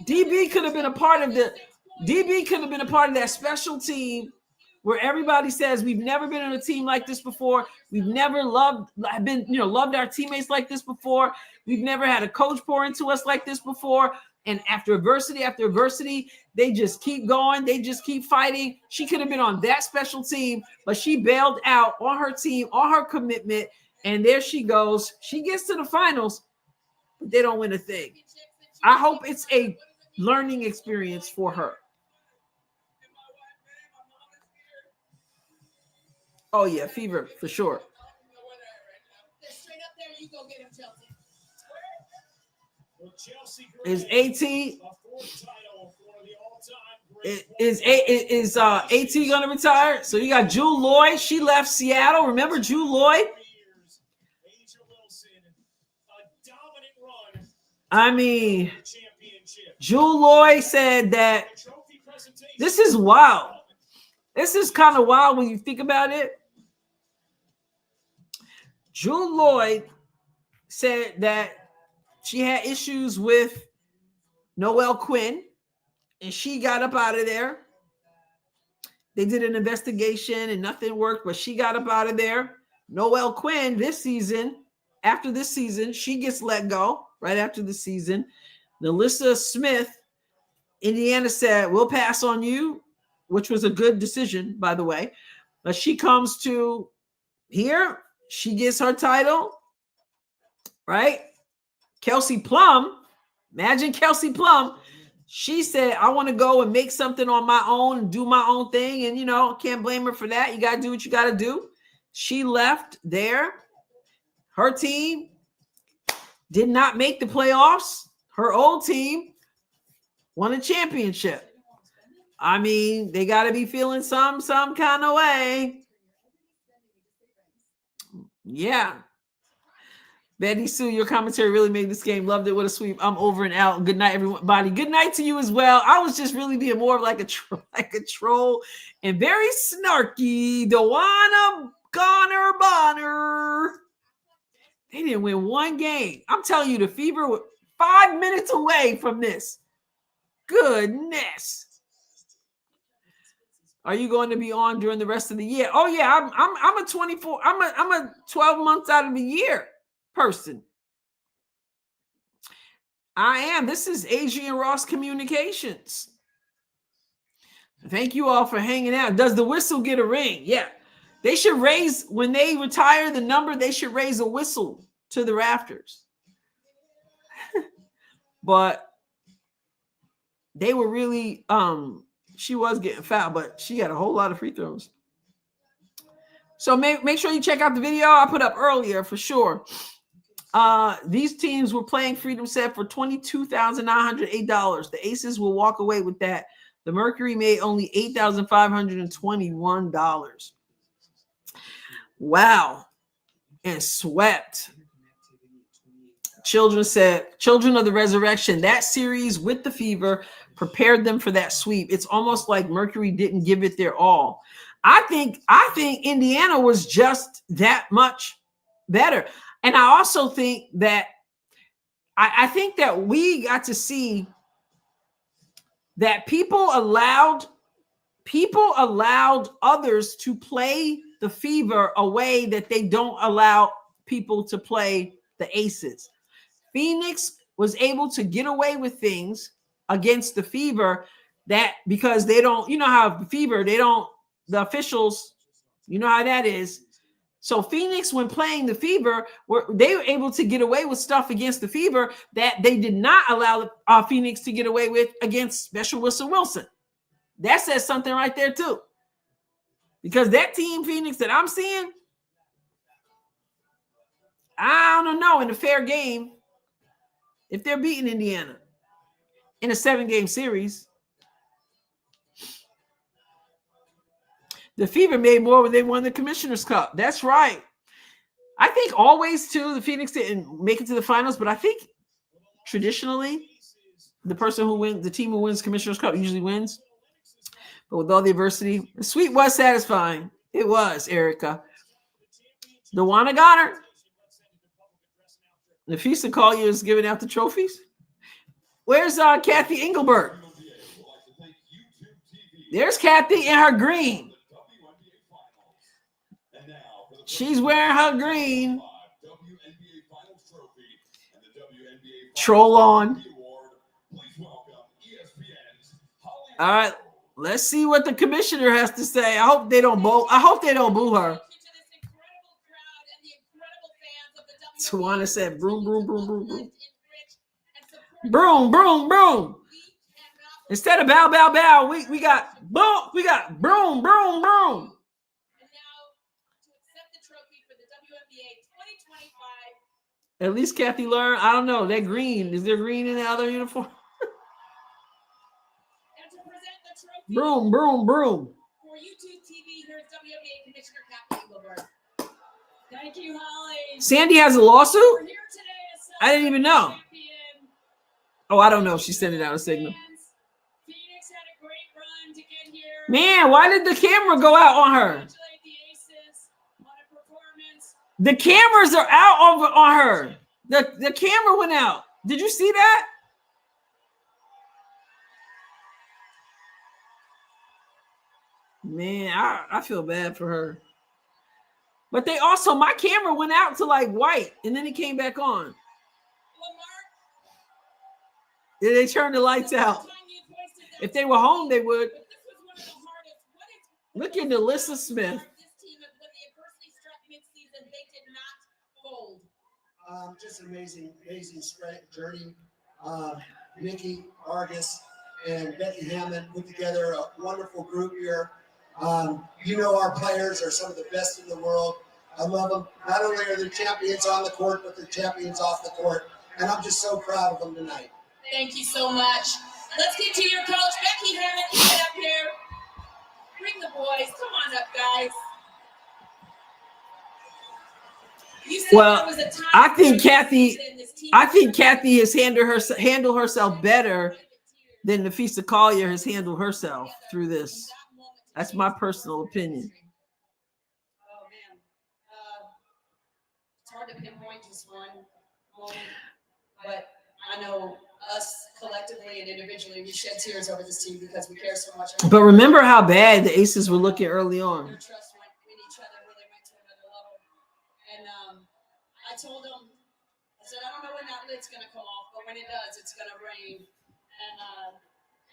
DB could have been a part of that special team where everybody says we've never been on a team like this before. We've never loved our teammates like this before. We've never had a coach pour into us like this before. And after adversity, they just keep going. They just keep fighting. She could have been on that special team, but she bailed out on her team, on her commitment. And there she goes. She gets to the finals, but they don't win a thing. I hope it's a learning experience for her. Oh, yeah, fever for sure. Is AT going to retire? So you got Jewel Lloyd. She left Seattle. Remember Jewel Lloyd? I mean, Jewel Lloyd said that this is wild. This is kind of wild when you think about it. Jewel Lloyd said that she had issues with Noelle Quinn, and she got up out of there. They did an investigation, and nothing worked, but she got up out of there. Noelle Quinn, after this season, she gets let go right after the season. Nalissa Smith, Indiana said, we'll pass on you, which was a good decision, by the way. But she comes to here. She gets her title, right? Kelsey Plum, imagine Kelsey Plum. She said, I want to go and make something on my own and do my own thing. And, can't blame her for that. You got to do what you got to do. She left there. Her team did not make the playoffs. Her old team won a championship. I mean, they got to be feeling some kind of way. Yeah. Betty Sue, your commentary really made this game. Loved it. What a sweep. I'm over and out. Good night, everybody. Good night to you as well. I was just really being more of like a troll and very snarky. Dewana Connor Bonner. They didn't win one game. I'm telling you, the Fever was 5 minutes away from this. Goodness. Are you going to be on during the rest of the year? Oh yeah, I'm a 24. I'm a 12 months out of the year person. I am. This is Adrienne Ross Communications. Thank you all for hanging out. Does the whistle get a ring? Yeah. They should raise, when they retire the number, they should raise a whistle to the rafters. But they were really, she was getting fouled, but she had a whole lot of free throws. So make sure you check out the video I put up earlier for sure. These teams were playing Freedom Set for $22,908. The Aces will walk away with that. The Mercury made only $8,521. Wow. And swept. Children said, Children of the Resurrection, that series with the Fever prepared them for that sweep. It's almost like Mercury didn't give it their all. I think Indiana was just that much better. And I also think that I think that we got to see that people allowed others to play the Fever a way that they don't allow people to play the Aces. Phoenix was able to get away with things against the Fever that because they don't, how the Fever, the officials, how that is. So Phoenix, when playing the Fever, they were able to get away with stuff against the Fever that they did not allow Phoenix to get away with against Special Whistle Wilson. That says something right there too. Because that team, Phoenix, that I'm seeing, I don't know, in a fair game, if they're beating Indiana in a 7-game series, the Fever made more when they won the Commissioner's Cup. That's right. I think always, too, the Phoenix didn't make it to the finals, but I think traditionally, the team who wins Commissioner's Cup usually wins. But with all the adversity, the sweep was satisfying. It was, Erica. Dewana Goddard. Nafisa Collier is giving out the trophies. Where's Kathy Engelbert? There's Kathy in her green. She's wearing her green. Troll on. All right, let's see what the commissioner has to say. I hope they don't boo her. Tawana said, broom, broom, broom, broom, broom. Broom, broom, broom. Instead of bow, bow, bow, we got boom, we got broom, broom, broom. And now to accept the trophy for the WNBA 2025. At least Kathy learned. I don't know. That green. Is there green in the other uniform? And to present the trophy Broom, broom, broom. for YouTube TV, here's WNBA Commissioner Kathy Engelbert. Thank you, Holly. Sandy has a lawsuit? We're here today to I didn't even know. champion Oh, I don't know. She's sending out a signal. Phoenix had a great run to get here. Man, why did the camera go out on her? Congratulate the Aces on a performance. The cameras are out over on her. The camera went out. Did you see that? Man, I feel bad for her. But they also, my camera went out to like white and then it came back on. Yeah, they turned the lights out. If they were home, they would. Look at Alyssa Smith. Just an amazing journey. Nikki Argus and Becky Hammond put together a wonderful group here. You know, our players are some of the best in the world. I love them. Not only are they champions on the court, but they're champions off the court. And I'm just so proud of them tonight. Thank you so much. Let's get to your coach, Becky Hammond. Get up here. Bring the boys. Come on up, guys. Well, I think Kathy has handled herself better than Nafisa Collier has handled herself through this. That's my personal opinion. Oh man, it's hard to pinpoint just one moment, but I know us collectively and individually, we shed tears over this team because we care so much. But remember how bad the Aces were looking early on. Their trust in each other really went to another level. And I told them, I said, I don't know when that lid's going to come off, but when it does, it's going to rain. And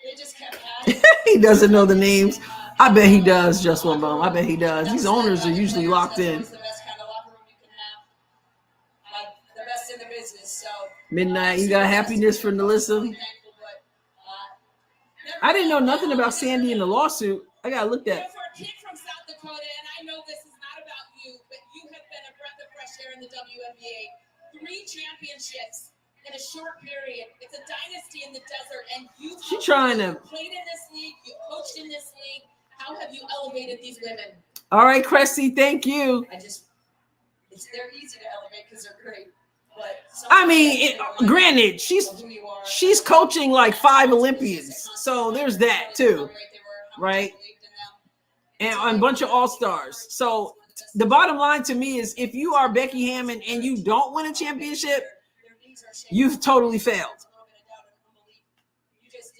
they just kept at it. He doesn't know the names. I bet he does, Just One Bum. I bet he does. These owners are usually locked in. That's the best kind of locker room you can have. The best in the business. So Midnight, you got happiness for Nalissa? I didn't know nothing about Sandy in the lawsuit. I got to look that. For a kid from South Dakota, and I know this is not about you, but you have been a breath of fresh air in the WNBA. 3 championships in a short period. It's a dynasty in the desert, and you've played in this league, you coached in this league. How have you elevated these women? All right, Cressy, thank you. They're easy to elevate because they're great. But I mean, granted, she's coaching like 5 Olympians, so there's that too, right? And a bunch of all-stars. So the bottom line to me is, if you are Becky Hammond and you don't win a championship, you've totally failed.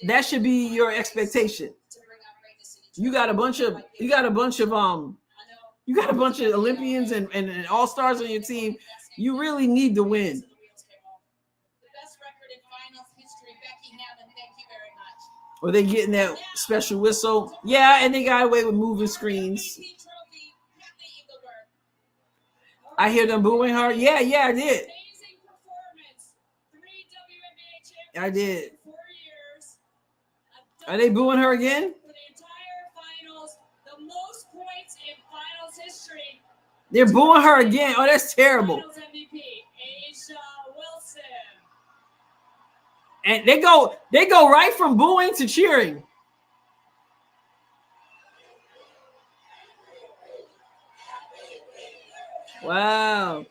That should be your expectation. You got a bunch of Olympians and all-stars on your team. You really need to win. The best record in finals history, Becky Hammond. Thank you very much. Or they getting that special whistle? Yeah, and they got away with moving screens. I hear them booing her. Yeah, I did. Amazing performance. 3 WNBA championships I did. in 4 years. Are they booing her again? For the entire finals, the most points in finals history. They're booing her again. Oh, that's terrible. Finals MVP, A'ja Wilson. And they go right from booing to cheering. Wow.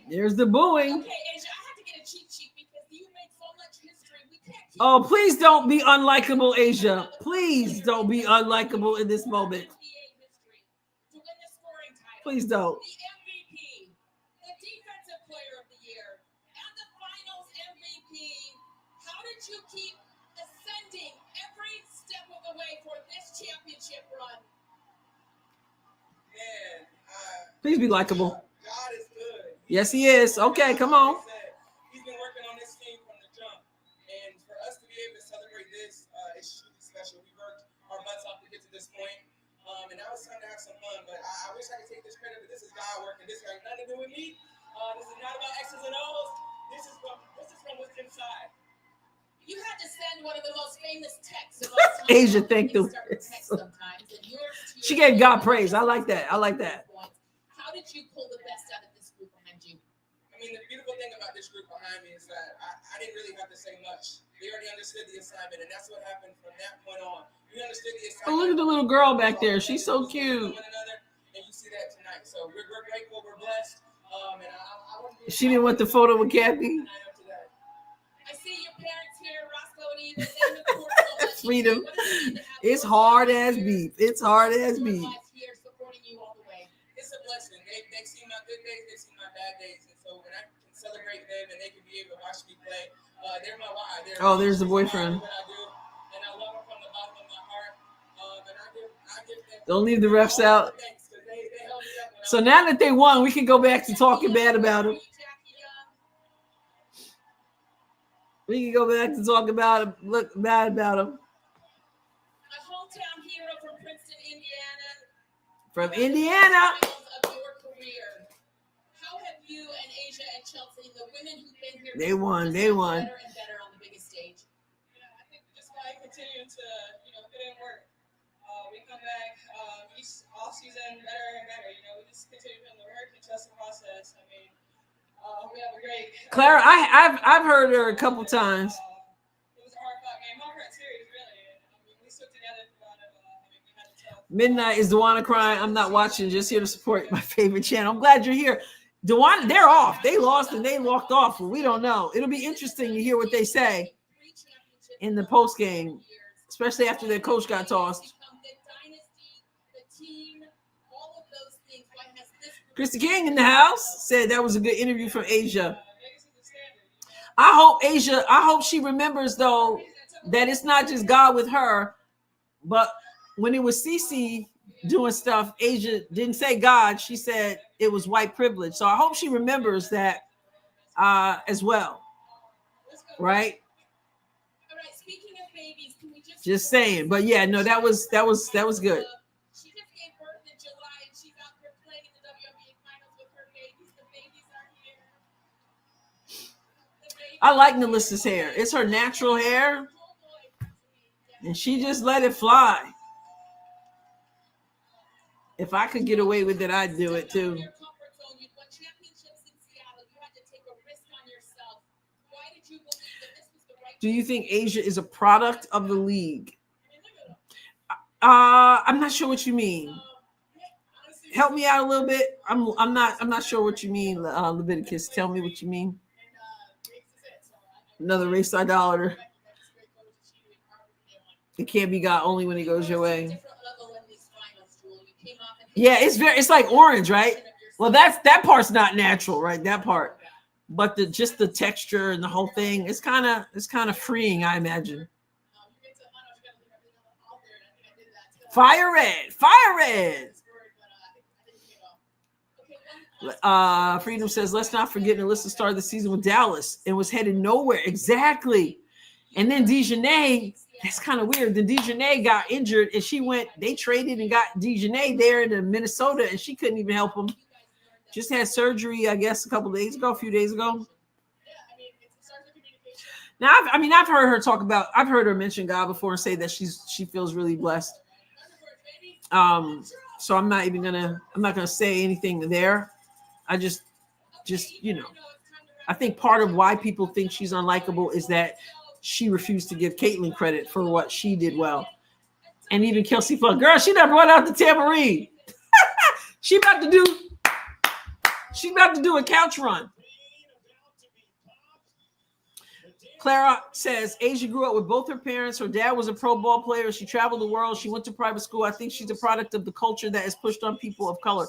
There's the booing. Okay, A'ja, I have to get a cheat sheet because you made so much history. We can't keep Oh, please don't be unlikable, A'ja. Please don't be unlikable in this moment. to win the scoring title. Please don't. The MVP, the defensive player of the year, and the finals MVP. How did you keep ascending every step of the way for this championship run? Man, Please be likable. God is good. Yes, he is. Okay, come on. He's been working on this team from the jump. And for us to be able to celebrate this, it's truly special. We worked our butts off to get to this point. And now it's time to have some fun. But I wish I could take this credit, but this is God working. This has nothing to do with me. This is not about X's and O's. This is from what's inside. You had to send one of the most famous texts of all time. A'ja, thank you. Sometimes, and yours to She your gave God praise. I like that. I like that. How did you pull the best out of this group behind you? I mean, the beautiful thing about this group behind me is that I didn't really have to say much. They already understood the assignment, and that's what happened from that point on. We understood the assignment. Oh, look at the little girl back there. She's so cute. One another, and you see that tonight. So we're grateful. We're blessed. And I want to She didn't want the photo with Kathy. I see your parents here, Roscoe and Eva. Thank you so much. Freedom. What does it mean to have It's you hard here? as beef. It's hard as beef. Here supporting you all the way. It's a blessing. They've seen my good days, they've seen my bad days. And so when I can celebrate them and they can be able to watch me play, they're my why. Oh, there's the boyfriend. What I do, and I love them from the bottom of my heart. And I give them Don't leave the refs out. thanks, 'cause they held me up when I So was now that they won, we can go back to talking bad about them. We can go back to talk about them, look bad about them. A hometown hero from Princeton, Indiana. From Indiana. Of your career. How have you and Asia and Chelsea, the women who've been here, They won. They won. better and better on the biggest stage? I think we just gotta continue to, put in work. We come back each off season better and better. We just continue to put in the work and trust the process. I mean, we have a great. Clara, I've heard her a couple times. It was a hard fought game, hard series, really. We stuck together throughout it. We had a tough. Midnight is Dewana crying. I'm not watching, just here to support my favorite channel. I'm glad you're here. Dewana, they're off. They lost and they walked off. We don't know. It'll be interesting to hear what they say in the post game, especially after their coach got tossed. Christy King in the house said that was a good interview from Asia. I hope she remembers, though, that it's not just God with her, but when it was Cece doing stuff, Asia didn't say God. She said it was white privilege. So I hope she remembers that as well. Right? All right, speaking of babies, can we just saying. But yeah, no, that was good. She just gave birth in July and she's out there playing in the WNBA finals with her babies. The babies are here. I like Melissa's hair. It's her natural hair. And she just let it fly. If I could get away with it, I'd do it too. Do you think Asia is a product of the league? I'm not sure what you mean. Help me out a little bit. I'm not sure what you mean, Leviticus. Tell me what you mean. Another race idolater. It can't be God only when it goes your way. Yeah, it's like orange, right? Well, that part's not natural, right? That part. But just the texture and the whole thing, it's kind of freeing, I imagine. Fire red. Freedom says, let's not forget Alyssa started the season with Dallas and was headed nowhere. Exactly. And then Dejanay, that's kind of weird. Then Dejanay got injured and they traded and got Dejanay there in Minnesota and she couldn't even help him. Just had surgery, I guess, a few days ago. Now, I've heard her mention God before and say that she feels really blessed. So I'm not gonna say anything there. I just I think part of why people think she's unlikable is that she refused to give Caitlyn credit for what she did well. And even Kelsey Fun, girl, she done brought out the tambourine. She's about to do a couch run. Clara says, Asia grew up with both her parents. Her dad was a pro ball player. She traveled the world. She went to private school. I think she's a product of the culture that is pushed on people of color.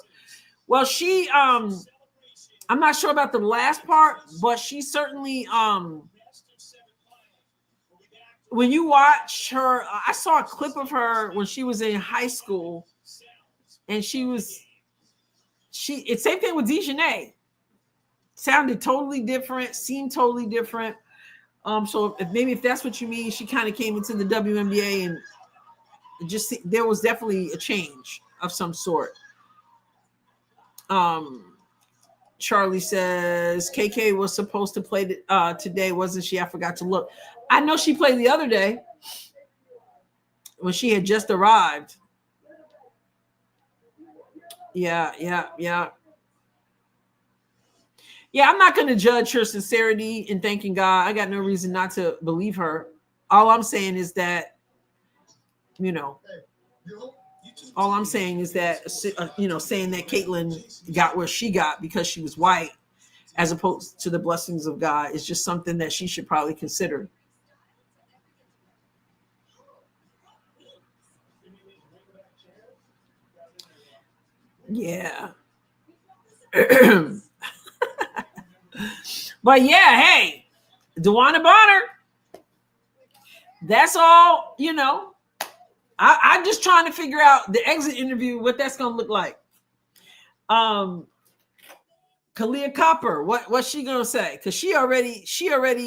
Well, she, I'm not sure about the last part, but she certainly, when you watch her, I saw a clip of her when she was in high school, and it's same thing with Dejanay. Sounded totally different, seemed totally different. So if that's what you mean, she kind of came into the WNBA and there was definitely a change of some sort. Charlie says KK was supposed to play today, wasn't she? I forgot to look. I know she played the other day when she had just arrived. Yeah. Yeah, I'm not going to judge her sincerity in thanking God. I got no reason not to believe her. All I'm saying is that, You All I'm saying is that, saying that Caitlyn got where she got because she was white, as opposed to the blessings of God, is just something that she should probably consider. Yeah. But yeah, hey, DeWanna Bonner, that's all, I'm just trying to figure out the exit interview, what that's going to look like. Kalia Copper, what's she gonna say? Because she already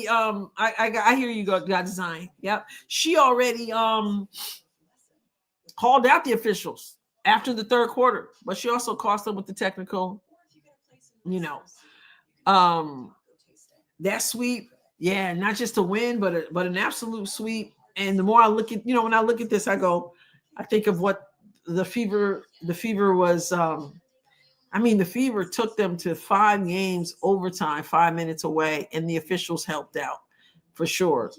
I hear you got design. Yep. She already called out the officials after the third quarter, but she also cost them with the technical, that sweep. Yeah, not just a win, but an absolute sweep. And the more I look at, when I look at this, I think of what the Fever was. The Fever took them to 5 games overtime, 5 minutes away, and the officials helped out for sure.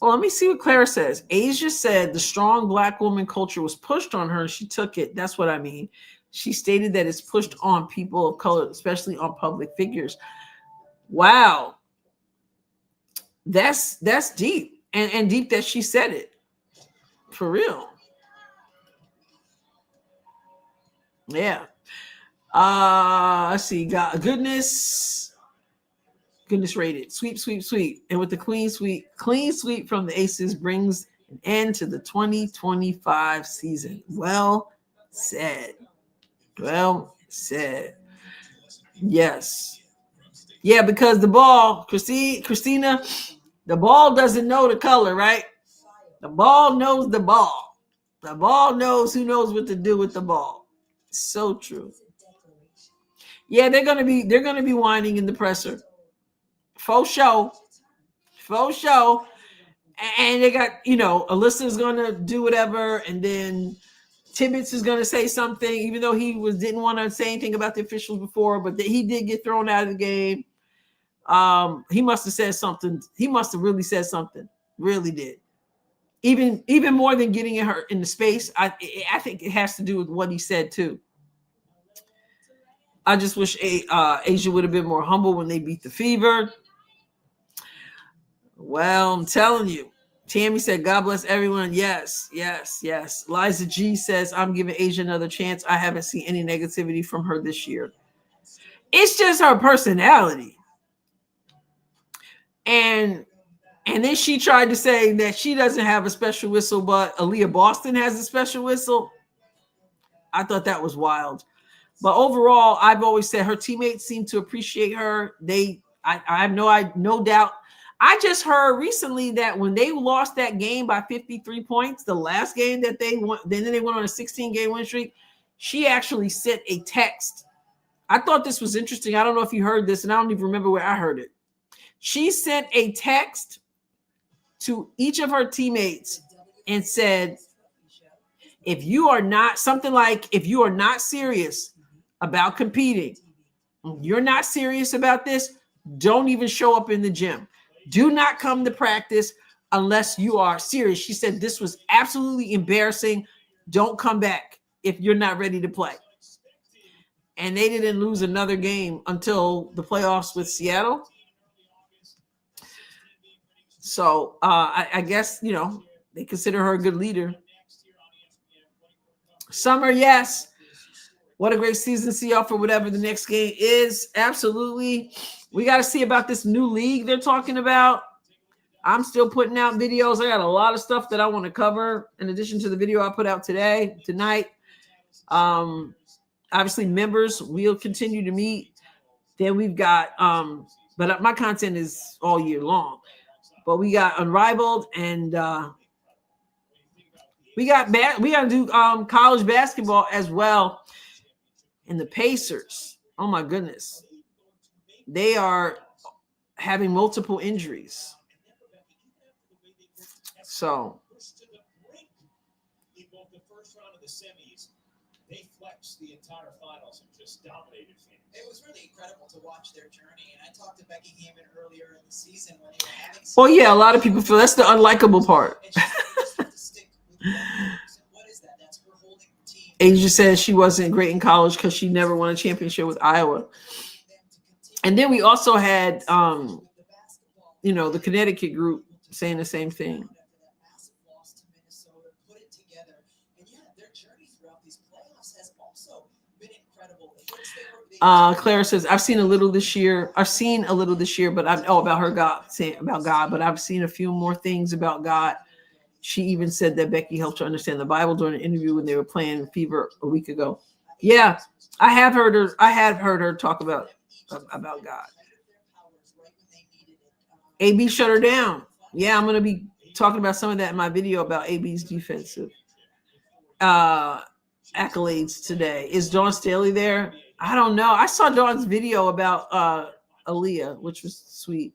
Well, let me see what Clara says. Asia said the strong Black woman culture was pushed on her and she took it. That's what I mean. She stated that it's pushed on people of color, especially on public figures. Wow. That's deep. And deep that she said it. For real. Yeah. Let's see. God, goodness rated. Sweep. And with the clean sweep from the Aces brings an end to the 2025 season. Well said. Yes. Yeah, because the ball, Christina, the ball doesn't know the color, right? The ball knows the ball. The ball knows who knows what to do with the ball. So true. Yeah, they're gonna be whining in the presser. Faux show. And they got, Alyssa's gonna do whatever, and then Tibbetts is gonna say something, even though he didn't want to say anything about the officials before, but he did get thrown out of the game. He must have said something. He must have really said something. Really did. Even more than getting her in the space, I think it has to do with what he said too. I just wish Asia would have been more humble when they beat the Fever. Well, I'm telling you. Tammy said, God bless everyone. Yes. Liza G says, I'm giving Asia another chance. I haven't seen any negativity from her this year. It's just her personality. And then she tried to say that she doesn't have a special whistle, but Aaliyah Boston has a special whistle. I thought that was wild. But overall, I've always said her teammates seem to appreciate her. I have no doubt. I just heard recently that when they lost that game by 53 points, the last game that they won, then they went on a 16-game win streak, she actually sent a text. I thought this was interesting. I don't know if you heard this, and I don't even remember where I heard it. She sent a text to each of her teammates and said, if you are not serious about competing, you're not serious about this, don't even show up in the gym. Do not come to practice unless you are serious. She said this was absolutely embarrassing. Don't come back if you're not ready to play. And they didn't lose another game until the playoffs with Seattle. So I guess, they consider her a good leader. Summer, yes. What a great season. See y'all for whatever the next game is. Absolutely. We got to see about this new league they're talking about. I'm still putting out videos. I got a lot of stuff that I want to cover in addition to the video I put out tonight. Obviously, members will continue to meet. Then we've got, but my content is all year long. But we got Unrivaled, and we got to do college basketball as well. And the Pacers, oh my goodness, they are having multiple injuries. So in both the first round of the semis, they flexed the entire finals and just dominated things. It was really incredible to watch their journey. And I talked to Becky Hammond earlier in the season when they were having. Well, yeah, a lot of people feel that's the unlikable part. What is that? That's her holding the team. Asia says she wasn't great in college because she never won a championship with Iowa. And then we also had, the Connecticut group saying the same thing. Clara says, I've seen a little this year, but about her God, saying about God, but I've seen a few more things about God. She even said that Becky helped her understand the Bible during an interview when they were playing Fever a week ago. Yeah, I have heard her talk about God. AB shut her down. Yeah, I'm going to be talking about some of that in my video about AB's defensive accolades today. Is Dawn Staley there? I don't know. I saw Dawn's video about Aaliyah, which was sweet.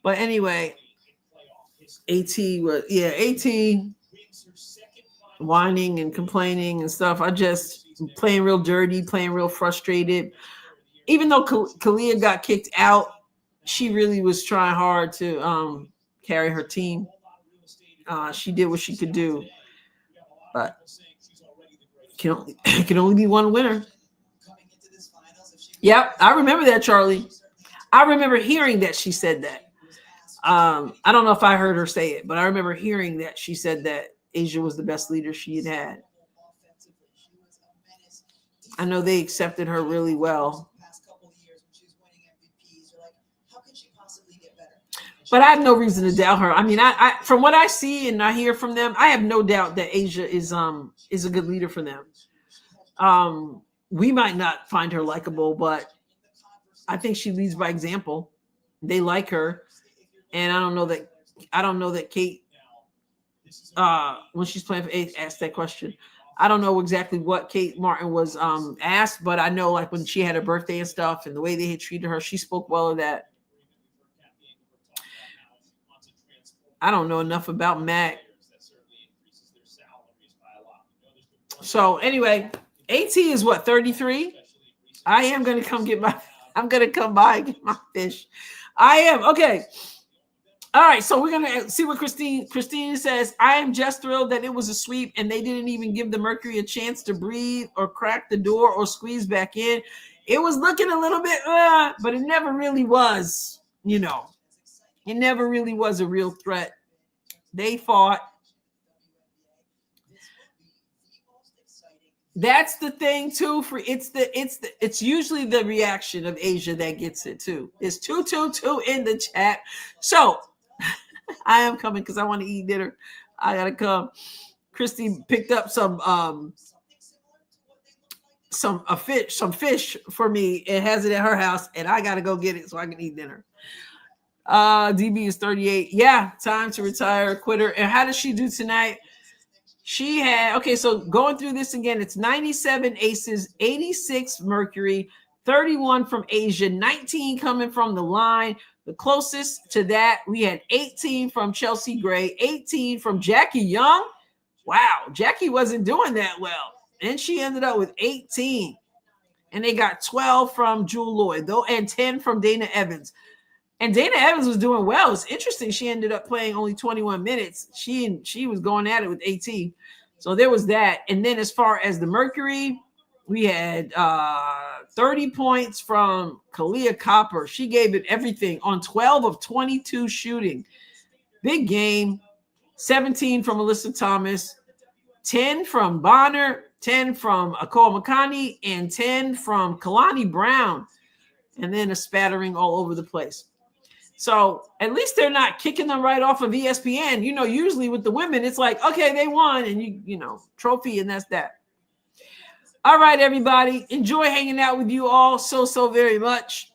But anyway, AT whining and complaining and stuff. I just playing real dirty, playing real frustrated. Even though Kalia got kicked out, she really was trying hard to carry her team. She did what she could do, but can only be one winner. Yep, I remember that, Charlie. I remember hearing that she said that. I don't know if I heard her say it, but I remember hearing that she said that Asia was the best leader she had. I know they accepted her really well. But I have no reason to doubt her. I mean, I from what I see and I hear from them, I have no doubt that Asia is a good leader for them. We might not find her likable, but I think she leads by example. They like her, and I don't know that Kate, when she's playing for Ace, asked that question. I don't know exactly what Kate Martin was asked, but I know like when she had her birthday and stuff, and the way they had treated her, she spoke well of that. I don't know enough about Mac. So anyway, AT is what, 33? I am going to come by and get my fish. I am. Okay. All right. So we're going to see what Christine says. I am just thrilled that it was a sweep and they didn't even give the Mercury a chance to breathe or crack the door or squeeze back in. It was looking a little bit, but it never really was, it never really was a real threat. They fought. That's the thing too. It's usually the reaction of Asia that gets it too. It's 222 in the chat. So I am coming because I want to eat dinner. I gotta come. Christy picked up some fish for me and has it at her house, and I gotta go get it so I can eat dinner. DB is 38. Yeah, time to retire, quitter. And how does she do tonight? She had, so going through this again, it's 97 aces, 86 Mercury, 31 from Asia, 19 coming from the line. The closest to that, we had 18 from Chelsea Gray, 18 from Jackie Young. Wow, Jackie wasn't doing that well. And she ended up with 18. And they got 12 from Jewel Lloyd, though, and 10 from Dana Evans. And Dana Evans was doing well. It's interesting. She ended up playing only 21 minutes. She was going at it with 18. So there was that. And then as far as the Mercury, we had 30 points from Kalia Copper. She gave it everything on 12 of 22 shooting. Big game. 17 from Alyssa Thomas, 10 from Bonner, 10 from Akol Makani, and 10 from Kalani Brown. And then a spattering all over the place. So at least they're not kicking them right off of ESPN. Usually with the women, it's like, okay, they won and you trophy and that's that. All right, everybody. Enjoy hanging out with you all so very much.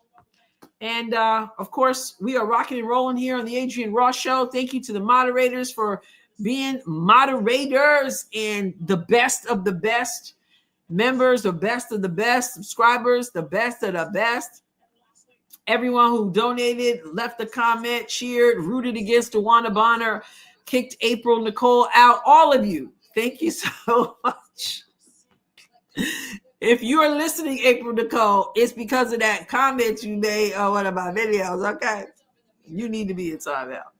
And of course, we are rocking and rolling here on the Adrienne Ross Show. Thank you to the moderators for being moderators and the best of the best members, the best of the best subscribers, the best of the best. Everyone who donated, left a comment, cheered, rooted against Tawana Bonner, kicked April Nicole out. All of you, thank you so much. If you are listening, April Nicole, it's because of that comment you made on one of my videos, okay? You need to be in timeout.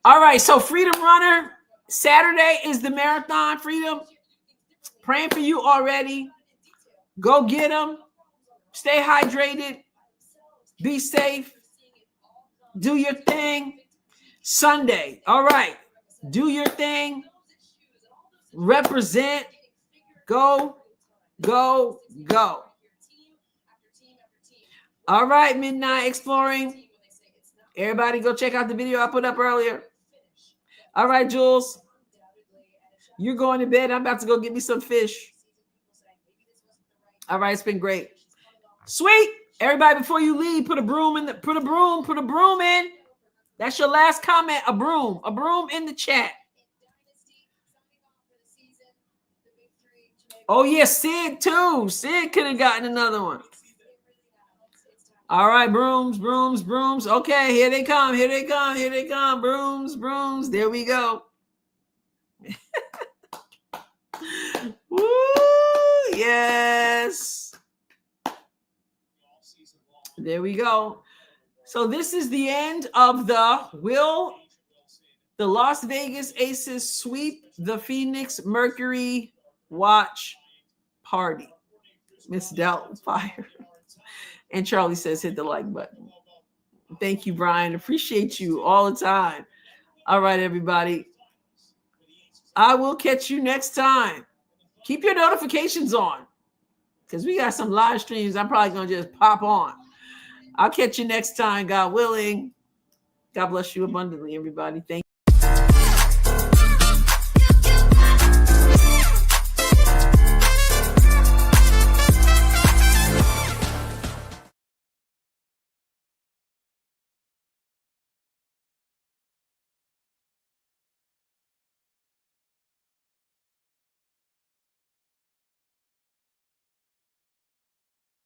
All right, so Freedom Runner, Saturday is the marathon. Freedom, praying for you already. Go get them. Stay hydrated. Be safe. Do your thing. Sunday, all right. Do your thing. Represent. Go, go, go. All right, Midnight Exploring. Everybody go check out the video I put up earlier. All right, Jules. You're going to bed. I'm about to go get me some fish. All right, it's been great. Sweet. Everybody, before you leave, put a broom in. Put a broom in. That's your last comment. A broom in the chat. Oh yeah, Sid too. Sid could have gotten another one. All right, brooms. Okay, here they come. Brooms. There we go. Woo, yes. There we go. So this is the end of the Las Vegas Aces sweep the Phoenix Mercury watch party. Miss Doubtfire. And Charlie says hit the like button. Thank you, Brian. Appreciate you all the time. All right, everybody. I will catch you next time. Keep your notifications on because we got some live streams. I'm probably going to just pop on. I'll catch you next time, God willing. God bless you abundantly, everybody. Thank you.